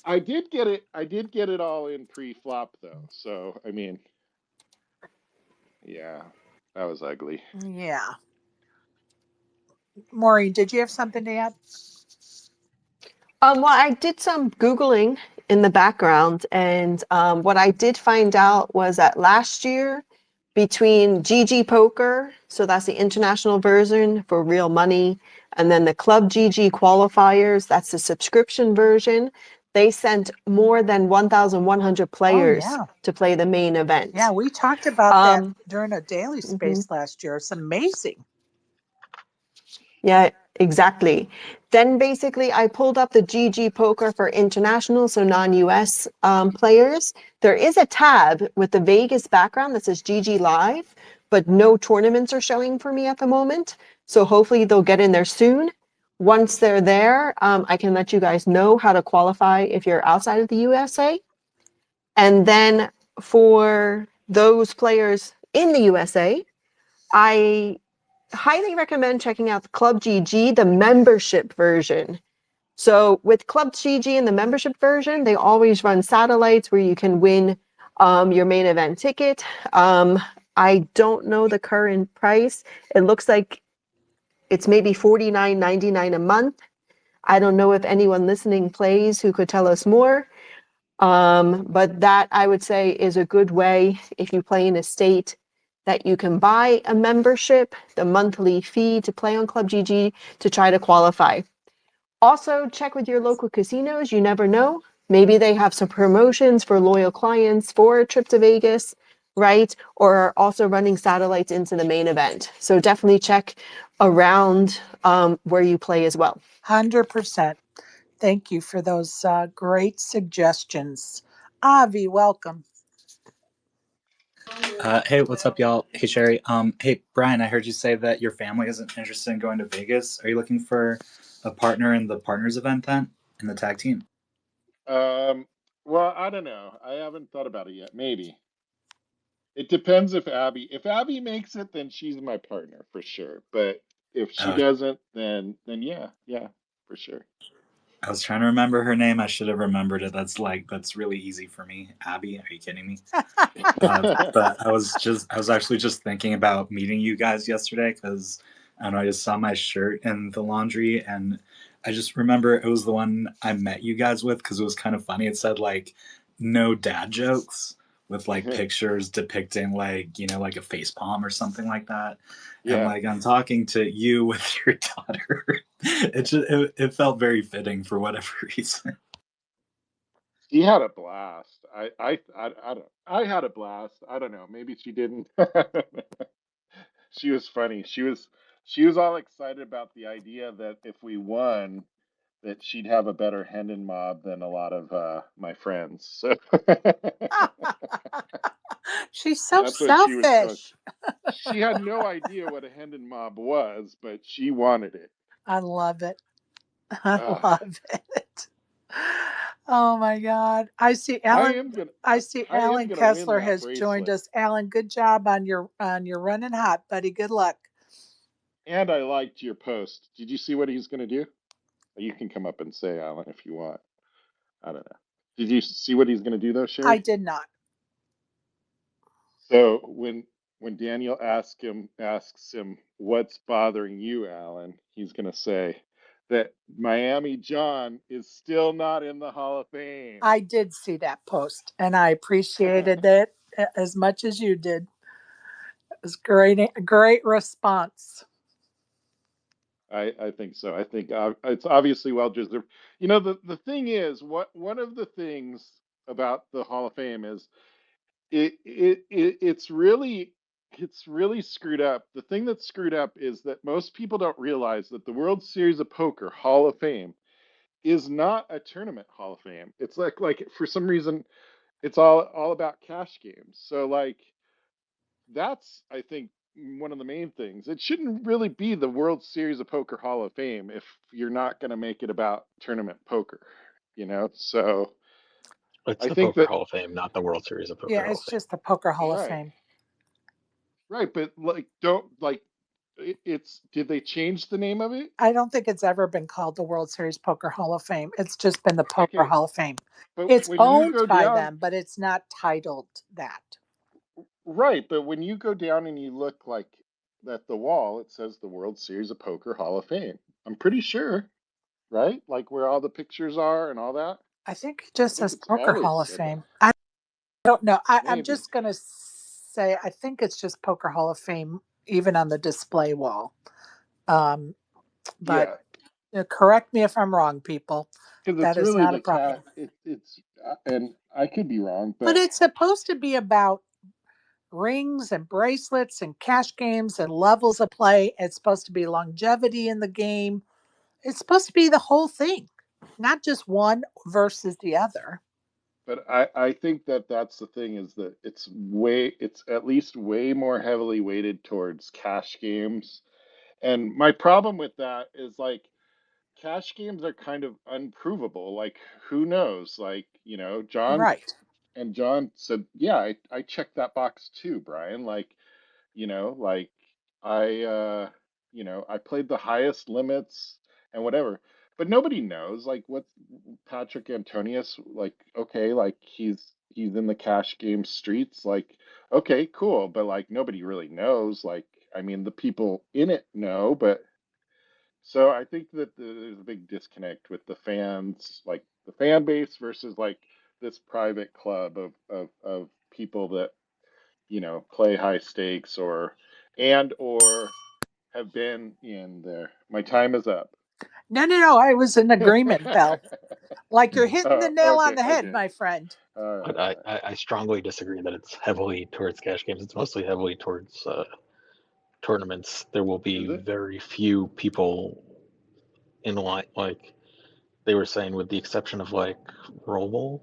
Speaker 8: I did get it. I did get it all in pre-flop though. So I mean, yeah, that was ugly.
Speaker 1: Yeah. Maureen, did you have something to add?
Speaker 3: Well, I did some Googling in the background, and what I did find out was that last year, between GG Poker, so that's the international version for real money, and then the Club GG qualifiers, that's the subscription version, they sent more than 1,100
Speaker 1: Oh
Speaker 3: players
Speaker 1: yeah.
Speaker 3: to play the main
Speaker 1: Yeah,
Speaker 3: event.
Speaker 1: we talked about that
Speaker 3: Um,
Speaker 1: during a daily
Speaker 3: mhm.
Speaker 1: space last year. It's amazing.
Speaker 3: Yeah, exactly. Then basically, I pulled up the GG Poker for international, so non-US players. There is a tab with the Vegas background that says GG Live, but no tournaments are showing for me at the moment. So hopefully they'll get in there soon. once they're there, I can let you guys know how to qualify if you're outside of the USA. And then for those players in the USA, I highly recommend checking out the Club GG, the membership version. So with Club GG and the membership version, they always run satellites where you can win your main event ticket. I don't know the current price. It looks like it's maybe $49.99 a month. I don't know if anyone listening plays who could tell us more. But that I would say is a good way if you play in a state that you can buy a membership, the monthly fee to play on Club GG to try to qualify. Also, check with your local casinos. You never know. Maybe they have some promotions for loyal clients for a trip to Vegas, right? Or are also running satellites into the main event. So definitely check around where you play as well.
Speaker 1: 100%. Thank you for those great suggestions. Avi, welcome.
Speaker 9: Hey, what's up, y'all? Hey, Sherry. Hey, Brian, I heard you say that your family isn't interested in going to Vegas. Are you looking for a partner in the partners event then, in the tag team?
Speaker 8: Well, I don't know. I haven't thought about it yet. Maybe. It depends if Abby makes it, then she's my partner for sure. But if she
Speaker 9: Oh,
Speaker 8: doesn't, then yeah, for sure.
Speaker 9: I was trying to remember her name. I should have remembered it. That's really easy for me. Abby, are you kidding me? But I was actually just thinking about meeting you guys yesterday because I don't know, I just saw my shirt in the laundry and I just remember it was the one I met you guys with because it was kind of funny. It said like no dad jokes with like pictures depicting like, you know, like a face palm or something like that. And
Speaker 8: Yeah.
Speaker 9: like I'm talking to you with your daughter. It felt very fitting for whatever reason.
Speaker 8: She had a blast. I don't. I had a blast. I don't know. Maybe she didn't. She was funny. She was all excited about the idea that if we won, that she'd have a better Hendon mob than a lot of my friends. So
Speaker 1: She's so
Speaker 8: that's what she was going.
Speaker 1: selfish.
Speaker 8: She had no idea what a Hendon mob was, but she wanted it.
Speaker 1: I love it. I
Speaker 8: Uh,
Speaker 1: love it. Oh my God.
Speaker 8: I am gonna
Speaker 1: I see
Speaker 8: I am
Speaker 1: Alan
Speaker 8: gonna win
Speaker 1: Kessler
Speaker 8: that
Speaker 1: has joined
Speaker 8: bracelet.
Speaker 1: us. Alan, good job on your running hot, buddy. Good luck.
Speaker 8: And I liked your post. Did you see what he's gonna do? You can come up and say, Alan, if you want. I don't know. Did you see what he's gonna do though,
Speaker 1: I
Speaker 8: Sherry?
Speaker 1: did not.
Speaker 8: So when Daniel asks him what's bothering you, Alan, he's gonna say that Miami John is still not in the Hall of Fame.
Speaker 1: I did see that post and I appreciated it as much as you did. It was great response.
Speaker 8: I think so. I think it's obviously well deserved. You know, the thing is, one of the things about the Hall of Fame is it's really screwed up. The thing that's screwed up is that most people don't realize that the World Series of Poker Hall of Fame is not a tournament Hall of Fame. It's like for some reason it's all about cash games. So like that's I think one of the main things. It shouldn't really be the World Series of Poker Hall of Fame if you're not going to make it about tournament poker, you know? So
Speaker 7: It's
Speaker 8: I
Speaker 7: the
Speaker 8: think
Speaker 7: Poker
Speaker 8: that
Speaker 7: Hall of Fame, not the World Series of
Speaker 1: Yeah,
Speaker 7: Poker Hall of
Speaker 1: it's
Speaker 7: Fame.
Speaker 1: just the Poker Hall of
Speaker 8: right.
Speaker 1: Fame.
Speaker 8: Right, but like don't like it's did they change the name of it?
Speaker 1: I don't think it's ever been called the World Series Poker Hall of Fame. It's just been the Poker
Speaker 8: Okay,
Speaker 1: Hall of Fame.
Speaker 8: but
Speaker 1: It's
Speaker 8: when you
Speaker 1: owned
Speaker 8: go
Speaker 1: by
Speaker 8: down,
Speaker 1: them, but it's not titled that.
Speaker 8: right, but when you go down and you look like at the wall, it says the World Series of Poker Hall of Fame. I'm pretty sure, right? Like where all the pictures are and all that.
Speaker 1: I think it
Speaker 8: I
Speaker 1: just
Speaker 8: think
Speaker 1: says
Speaker 8: it's
Speaker 1: Poker
Speaker 8: always
Speaker 1: Hall of
Speaker 8: said that.
Speaker 1: Fame. I don't know. I'm
Speaker 8: Maybe.
Speaker 1: just going to say I think it's just Poker Hall of Fame, even on the display wall. Um, but
Speaker 8: Yeah,
Speaker 1: correct me if I'm wrong, people.
Speaker 8: because
Speaker 1: That
Speaker 8: it's
Speaker 1: is
Speaker 8: really
Speaker 1: not a
Speaker 8: the
Speaker 1: problem.
Speaker 8: cat. It's and I could be wrong,
Speaker 1: But
Speaker 8: but
Speaker 1: it's supposed to be about rings and bracelets and cash games and levels of play. It's supposed to be longevity in the game. It's supposed to be the whole thing, not just one versus the other.
Speaker 8: I think that that's the thing is that it's at least way more heavily weighted towards cash games. And my problem with that is like cash games are kind of unprovable. Like, who knows? Like, John
Speaker 1: Right.
Speaker 8: said, yeah, I checked that box too, Brian. Like, like I, I played the highest limits and whatever, but nobody knows like what Patrick Antonius, like, okay, like he's in the cash game streets, like, okay, cool, but like nobody really knows. Like, I mean, the people in it know, but so I think that there's a big disconnect with the fans, like the fan base versus like this private club of people that play high stakes or have been in there. My time is up.
Speaker 1: No, no, no. I was in agreement, Bell. Like you're hitting the nail on
Speaker 8: Okay,
Speaker 1: the head,
Speaker 8: okay.
Speaker 1: my friend.
Speaker 8: All right,
Speaker 7: But
Speaker 8: all right.
Speaker 7: I strongly disagree that it's heavily towards cash games. It's mostly heavily towards tournaments. There will
Speaker 8: Is
Speaker 7: be
Speaker 8: it?
Speaker 7: very few people in line, like they were saying, with the exception of like Roll.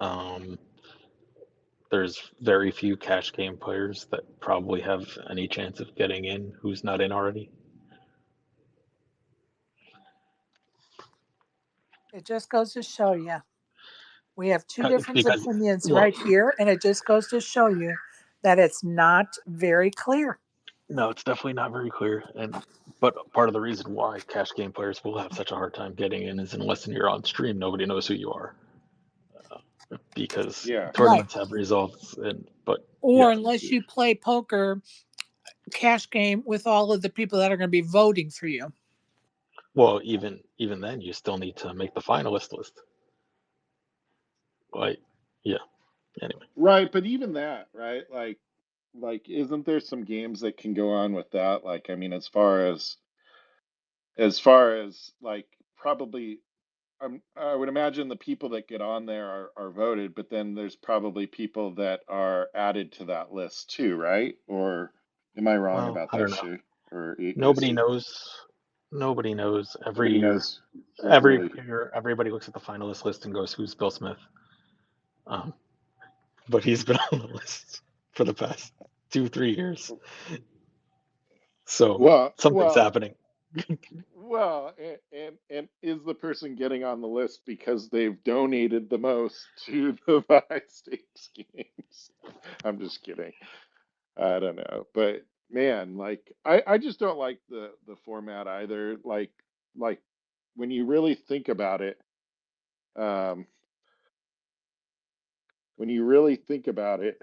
Speaker 7: Um, there's very few cash game players that probably have any chance of getting in who's not in already.
Speaker 1: It just goes to show you. We have two different
Speaker 7: Because,
Speaker 1: opinions
Speaker 7: well,
Speaker 1: right here, and it just goes to show you that it's not very clear.
Speaker 7: no, it's definitely not very clear. But part of the reason why cash game players will have such a hard time getting in is unless you're on stream, nobody knows who you are, because
Speaker 8: Yeah.
Speaker 1: Right.
Speaker 7: tournaments have results. But
Speaker 1: Or
Speaker 7: yeah,
Speaker 1: unless you play poker cash game with all of the people that are going to be voting for you.
Speaker 7: well, even then, you still need to make the finalist list. Like, yeah. Anyway,
Speaker 8: Right, but even that, right? Like isn't there some games that can go on with that? Like, I mean, as far as like probably I would imagine the people that get on there are voted, but then there's probably people that are added to that list too, right? Or am I wrong
Speaker 7: well,
Speaker 8: about
Speaker 7: I
Speaker 8: that,
Speaker 7: don't know.
Speaker 8: Shu or
Speaker 7: Nobody
Speaker 8: Issy?
Speaker 7: knows. Nobody knows. Every
Speaker 8: Nobody
Speaker 7: year,
Speaker 8: knows who's really.
Speaker 7: everybody looks at the finalist list and goes, "Who's Bill Smith?" Um, but he's been on the list for the past 2, 3 years, so
Speaker 8: Well,
Speaker 7: something's
Speaker 8: well,
Speaker 7: happening.
Speaker 8: well, and is the person getting on the list because they've donated the most to the high stakes games? I'm just kidding. I don't know, but man, like I just don't like the format either. Like when you really think about it, um, when you really think about it,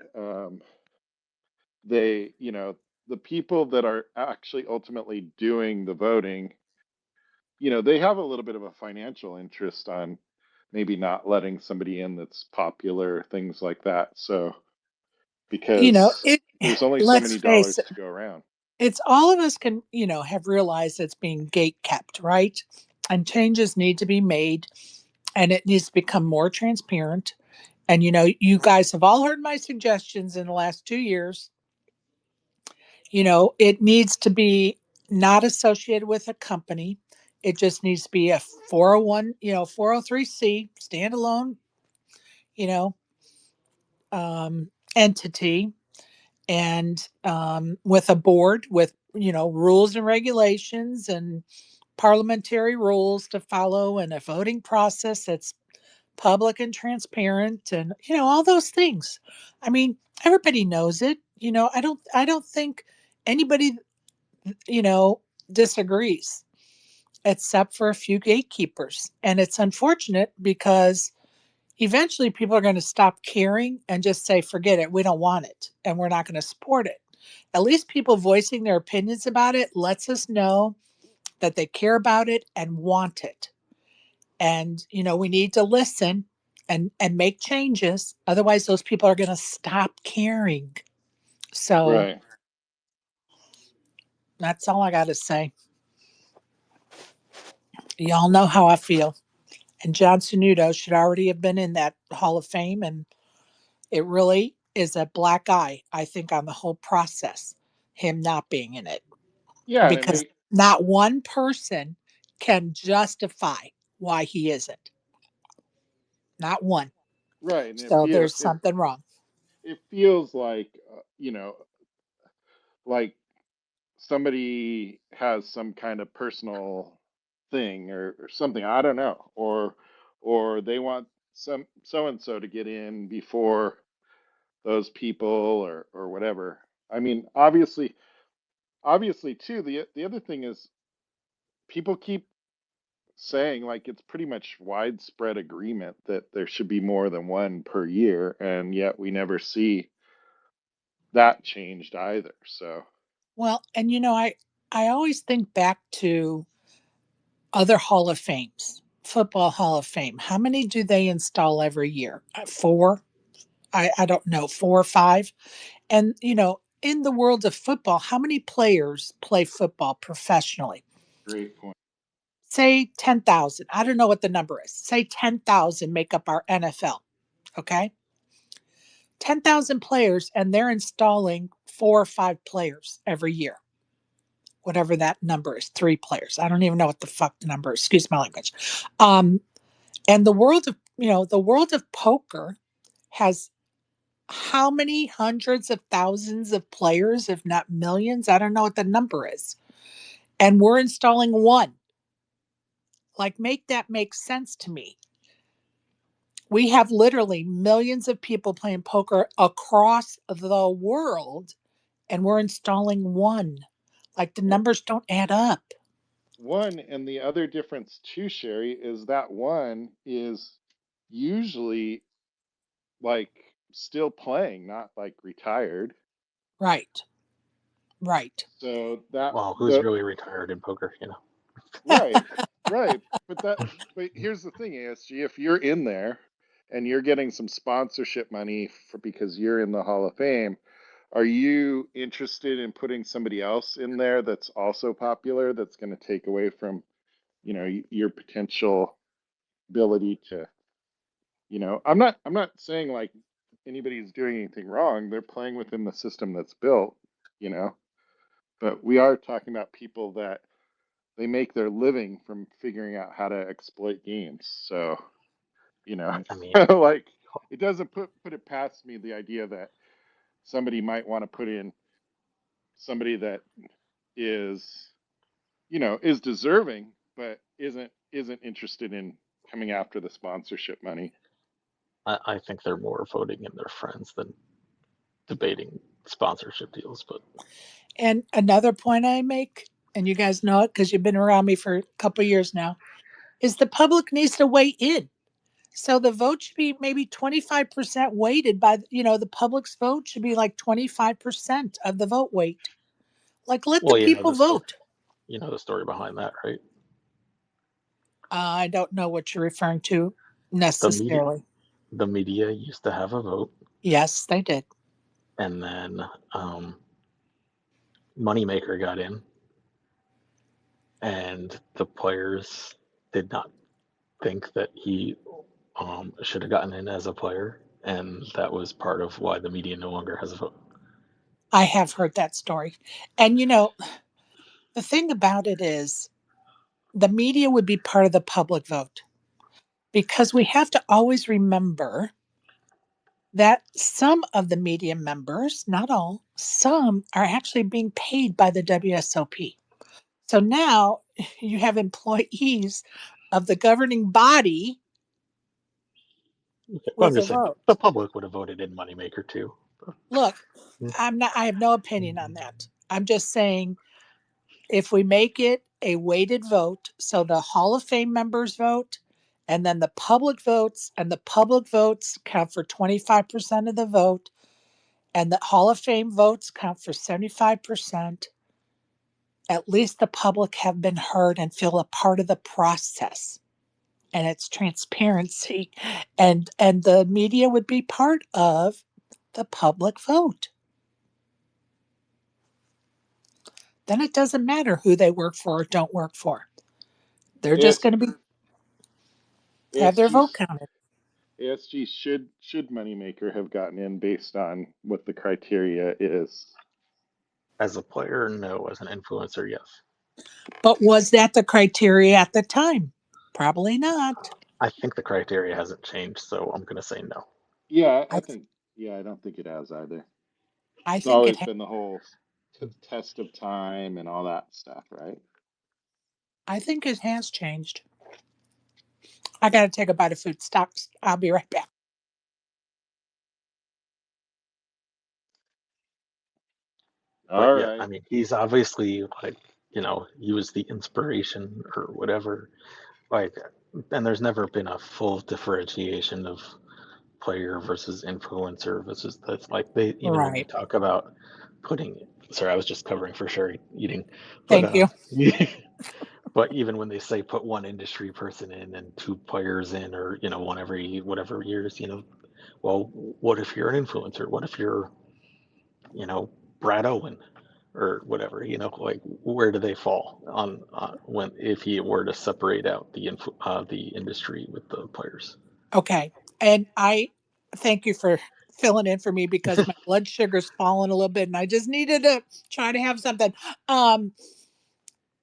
Speaker 8: they, the people that are actually ultimately doing the voting, they have a little bit of a financial interest on maybe not letting somebody in that's popular, things like that. So
Speaker 1: You know,
Speaker 8: because
Speaker 1: it
Speaker 8: there's only so
Speaker 1: let's
Speaker 8: many
Speaker 1: face
Speaker 8: dollars
Speaker 1: it,
Speaker 8: to go around.
Speaker 1: it's all of us can, have realized it's being gate kept, right? And changes need to be made and it needs to become more transparent. And you guys have all heard my suggestions in the last 2 years. It needs to be not associated with a company. It just needs to be a 401, 403C standalone, you know, entity and with a board with, rules and regulations and parliamentary rules to follow and a voting process that's public and transparent and, all those things. I mean, everybody knows it. I don't think anybody, you know, disagrees except for a few gatekeepers. And it's unfortunate because eventually people are going to stop caring and just say, forget it, we don't want it, and we're not going to support it. At least people voicing their opinions about it lets us know that they care about it and want it. And, we need to listen and make changes. Otherwise, those people are going to stop caring. So
Speaker 8: Right.
Speaker 1: that's all I got to say. Y'all know how I feel. And John Sunudo should already have been in that Hall of Fame. And it really is a black eye, I think, on the whole process, him not being in it,
Speaker 8: Yeah, and it
Speaker 1: because
Speaker 8: may
Speaker 1: not one person can justify why he isn't. Not one.
Speaker 8: right, and
Speaker 1: So there's something wrong.
Speaker 8: it feels like like somebody has some kind of personal thing or something. I don't know. Or they want some so and so to get in before those people or whatever. I mean, obviously too, the other thing is people keep saying like it's pretty much widespread agreement that there should be more than one per year, and yet we never see that changed either. So
Speaker 1: Well, and I always think back to other Hall of Fames, football Hall of Fame. How many do they install every year? Four? I don't know, four or five. And in the world of football, how many players play football professionally?
Speaker 8: great point.
Speaker 1: Say 10,000. I don't know what the number is. Say 10,000 make up our NFL. Okay. 10,000 players, and they're installing four or five players every year. Whatever that number is, three players. I don't even know what the fuck the number is. Excuse my language. Um, and the world of poker has how many hundreds of thousands of players, if not millions? I don't know what the number is. And we're installing one. Like, make that make sense to me. We have literally millions of people playing poker across the world, and we're installing one. Like, the
Speaker 8: Well,
Speaker 1: numbers don't add up.
Speaker 8: one and the other difference too, Sherry, is that one is usually like still playing, not like retired.
Speaker 1: Right, right.
Speaker 8: So that
Speaker 7: Well, who's
Speaker 8: the
Speaker 7: really retired in poker, you know?
Speaker 8: right, right. But here's the thing, ASG, if you're in there and you're getting some sponsorship money for because you're in the Hall of Fame, are you interested in putting somebody else in there that's also popular that's going to take away from, your potential ability to, I'm not saying like anybody's doing anything wrong. They're playing within the system that's built, you know, but we are talking about people that they make their living from figuring out how to exploit games. So, you know,
Speaker 7: I mean,
Speaker 8: like it doesn't put it past me the idea that somebody might want to put in somebody that is, is deserving, but isn't interested in coming after the sponsorship money.
Speaker 7: I think they're more voting in their friends than debating sponsorship deals. But
Speaker 1: And another point I make, and you guys know it because you've been around me for a couple of years now, is the public needs to weigh in. So the vote should be maybe 25% weighted by, the public's vote should be like 25% of the vote weight. Like, let the
Speaker 7: well,
Speaker 1: people vote.
Speaker 7: you know the story behind that, right?
Speaker 1: I don't know what you're referring to
Speaker 7: The media,
Speaker 1: necessarily.
Speaker 7: the media used to have a vote,
Speaker 1: Yes, they did.
Speaker 7: and then Moneymaker got in, and the players did not think that he should have gotten in as a player, and that was part of why the media no longer has a vote.
Speaker 1: I have heard that story. And the thing about it is the media would be part of the public vote because we have to always remember that some of the media members, not all, some are actually being paid by the WSOP. So now you have employees of the governing body
Speaker 7: Well, I'm
Speaker 1: with a
Speaker 7: just saying the
Speaker 1: vote.
Speaker 7: public would have voted in Moneymaker too.
Speaker 1: Look, I have no opinion on that. I'm just saying if we make it a weighted vote, so the Hall of Fame members vote, and then the public votes, and the public votes count for 25% of the vote, and the Hall of Fame votes count for 75%, at least the public have been heard and feel a part of the process. And it's transparency. And the media would be part of the public vote. Then it doesn't matter who they work for or don't work for. They're just
Speaker 8: AS,
Speaker 1: going to be have their
Speaker 8: ASG
Speaker 1: vote counted.
Speaker 8: ASG should Moneymaker have gotten in based on what the criteria is?
Speaker 7: As a player, no. As an influencer, yes.
Speaker 1: But was that the criteria at the time? Probably not.
Speaker 7: I think the criteria hasn't changed, so I'm going to say no.
Speaker 8: Yeah,
Speaker 1: I
Speaker 8: yeah, I don't think it has either.
Speaker 1: I
Speaker 8: It's
Speaker 1: think it
Speaker 8: always been the whole test of time and all that stuff, right?
Speaker 1: I think it has changed. I got to take a bite of food. Stop. I'll be right back.
Speaker 7: But
Speaker 8: All
Speaker 7: yeah,
Speaker 8: right.
Speaker 7: I mean, he's obviously like, he was the inspiration or whatever. Like, and there's never been a full differentiation of player versus influencer versus that's like they even when they
Speaker 1: Right.
Speaker 7: talk about putting. Sorry, I was just covering for sure eating, but
Speaker 1: Thank you.
Speaker 7: but even when they say put one industry person in and two players in, or one every whatever years, well, what if you're an influencer? What if you're Brad Owen or whatever? Like where do they fall on when if he were to separate out the industry with the players?
Speaker 1: Okay. And I thank you for filling in for me because my blood sugar's fallen a little bit and I just needed to try to have something. Um,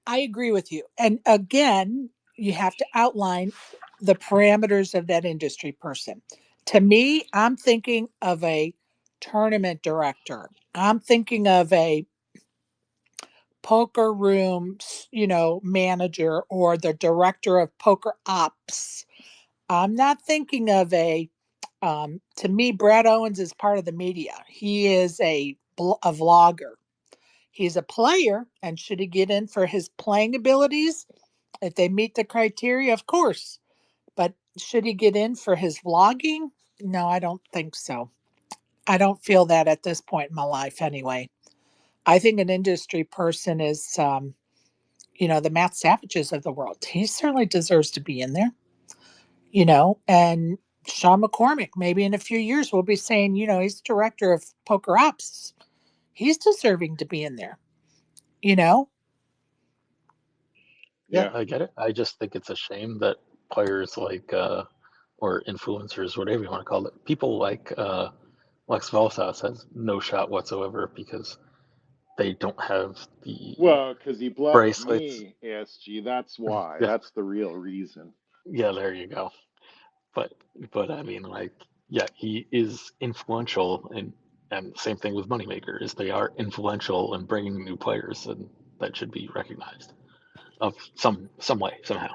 Speaker 1: I agree with you. And again, you have to outline the parameters of that industry person. To me, I'm thinking of a tournament director. I'm thinking of a poker room, manager or the director of poker ops. I'm not thinking of to me, Brad Owens is part of the media. He is a vlogger. He's a player, and should he get in for his playing abilities, if they meet the criteria, of course. But should he get in for his vlogging? No, I don't think so. I don't feel that at this point in my life, anyway. I think an industry person is, the Matt Savages of the world. He certainly deserves to be in there, and Sean McCormick, maybe in a few years, we'll be saying, he's director of poker ops. He's deserving to be in there, you know?
Speaker 7: Yeah,
Speaker 8: Yeah.
Speaker 7: I get it. I just think it's a shame that players like or influencers, whatever you want to call it, people like Lex Volsas has no shot whatsoever because they don't have the
Speaker 8: Well, because he bluffed
Speaker 7: bracelets.
Speaker 8: me, ASG. That's why.
Speaker 7: Yeah,
Speaker 8: That's the real reason.
Speaker 7: yeah, there you go. But I mean, like, yeah, he is influential, and same thing with Moneymaker is they are influential in bringing new players, and that should be recognized of some way somehow.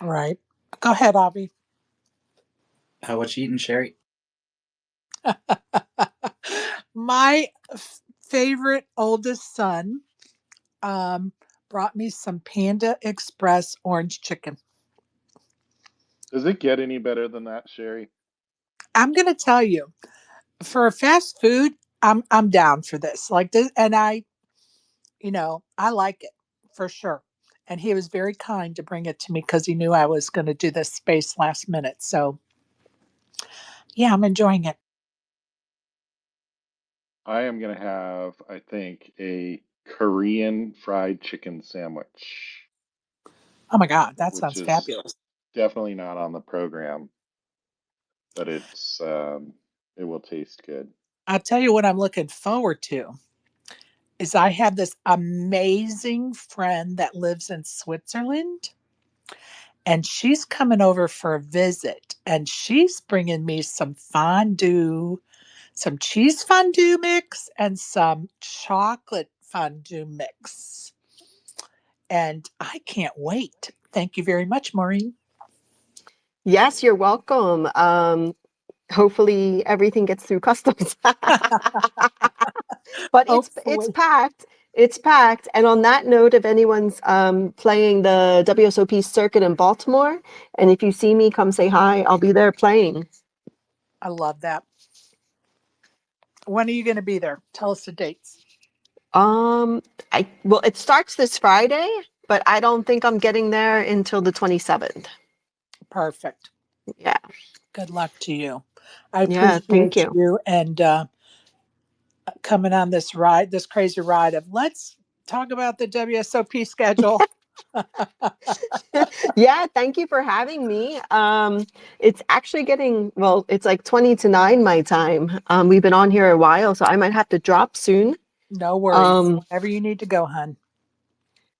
Speaker 1: Right. Go ahead, Avi.
Speaker 9: What you eating, Sherry?
Speaker 1: My favorite oldest son um, brought me some Panda Express orange chicken.
Speaker 8: Does it get any better than that, Sherry?
Speaker 1: I'm going to tell you, for a fast food, I'm down for this. Like this, and I like it for sure. And he was very kind to bring it to me because he knew I was going to do this space last minute. So yeah, I'm enjoying it.
Speaker 8: I am going to have, I think, a Korean fried chicken sandwich,
Speaker 1: Oh my God, that
Speaker 8: which
Speaker 1: sounds
Speaker 8: is
Speaker 1: fabulous.
Speaker 8: definitely not on the program, but it will taste good.
Speaker 1: I'll tell you what I'm looking forward to is I have this amazing friend that lives in Switzerland and she's coming over for a visit and she's bringing me some fondue, some cheese fondue mix and some chocolate fondue mix. And I can't wait. Thank you very much, Maureen.
Speaker 3: Yes, you're welcome. Hopefully everything gets through customs. But it's
Speaker 1: Hopefully.
Speaker 3: packed. It's packed. And on that note, if anyone's playing the WSOP circuit in Baltimore, and if you see me, come say hi. I'll be there playing.
Speaker 1: I love that. When are you going to be there? Tell us the dates.
Speaker 3: Well, it starts this Friday, but I don't think I'm getting there until the 27th.
Speaker 1: Perfect.
Speaker 3: Yeah.
Speaker 1: Good luck to you. I
Speaker 3: Yeah, thank
Speaker 1: appreciate
Speaker 3: you.
Speaker 1: you and coming on this ride, this crazy ride of let's talk about the WSOP schedule.
Speaker 3: Yeah, thank you for having me. It's actually it's like 20 to 9 my time. We've been on here a while, so I might have to drop soon.
Speaker 1: No worries.
Speaker 3: Um,
Speaker 1: Whenever you need to go, hun.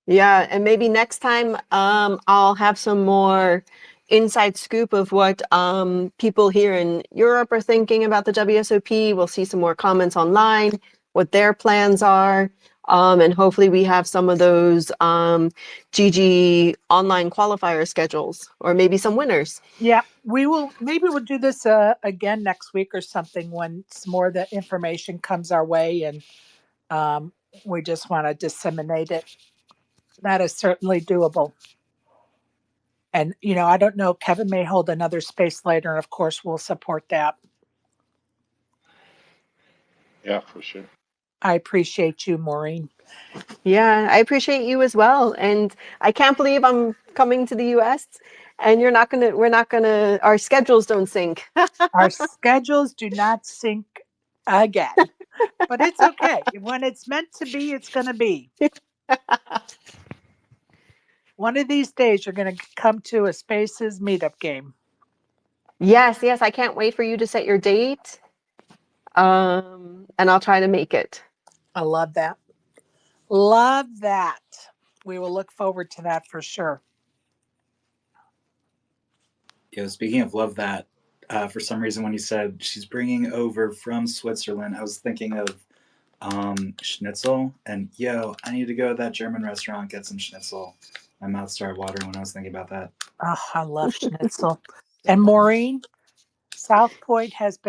Speaker 3: yeah, and maybe next time I'll have some more inside scoop of what people here in Europe are thinking about the WSOP. We'll see some more comments online, what their plans are. And hopefully we have some of those GG online qualifier schedules, or maybe some winners.
Speaker 1: Yeah, maybe we'll do this again next week or something when some more of the information comes our way, and um, we just want to disseminate it. That is certainly doable. And, I don't know, Kevin may hold another space later, and of course, we'll support that.
Speaker 8: Yeah, for sure.
Speaker 1: I appreciate you, Maureen.
Speaker 3: Yeah, I appreciate you as well. And I can't believe I'm coming to the US and we're not gonna, our schedules don't sync.
Speaker 1: Our schedules do not sync again, but it's okay. When it's meant to be, it's going to be. One of these days, you're going to come to a Spaces meetup game.
Speaker 3: Yes, I can't wait for you to set your date. And I'll try to make it.
Speaker 1: I love that. Love that. We will look forward to that for sure.
Speaker 9: Speaking of love that, for some reason when you said she's bringing over from Switzerland, I was thinking of schnitzel, and I need to go to that German restaurant, get some schnitzel. My mouth started watering when I was thinking about that.
Speaker 1: Oh, I love schnitzel.
Speaker 9: So
Speaker 1: And
Speaker 9: good.
Speaker 1: Maureen, South Point has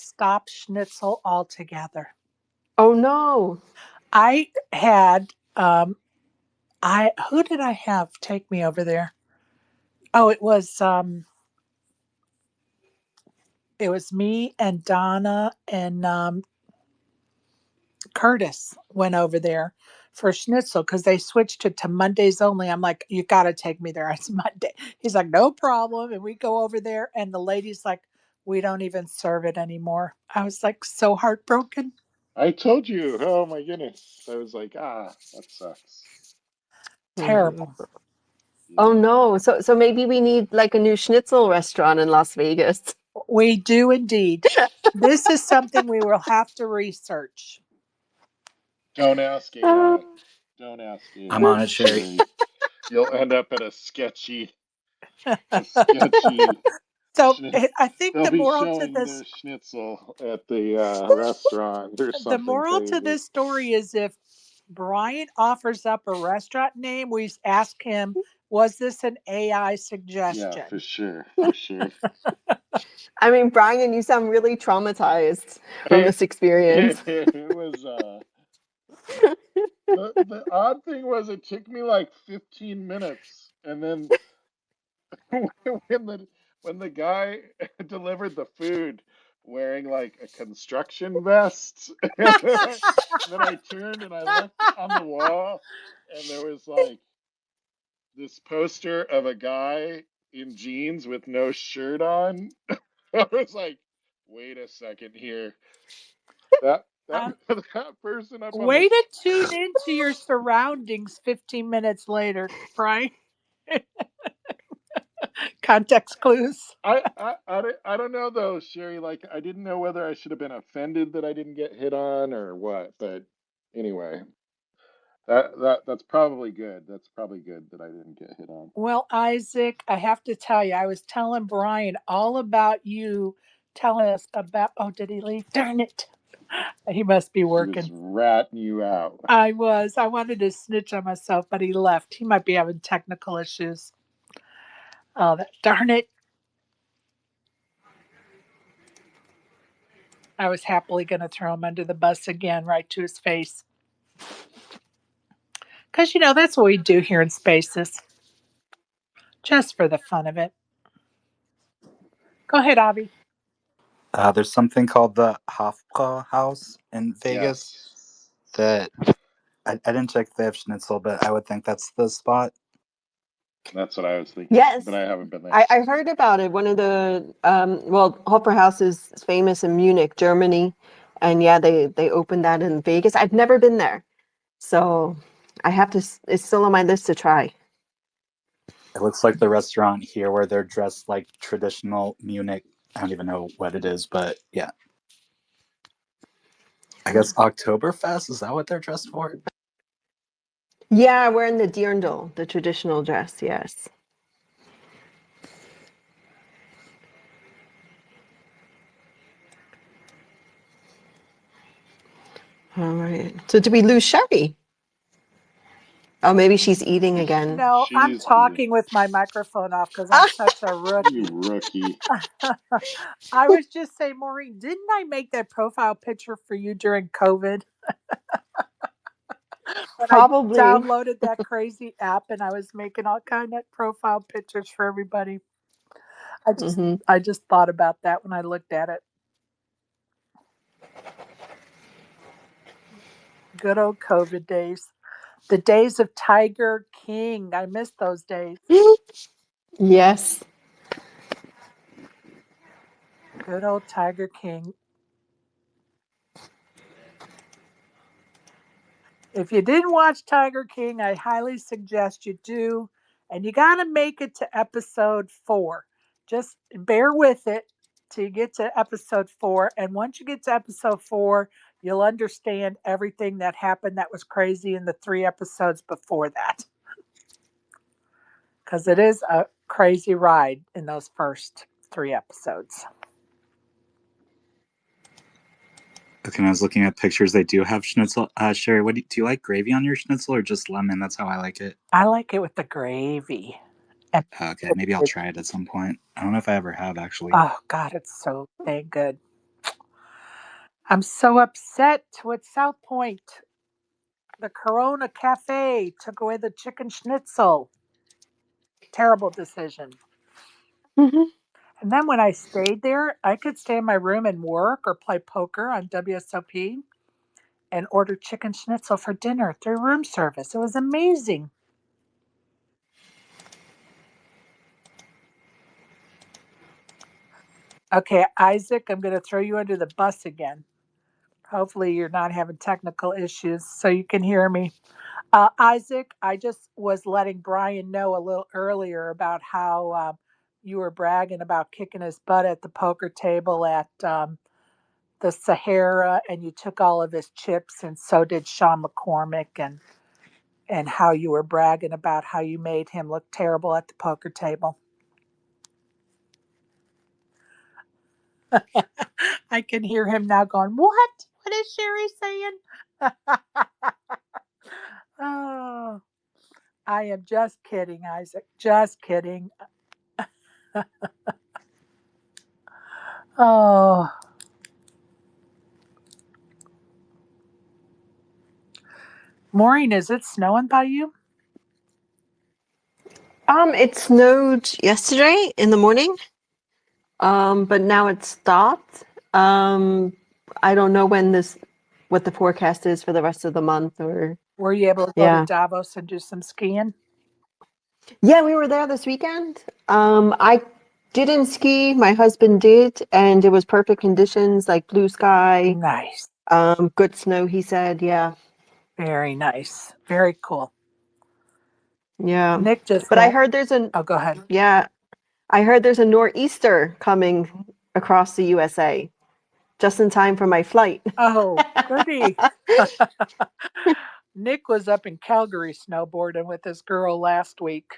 Speaker 1: stopped schnitzel altogether.
Speaker 3: Oh no.
Speaker 1: I had who did I have take me over there? Oh, it was me and Donna and Curtis went over there for schnitzel because they switched it to Mondays only. I'm like, you got to take me there. It's Monday. He's like, no problem. And we go over there, and the lady's like, we don't even serve it anymore. I was like, so heartbroken.
Speaker 8: I told you. Oh my goodness. I was like, that sucks.
Speaker 1: Terrible.
Speaker 3: Oh
Speaker 8: Yeah.
Speaker 3: no. So maybe we need like a new schnitzel restaurant in Las Vegas.
Speaker 1: We do indeed. This is something we will have to research.
Speaker 8: Don't ask
Speaker 3: Uh,
Speaker 8: AI. Don't ask
Speaker 9: I'm
Speaker 8: AI,
Speaker 9: on it, Sherry.
Speaker 8: Sherry. You'll end up at a sketchy
Speaker 1: So
Speaker 8: schni-
Speaker 1: I think
Speaker 8: They'll
Speaker 1: the
Speaker 8: be
Speaker 1: moral to
Speaker 8: showing
Speaker 1: this
Speaker 8: their schnitzel at the restaurant or
Speaker 1: the
Speaker 8: something
Speaker 1: moral to
Speaker 8: crazy.
Speaker 1: this story is if Brian offers up a restaurant name, we ask him, was this an AI
Speaker 8: Yeah, for
Speaker 1: suggestion?
Speaker 8: sure, for sure.
Speaker 3: I mean, Brian, you sound really traumatized from
Speaker 8: It,
Speaker 3: this experience.
Speaker 8: it was the odd thing was it took me like 15 minutes, and then when the guy delivered the food wearing like a construction vest, and then I turned and I looked on the wall, and there was like this poster of a guy in jeans with no shirt on. I was like, wait a second here. That that
Speaker 1: Um,
Speaker 8: that person up on the
Speaker 1: Way to tune into your surroundings 15 minutes later, Brian. Context clues.
Speaker 8: I don't know though, Sherry. Like I didn't know whether I should have been offended that I didn't get hit on or what. But anyway, that's probably good. That's probably good that I didn't get hit on.
Speaker 1: Well, Isaac, I have to tell you, I was telling Brian all about you telling us about, oh, did he leave? Darn it. He must be
Speaker 8: He was
Speaker 1: working.
Speaker 8: ratting you out.
Speaker 1: I was. I wanted to snitch on myself, but he left. He might be having technical issues. Oh, darn it. I was happily going to throw him under the bus again, right to his face. Because, that's what we do here in Spaces, just for the fun of it. Go ahead, Avi.
Speaker 9: There's something called the Hofbrau House in Vegas
Speaker 8: Yes,
Speaker 9: that I didn't check if they have schnitzel, but I would think that's the spot.
Speaker 8: that's what I was thinking,
Speaker 3: Yes,
Speaker 8: but I haven't been there.
Speaker 3: I heard about it. One of the well, Hopper House is famous in Munich, Germany, and yeah, they opened that in Vegas. I've never been there, so I have to. It's still on my list to try.
Speaker 9: It looks like the restaurant here where they're dressed like traditional Munich. I don't even know what it is, but yeah. I guess Oktoberfest, is that what they're dressed for?
Speaker 3: Yeah, wearing the dirndl, the traditional dress. Yes. All right. So did we lose Sherry? Oh, maybe she's eating again.
Speaker 1: No, I'm
Speaker 8: She's
Speaker 1: talking with my microphone off because I'm
Speaker 3: Ah,
Speaker 1: such a
Speaker 8: you
Speaker 1: rookie.
Speaker 8: rookie.
Speaker 1: I was just saying, Maureen, didn't I make that profile picture for you during COVID when I
Speaker 3: probably.
Speaker 1: downloaded that crazy app and I was making all kind of profile pictures for everybody? I just
Speaker 3: Hmm.
Speaker 1: I just thought about that when I looked at it. Good old COVID days. The days of Tiger King. I miss those days.
Speaker 3: Yes.
Speaker 1: Good old Tiger King. If you didn't watch Tiger King, I highly suggest you do. And you got to make it to episode 4. Just bear with it till you get to episode 4. And once you get to episode 4, you'll understand everything that happened that was crazy in the 3 episodes before that. Because it is a crazy ride in those first 3 episodes.
Speaker 9: Okay, I was looking at pictures. They do have schnitzel. Sherry, do you like gravy on your schnitzel or just lemon? That's how I like it.
Speaker 1: I like it with the gravy. And
Speaker 9: Okay, maybe I'll try it at some point. I don't know if I ever have actually.
Speaker 1: oh, God, it's so dang good. I'm so upset with South Point. The Corona Cafe took away the chicken schnitzel. Terrible decision.
Speaker 3: Hmm.
Speaker 1: And then when I stayed there, I could stay in my room and work or play poker on WSOP and order chicken schnitzel for dinner through room service. It was amazing. Okay, Isaac, I'm going to throw you under the bus again. Hopefully, you're not having technical issues so you can hear me. Isaac, I just was letting Brian know a little earlier about how you were bragging about kicking his butt at the poker table at the Sahara, and you took all of his chips, and so did Sean McCormick, and how you were bragging about how you made him look terrible at the poker table. I can hear him now going, "What? What is Sherry saying?" Oh, I am just kidding, Isaac. Just kidding. Oh, Maureen, is it snowing by you?
Speaker 3: It snowed yesterday in the morning, but now it's stopped. I don't know what the forecast is for the rest of the month or
Speaker 1: Were you able to go to
Speaker 3: yeah.
Speaker 1: Davos and do some skiing?
Speaker 3: Yeah, we were there this weekend. I didn't ski, my husband did, and it was perfect conditions, like blue sky,
Speaker 1: Nice.
Speaker 3: good snow, he said. Yeah.
Speaker 1: Very nice. Very cool.
Speaker 3: Yeah.
Speaker 1: Nick just
Speaker 3: But I
Speaker 1: went.
Speaker 3: heard there's a
Speaker 1: Oh, go ahead.
Speaker 3: yeah, I heard there's a nor'easter coming across the USA just in time for my flight.
Speaker 1: Oh, goody. Nick was up in Calgary snowboarding with this girl last week.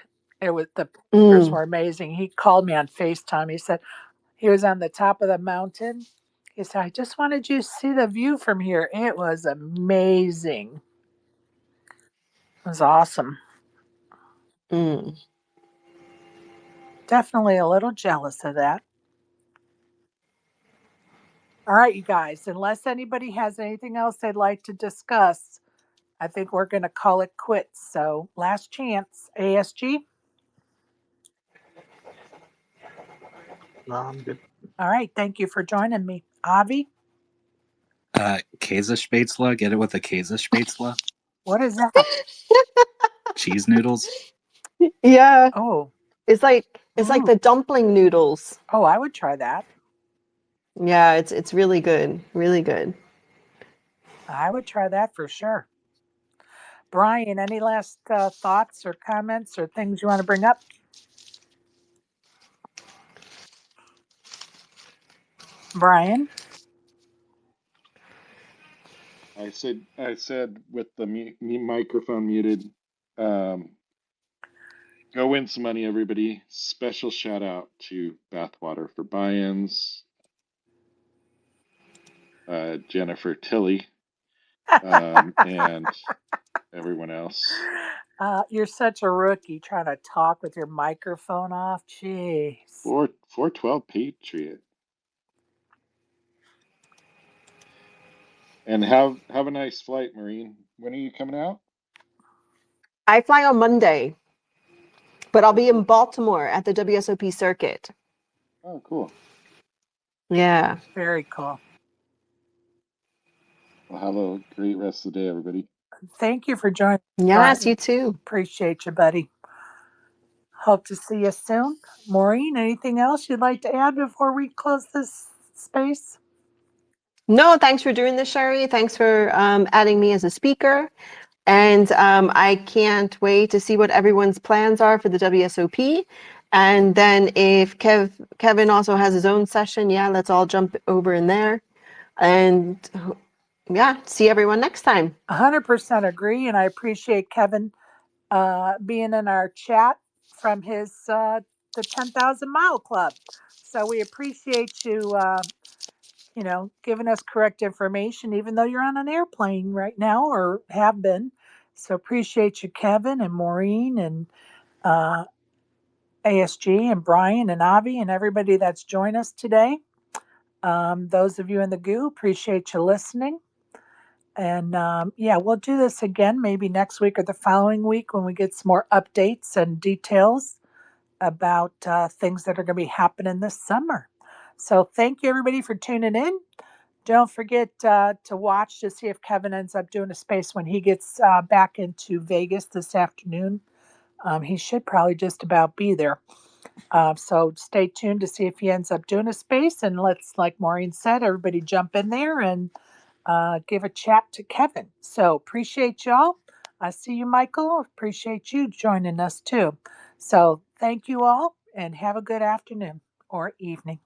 Speaker 1: The pictures
Speaker 3: Mm,
Speaker 1: were amazing. He called me on FaceTime. He said he was on the top of the mountain. He said, "I just wanted you to see the view from here." It was amazing. It was awesome.
Speaker 3: mm.
Speaker 1: Definitely a little jealous of that. All right, you guys, unless anybody has anything else they'd like to discuss, I think we're going to call it quits. So, last chance, ASG.
Speaker 7: No, I'm good.
Speaker 1: All right, thank you for joining me. Avi,
Speaker 9: Käsespätzle. Get it with a Käsespätzle.
Speaker 1: what is that?
Speaker 9: Cheese noodles.
Speaker 3: Yeah,
Speaker 1: Oh,
Speaker 3: it's like
Speaker 1: ooh.
Speaker 3: the dumpling noodles.
Speaker 1: Oh, I would try that.
Speaker 3: Yeah, it's really good, really good.
Speaker 1: I would try that for sure. Brian, any last thoughts or comments or things you want to bring up? Brian?
Speaker 8: I said with the microphone muted, um, go win some money, everybody. Special shout out to Bathwater for Buy-ins, Jennifer Tilly, and everyone else.
Speaker 1: You're such a rookie trying to talk with your microphone off. Jeez.
Speaker 8: 412 Patriot. And have a nice flight, Maureen. When are you coming out?
Speaker 3: I fly on Monday, but I'll
Speaker 8: Oh,
Speaker 3: be in
Speaker 8: cool.
Speaker 3: Baltimore at the WSOP circuit.
Speaker 8: Oh, cool.
Speaker 3: Yeah.
Speaker 1: Very cool.
Speaker 8: Well, have a great rest of the day, everybody.
Speaker 1: Thank you for joining,
Speaker 3: Yes,
Speaker 1: Brian.
Speaker 3: you too.
Speaker 1: Appreciate you, buddy. Hope to see you soon. Maureen, anything else you'd like to add before we close this space?
Speaker 3: No, thanks for doing this, Sherry. Thanks for adding me as a speaker. And I can't wait to see what everyone's plans are for the WSOP. And then if Kevin also has his own session, yeah, let's all jump over in there. And yeah, see everyone next time.
Speaker 1: 100% agree, and I appreciate Kevin being in our chat from his the 10,000 Mile Club. So we appreciate you, giving us correct information, even though you're on an airplane right now or have been. So appreciate you, Kevin and Maureen and uh, ASG and Brian and Avi and everybody that's joined us today. Those of you in the goo, appreciate you listening. And yeah, we'll do this again maybe next week or the following week when we get some more updates and details about things that are going to be happening this summer. So thank you everybody for tuning in. Don't forget to watch to see if Kevin ends up doing a space when he gets back into Vegas this afternoon. He should probably just about be there. So stay tuned to see if he ends up doing a space. And let's, like Maureen said, everybody jump in there and give a chat to Kevin. So appreciate y'all. I see you, Michael. Appreciate you joining us too. So thank you all and have a good afternoon or evening.